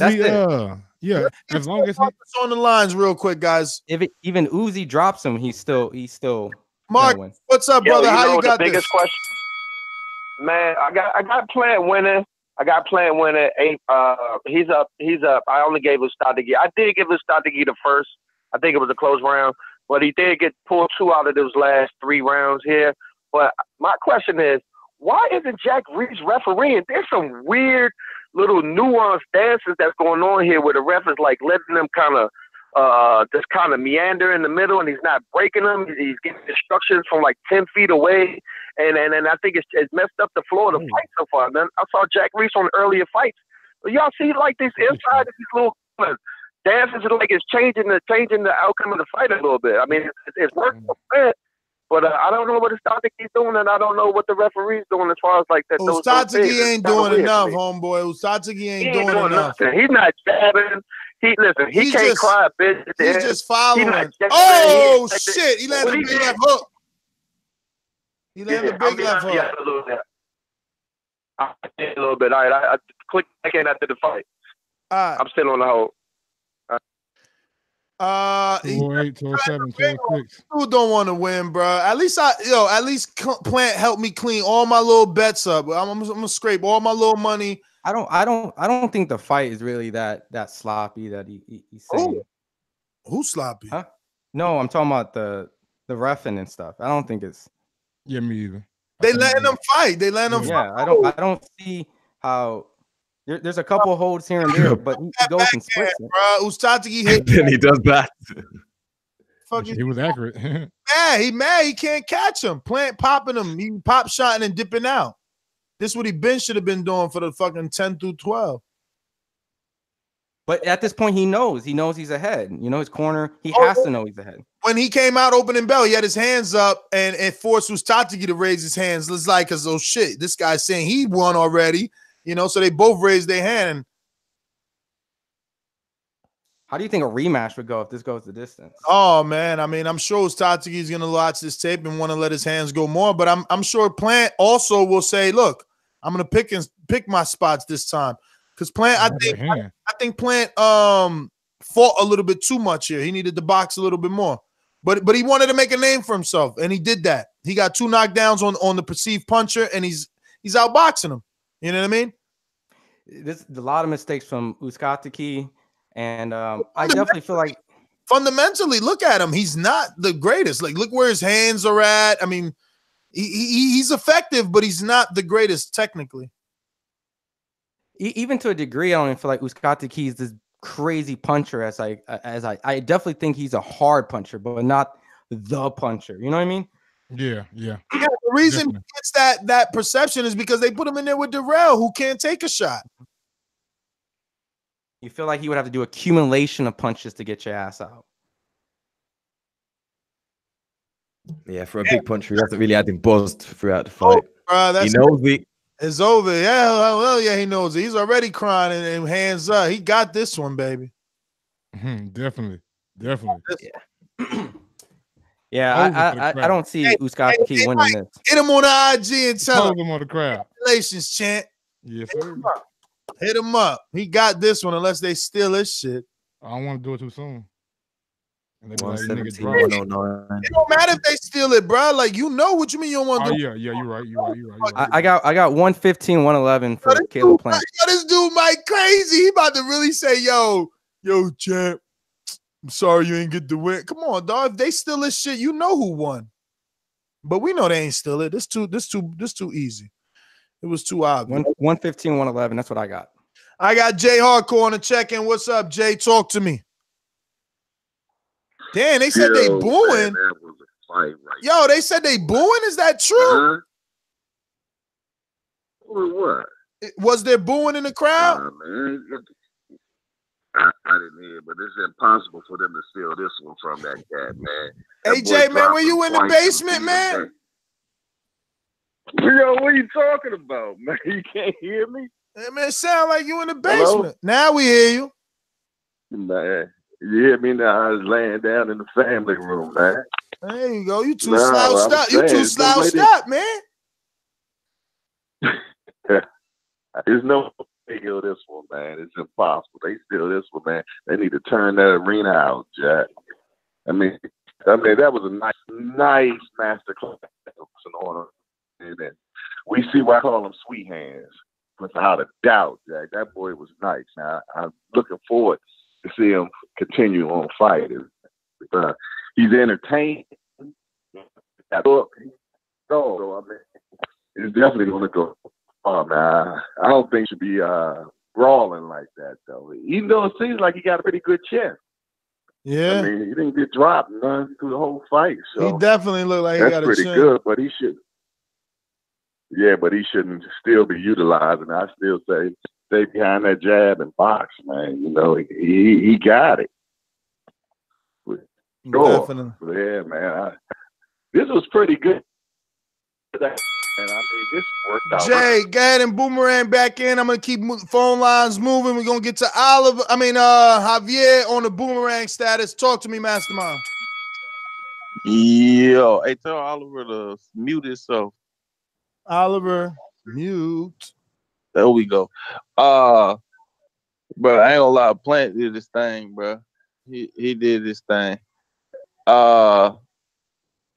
Yeah, as long as he on the lines real quick, guys. If even Uzi drops him, he's still Mark. gonna win. What's up, Yo, brother? you How know you got the biggest this? question? Man, I got Plant winning. I got Plant winning. He's up. I only gave Uzcategui. I did give Uzcategui the first. I think it was a close round, but he did get pulled 2 out of those last 3 rounds here. But my question is, why isn't Jack Reese refereeing? There's some weird little nuanced dances that's going on here where the ref is like letting them kind of just kind of meander in the middle, and he's not breaking them. He's getting instructions from like 10 feet away, and I think it's messed up the flow of the fight so far. Man, I saw Jack Reese on earlier fights. But y'all see like this inside of these little dances, like it's changing the outcome of the fight a little bit. I mean, it's working a bit, but I don't know what Uzcategui's doing, and I don't know what the referee's doing as far as like that. Uzcategui ain't doing enough, homeboy. Uzcategui ain't doing enough. Nothing. He's not jabbing. He He's can't just- cry a bitch. He's just following. jabbing. Oh He- shit! He landed a big left hook. He landed a big left hook. Yeah, a little bit. I did a little bit. All right, I clicked back in after the fight. I'm still on the hold. 208, 207, 206. Who don't want to win, bro? At least Plant helped me clean all my little bets up. I'm gonna scrape all my little money. I don't think the fight is really that sloppy that he's saying. Who's sloppy? Huh? No, I'm talking about the reffing and stuff. I don't think it's. Yeah, me either. They letting them fight. They letting them. Yeah, I don't see how. There's a couple of holds here and there, but he goes and splits it. Bro, Uzcategui hit. Then he does that. He was accurate. He mad. He can't catch him. Plant popping him. He pop shotting and dipping out. This is what he should have been doing for the fucking 10 through 12. But at this point, he knows he's ahead. You know, his corner, he has to know he's ahead. When he came out opening bell, he had his hands up and it forced Uzcategui to raise his hands. It's like, oh shit, this guy's saying he won already. You know, so they both raised their hand. How do you think a rematch would go if this goes the distance? Oh man, I mean, I'm sure Uzcategui's gonna watch this tape and want to let his hands go more, but I'm sure Plant also will say, look, I'm gonna pick my spots this time. Because Plant, I think Plant fought a little bit too much here. He needed to box a little bit more. But he wanted to make a name for himself, and he did that. He got 2 knockdowns on the perceived puncher, and he's outboxing him. You know what I mean? There's a lot of mistakes from Uzcategui, and I definitely feel like fundamentally, look at him. He's not the greatest. Like, look where his hands are at. I mean, he's effective, but he's not the greatest technically. Even to a degree, I don't even feel like Uzcategui is this crazy puncher as I definitely think he's a hard puncher, but not the puncher. You know what I mean? Yeah. The reason he gets that perception is because they put him in there with Jarrell, who can't take a shot. You feel like he would have to do accumulation of punches to get your ass out. Yeah, for a big puncher, he hasn't really had him buzzed throughout the fight. He knows it. It's over. Yeah, well, yeah, he knows it. He's already crying and hands up. He got this one, baby. Definitely. Yeah, I don't see Uzcategui winning this. Hit him on the IG and tell him on the crowd. Congratulations, champ. Yes, sir. Hit him up. He got this one unless they steal his shit. I don't want to do it too soon. And they be like, 117, nigga, 109. It don't matter if they steal it, bro. Like, you know what you mean you don't want to do. Yeah, you're right. I got 115, 111 for Caleb Plant. Yo, this dude Mike crazy. He about to really say, yo, champ, I'm sorry you ain't get the win. Come on, dog. If they steal this shit, you know who won. But we know they ain't steal it. This too easy. It was too obvious. 115, 111. That's what I got. I got Jay Hardcore on the check-in. What's up, Jay? Talk to me. Damn, they said they booing. That was a fight, right? Yo, they said they booing. Is that true? What? Was there booing in the crowd? Man, I didn't hear, but it's impossible for them to steal this one from that guy, man. Hey, Jay, man, were you in the basement, man? Yo, what are you talking about, man? You can't hear me? Hey, man, it sound like you in the basement. Hello? Now we hear you. Man, you hear me now? I was laying down in the family room, man. There you go. You too slouched up. You too slouched up, man. There's no way steal this one, man. It's impossible. They steal this one, man. They need to turn that arena out, Jack. I mean, that was a nice master class in order. And then we see why I call him Sweet Hands. Without a doubt, Jack. That boy was nice. Now, I'm looking forward to see him continue on fighting. He's entertained. So, I mean, it's definitely going to go on, man. I don't think he should be brawling like that, though. Even though it seems like he got a pretty good chest. Yeah. I mean, he didn't get dropped none through the whole fight. So he definitely looked like he got a pretty chin. good, but he should. Yeah, but he shouldn't still be utilized. And I still say stay behind that jab and box, man. You know, he got it. Sure. Definitely. Yeah, man. This was pretty good. And I mean, this worked out. Jay, go ahead and boomerang back in. I'm gonna keep phone lines moving. We're gonna get to Javier on the boomerang status. Talk to me, Mastermind. Yo, hey, tell Oliver to mute himself. Oliver, mute. There we go. Bro, I ain't gonna lie. Plant did this thing, bro. He did this thing.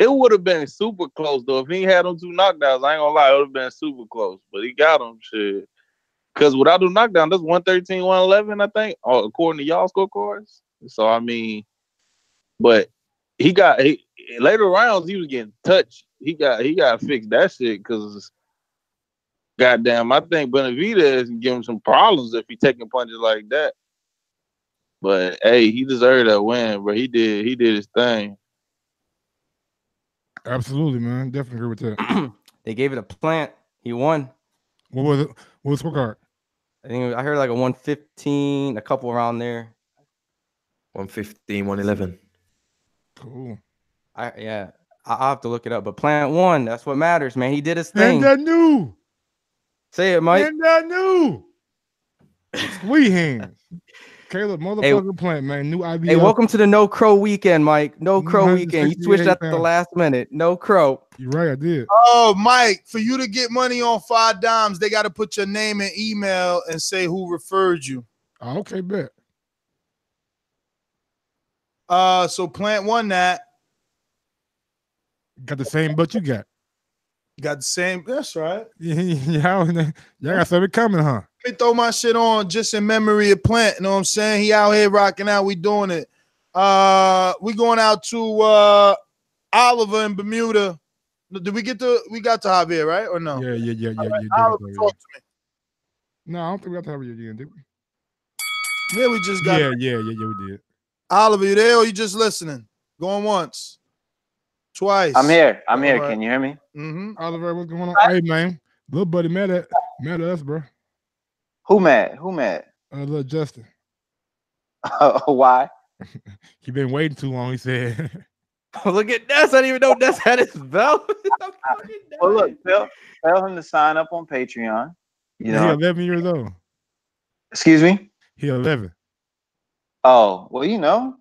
It would have been super close though if he had them 2 knockdowns. I ain't gonna lie, it would have been super close. But he got them, shit. Because without the knockdown, that's 113, 111, I think, according to y'all scorecards. So I mean, but later rounds he was getting touched. He got to fix that shit because goddamn, I think Benavidez can give him some problems if he taking punches like that. But hey, he deserved that win, bro. He did his thing. Absolutely, man. Definitely agree with that. They gave it a Plant. He won. What was it? What was the scorecard? I heard like a 115, a couple around there. 115, 111. Cool. I'll have to look it up. But Plant won. That's what matters, man. He did his thing. And that new. Say it, Mike. And that new. Sweet Hands. Caleb, motherfucking Plant, man. New IBL. Hey, welcome to the No Crow weekend, Mike. No Crow weekend. You switched at the last minute. No Crow. You're right, I did. Oh, Mike, for you to get money on 5 dimes, they got to put your name and email and say who referred you. Oh, okay, bet. So Plant won that. Got the same butt you got. Got the same. That's right. Y'all got something coming, huh? Let me throw my shit on just in memory of Plant. You know what I'm saying? He out here rocking out. We doing it. We going out to Oliver in Bermuda. Did we got to Javier, right? Or no? Yeah. Oliver, talk to me. No, I don't think we got to Javier again, did we? Yeah, we just got. Yeah, we did. Oliver, you there or you just listening? Going once. Twice. I'm here. All right. Can you hear me? Mm-hmm. Oliver, what's going on? Hey, man. Little buddy mad at us, bro. Who mad? Little Justin. Why? He been waiting too long, he said. Look at Dazn. I didn't even know Dazn had his belt. Well, look, tell him to sign up on Patreon. You know, He's 11 years old. Excuse me? He's 11. Oh, well, you know.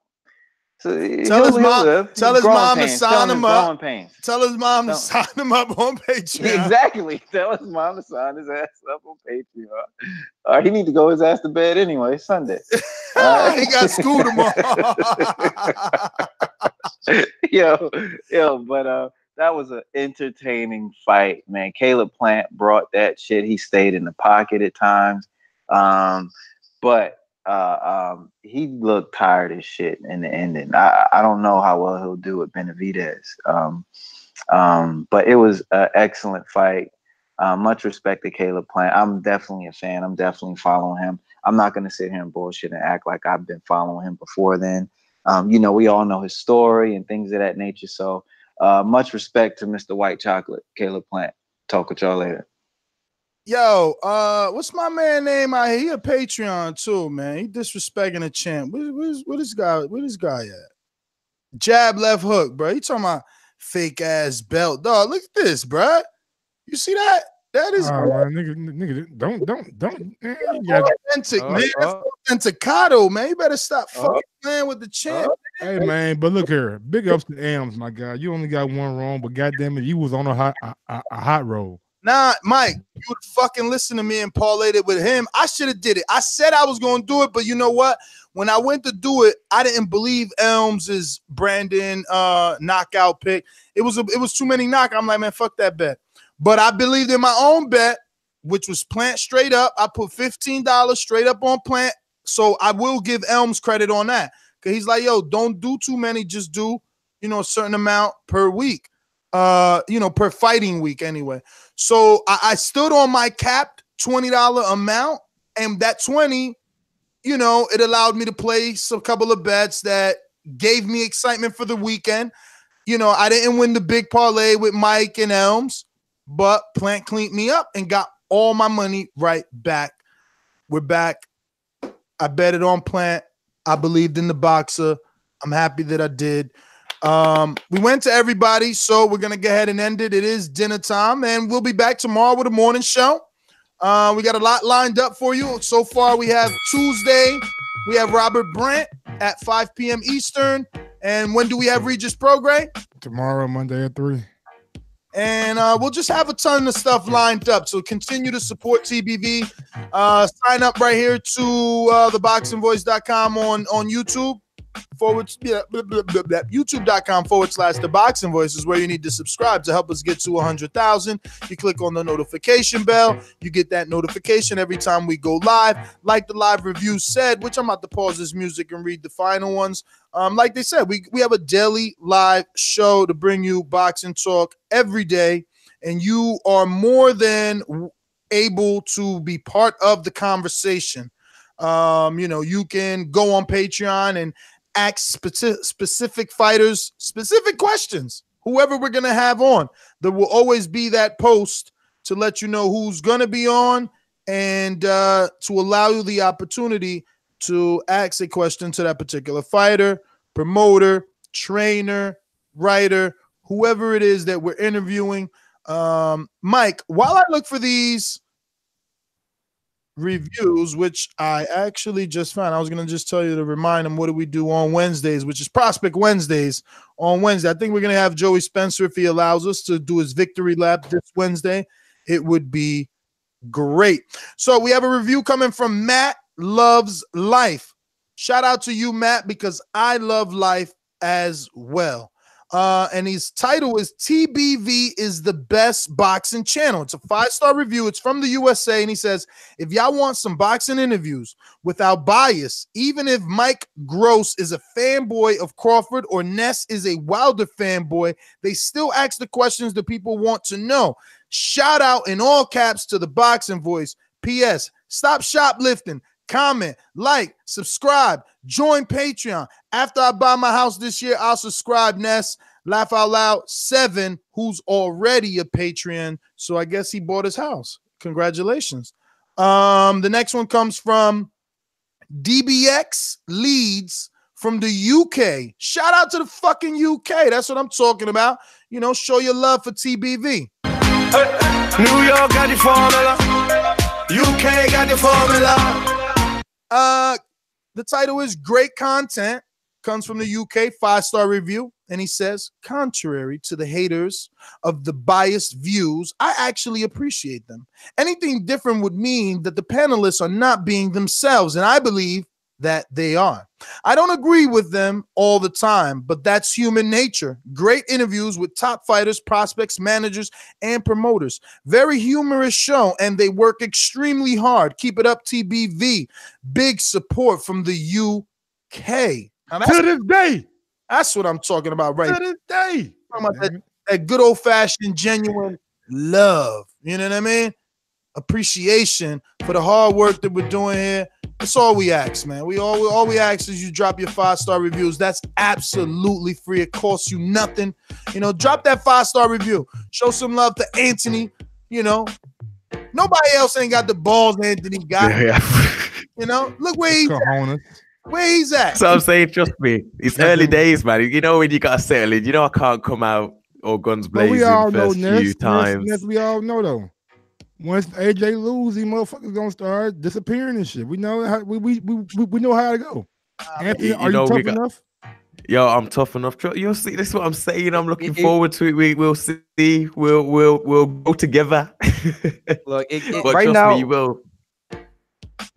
So tell his mom to sign him up. Tell his mom to sign him up on Patreon. Exactly. Tell his mom to sign his ass up on Patreon. He need to go his ass to bed anyway. It's Sunday. He got school tomorrow. But that was an entertaining fight, man. Caleb Plant brought that shit. He stayed in the pocket at times. But he looked tired as shit in the ending. I don't know how well he'll do with Benavidez. But it was an excellent fight. Much respect to Caleb Plant. I'm definitely a fan. I'm definitely following him. I'm not going to sit here and bullshit and act like I've been following him before then. We all know his story and things of that nature. So much respect to Mr. White Chocolate, Caleb Plant. Talk with y'all later. Yo, what's my man name out here? He a Patreon too, man. He disrespecting the champ. Where this guy at? Jab left hook, bro. He talking about fake ass belt. Dog, look at this, bro. You see that? That is nigga, don't. Man, authentic, man. That's authentic Cano, man. You better stop fucking playing with the champ. Hey, man, but look here. Big ups to Ams, my guy. You only got one wrong, but goddamn it, you was on a hot roll. Nah, Mike, you would fucking listen to me and parlayed it with him. I should have did it. I said I was going to do it, but you know what? When I went to do it, I didn't believe Elms's Brandon knockout pick. It was too many knockouts. I'm like, man, fuck that bet. But I believed in my own bet, which was Plant straight up. I put $15 straight up on Plant. So I will give Elms credit on that. Because he's like, yo, don't do too many. Just do, a certain amount per week. Per fighting week anyway. So I stood on my capped $20 amount. And that 20, it allowed me to place a couple of bets that gave me excitement for the weekend. I didn't win the big parlay with Mike and Elms, but Plant cleaned me up and got all my money right back. We're back. I betted on Plant. I believed in the boxer. I'm happy that I did. We went to everybody, so we're going to go ahead and end it. It is dinner time, and we'll be back tomorrow with a morning show. We got a lot lined up for you. So far, we have Tuesday. We have Robert Brant at 5 p.m. Eastern. And when do we have Regis Prograis? Tomorrow, Monday at 3. And we'll just have a ton of stuff lined up. So continue to support TBV. Sign up right here to theboxingvoice.com on YouTube. YouTube.com/The Boxing Voice is where you need to subscribe to help us get to 100,000. You click on the notification bell. You get that notification every time we go live. Like the live review said, which I'm about to pause this music and read the final ones. Like they said, we have a daily live show to bring you boxing talk every day, and you are more than able to be part of the conversation. You can go on Patreon and ask specific fighters specific questions, whoever we're going to have on. There will always be that post to let you know who's going to be on and to allow you the opportunity to ask a question to that particular fighter, promoter, trainer, writer, whoever it is that we're interviewing. Mike, while I look for these reviews, which I actually just found, I was going to just tell you to remind them, what do we do on Wednesdays, which is Prospect Wednesdays on Wednesday. I think we're going to have Joey Spencer, if he allows us, to do his victory lap this Wednesday. It would be great. So we have a review coming from Matt Loves Life. Shout out to you, Matt, because I love life as well. And his title is TBV is the best boxing channel. It's a 5-star review. It's from the USA. And he says, if y'all want some boxing interviews without bias, even if Mike Gross is a fanboy of Crawford or Ness is a Wilder fanboy, they still ask the questions that people want to know. Shout out in all caps to the Boxing Voice. P.S. Stop shoplifting. Comment, like, subscribe, join Patreon. After I buy my house this year, I'll subscribe. Ness, Laugh Out Loud 7, who's already a Patreon. So I guess he bought his house. Congratulations. The next one comes from DBX Leeds from the UK. Shout out to the fucking UK. That's what I'm talking about. Show your love for TBV. New York got the formula. UK got the formula. The title is Great Content, comes from the UK, 5-star review, and he says, contrary to the haters of the biased views, I actually appreciate them. Anything different would mean that the panelists are not being themselves, and I believe that they are. I don't agree with them all the time, but that's human nature. Great interviews with top fighters, prospects, managers, and promoters. Very humorous show, and they work extremely hard. Keep it up, TBV. Big support from the UK. Now to this day. That's what I'm talking about right to this day. I'm talking about that good old-fashioned, genuine love. You know what I mean? Appreciation for the hard work that we're doing here. That's all we ask, man. All we ask is you drop your 5-star reviews. That's absolutely free. It costs you nothing. Drop that 5-star review. Show some love to Anthony. Nobody else ain't got the balls Anthony got. Yeah. Look where he's at. Where he's at. So I'm saying, trust me, it's early days, man. When you gotta settle in, I can't come out all guns blazing we all know first few times. Ness, we all know though. Once AJ lose, these motherfuckers gonna start disappearing and shit. We know how we know how to go. Anthony, are you tough enough? Yo, I'm tough enough. You'll see. This is what I'm saying. I'm looking forward to it. We'll see. We'll go together. Look, but right trust now, me, you will.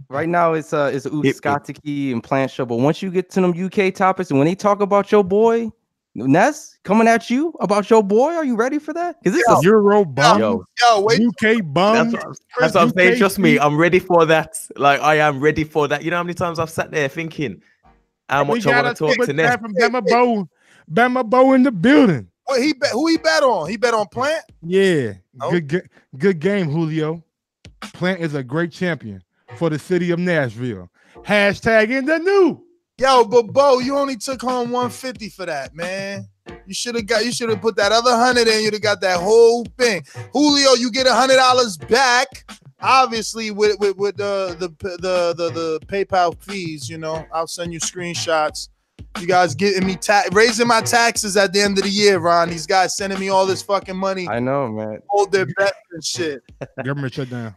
Right now, it's Uzcategui and Plant Show. But once you get to them UK topics, and when they talk about your boy Ness coming at you about your boy, are you ready for that? Because this is Euro bum, wait. UK bum. That's what I'm saying. Trust me, I'm ready for that. Like I am ready for that. You know how many times I've sat there thinking how much I want to talk to Ness. From Bama Bo in the building. What he bet? Who he bet on? He bet on Plant. Yeah, good game, Julio. Plant is a great champion for the city of Nashville. Hashtag in the new. Yo, but Bo, you only took home 150 for that, man. You should have put that other 100 in. You'd have got that whole thing. Julio, you get $100 back. Obviously, with the PayPal fees, you know, I'll send you screenshots. You guys getting me raising my taxes at the end of the year, Ron. These guys sending me all this fucking money. I know, man. Hold their bets and shit. Government shut down.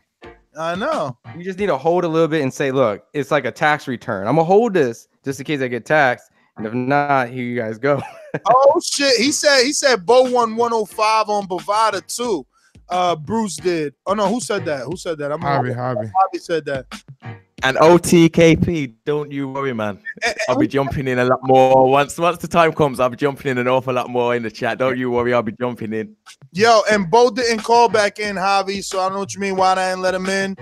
I know. You just need to hold a little bit and say, look, it's like a tax return. I'm gonna hold this just in case I get taxed. And if not, here you guys go. Oh shit. He said Bo won 105 on Bovada too. Bruce did. Oh no, who said that? Who said that? Harvey said that. And OTKP, don't you worry, man. I'll be jumping in a lot more. Once the time comes, I'll be jumping in an awful lot more in the chat. Don't you worry, I'll be jumping in. Yo, and Bo didn't call back in, Javi, so I don't know what you mean why I didn't let him in.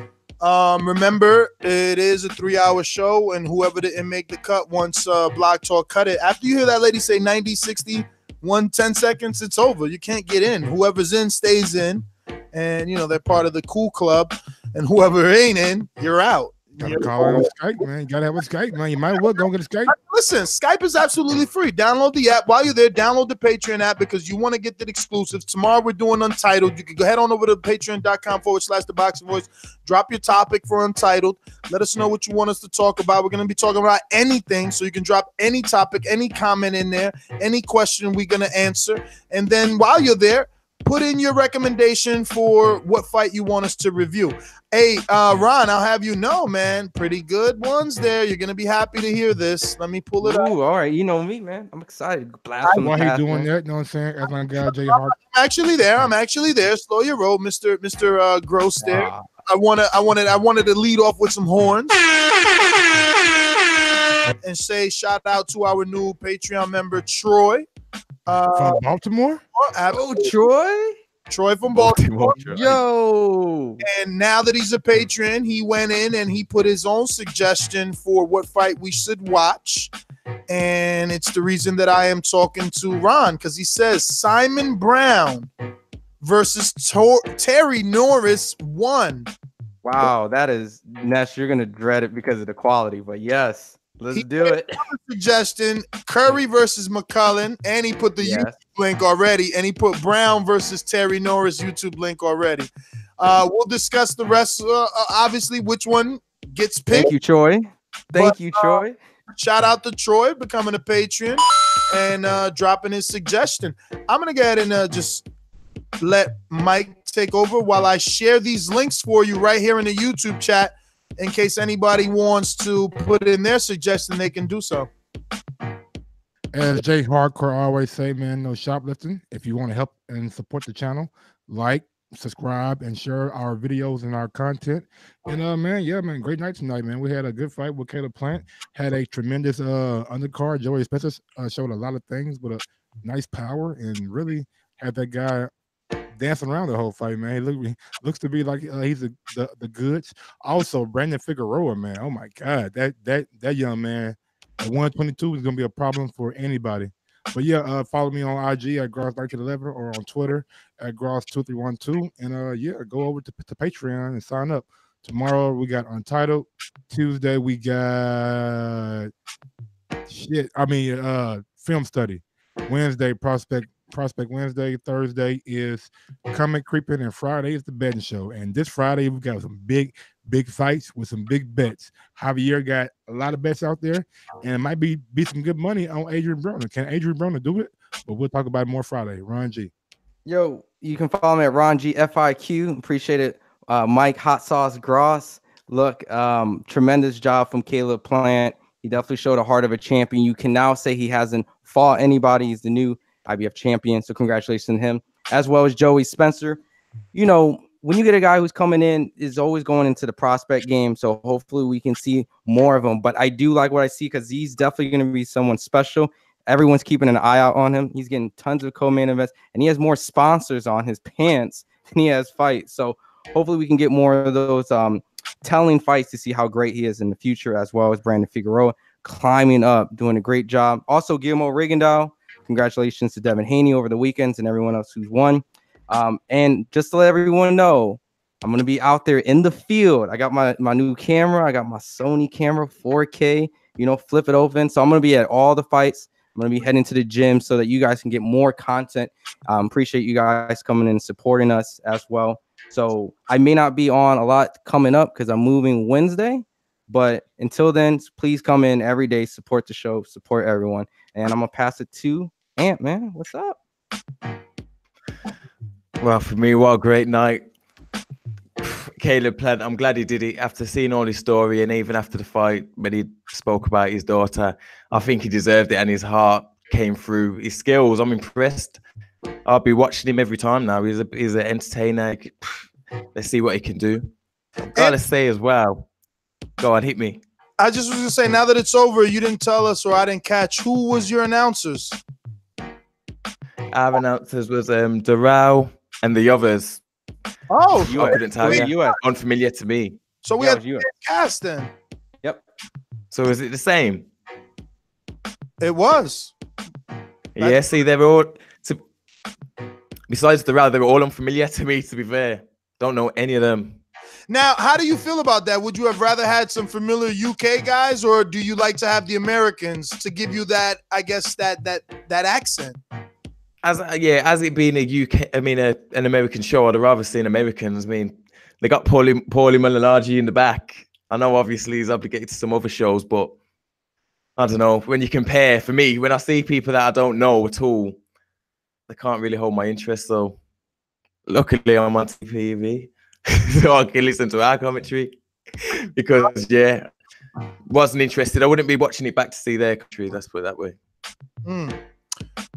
Remember, it is a 3-hour show, and whoever didn't make the cut once Block Talk cut it. After you hear that lady say 90, 60, 110 seconds, it's over. You can't get in. Whoever's in stays in, and you know they're part of the cool club. And whoever ain't in, you're out. Gotta call it on Skype, man. You gotta have a Skype, man. You might as well go get a Skype. Listen, Skype is absolutely free. Download the app. While you're there, download the Patreon app because you want to get the exclusives. Tomorrow we're doing Untitled. You can go head on over to patreon.com/The Boxing Voice. Drop your topic for Untitled. Let us know what you want us to talk about. We're going to be talking about anything, so you can drop any topic, any comment in there, any question we're going to answer. And then while you're there, put in your recommendation for what fight you want us to review. Hey, Ron, I'll have you know, man, pretty good ones there. You're going to be happy to hear this. Let me pull it up. All right. You know me, man. I'm excited. Blast from Why the he past, doing man. that? You know what I'm saying? As my guy, Jay Hart. I'm actually there. Slow your roll, Mr. Gross there. I wanted to lead off with some horns and say shout out to our new Patreon member, Troy. From Baltimore? Oh, Troy from Baltimore. Yo. And now that he's a patron, he went in and he put his own suggestion for what fight we should watch. And it's the reason that I am talking to Ron, because he says Simon Brown versus Terry Norris won. Wow, that is Ness. You're gonna dread it because of the quality, but yes, let's do it. Suggestion: Curry versus McCullen, and he put the YouTube link already, and he put Brown versus Terry Norris YouTube link already. We'll discuss the rest. Obviously, which one gets picked. Thank you, Troy. Thank you, Troy. Shout out to Troy becoming a patron and dropping his suggestion. I'm gonna go ahead and just let Mike take over while I share these links for you right here in the YouTube chat. In case anybody wants to put in their suggestion, they can do so. As Jay Hardcore always say, man, no shoplifting. If you want to help and support the channel, like, subscribe, and share our videos and our content. And man, great night tonight, man. We had a good fight with Caleb Plant. Had a tremendous undercard. Joey Spencer showed a lot of things with a nice power and really had that guy dancing around the whole fight, man. He looks to be like he's the goods. Also, Brandon Figueroa, man. Oh my God, that young man at 122 is gonna be a problem for anybody. But yeah, follow me on IG at Gross1911 or on Twitter at Gross2312. And go over to Patreon and sign up. Tomorrow we got Untitled. Tuesday we got film study. Wednesday Prospect Wednesday. Thursday is Comic Creeping, and Friday is the betting show. And this Friday we've got some big fights with some big bets. Javier got a lot of bets out there, and it might be some good money on Adrian Broner. Can Adrian Broner do it? But we'll talk about it more Friday. Ron G. Yo, you can follow me at Ron G FIQ. Appreciate it. Mike Hot Sauce Gross. Look, tremendous job from Caleb Plant. He definitely showed a heart of a champion. You can now say he hasn't fought anybody. He's the new IBF champion. So congratulations to him, as well as Joey Spencer. You know, when you get a guy who's coming in, is always going into the prospect game. So hopefully we can see more of him. But I do like what I see because he's definitely going to be someone special. Everyone's keeping an eye out on him. He's getting tons of co-main events, and he has more sponsors on his pants than he has fights. So hopefully we can get more of those telling fights to see how great he is in the future, as well as Brandon Figueroa climbing up, doing a great job. Also, Guillermo Rigondeaux, congratulations to Devin Haney over the weekends and everyone else who's won. And just to let everyone know, I'm going to be out there in the field. I got my new camera. I got my Sony camera, 4K, you know, flip it open. So I'm going to be at all the fights. I'm going to be heading to the gym so that you guys can get more content. Appreciate you guys coming in and supporting us as well. So I may not be on a lot coming up because I'm moving Wednesday. But until then, please come in every day, support the show, support everyone. And I'm going to pass it to Ant, man. What's up? Well, for me, what a great night. Caleb Plant, I'm glad he did it after seeing all his story, and even after the fight when he spoke about his daughter. I think he deserved it, and his heart came through. His skills, I'm impressed. I'll be watching him every time now. He's an entertainer. Let's see what he can do. I've got to say as well. Go on, hit me. I just was going to say, now that it's over, you didn't tell us, or I didn't catch, who was your announcers? Our announcers was Darrell and the others. Oh, I couldn't tell you. Unfamiliar to me. So we had a cast then. Yep. So is it the same? It was. Yeah, see, they were all... Besides Darrell, they were all unfamiliar to me, to be fair. Don't know any of them. Now, how do you feel about that? Would you have rather had some familiar UK guys, or do you like to have the Americans to give you that, I guess, that accent? As it being a UK, I mean, an American show, I'd rather seen Americans. I mean, they got Paulie Malignaggi in the back. I know, obviously, he's obligated to some other shows, but I don't know. When you compare, for me, when I see people that I don't know at all, they can't really hold my interest. So, luckily, I'm on TV, so I can listen to our commentary. Because, wasn't interested. I wouldn't be watching it back to see their country. Let's put it that way.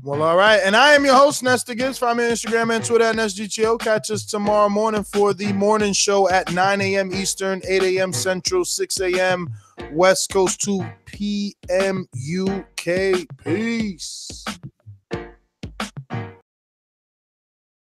Well, all right. And I am your host, Nestor Gibbs. Find me on Instagram and Twitter at NSGTO. Catch us tomorrow morning for the morning show at 9 a.m. Eastern, 8 a.m. Central, 6 a.m. West Coast, 2 p.m. UK. Peace.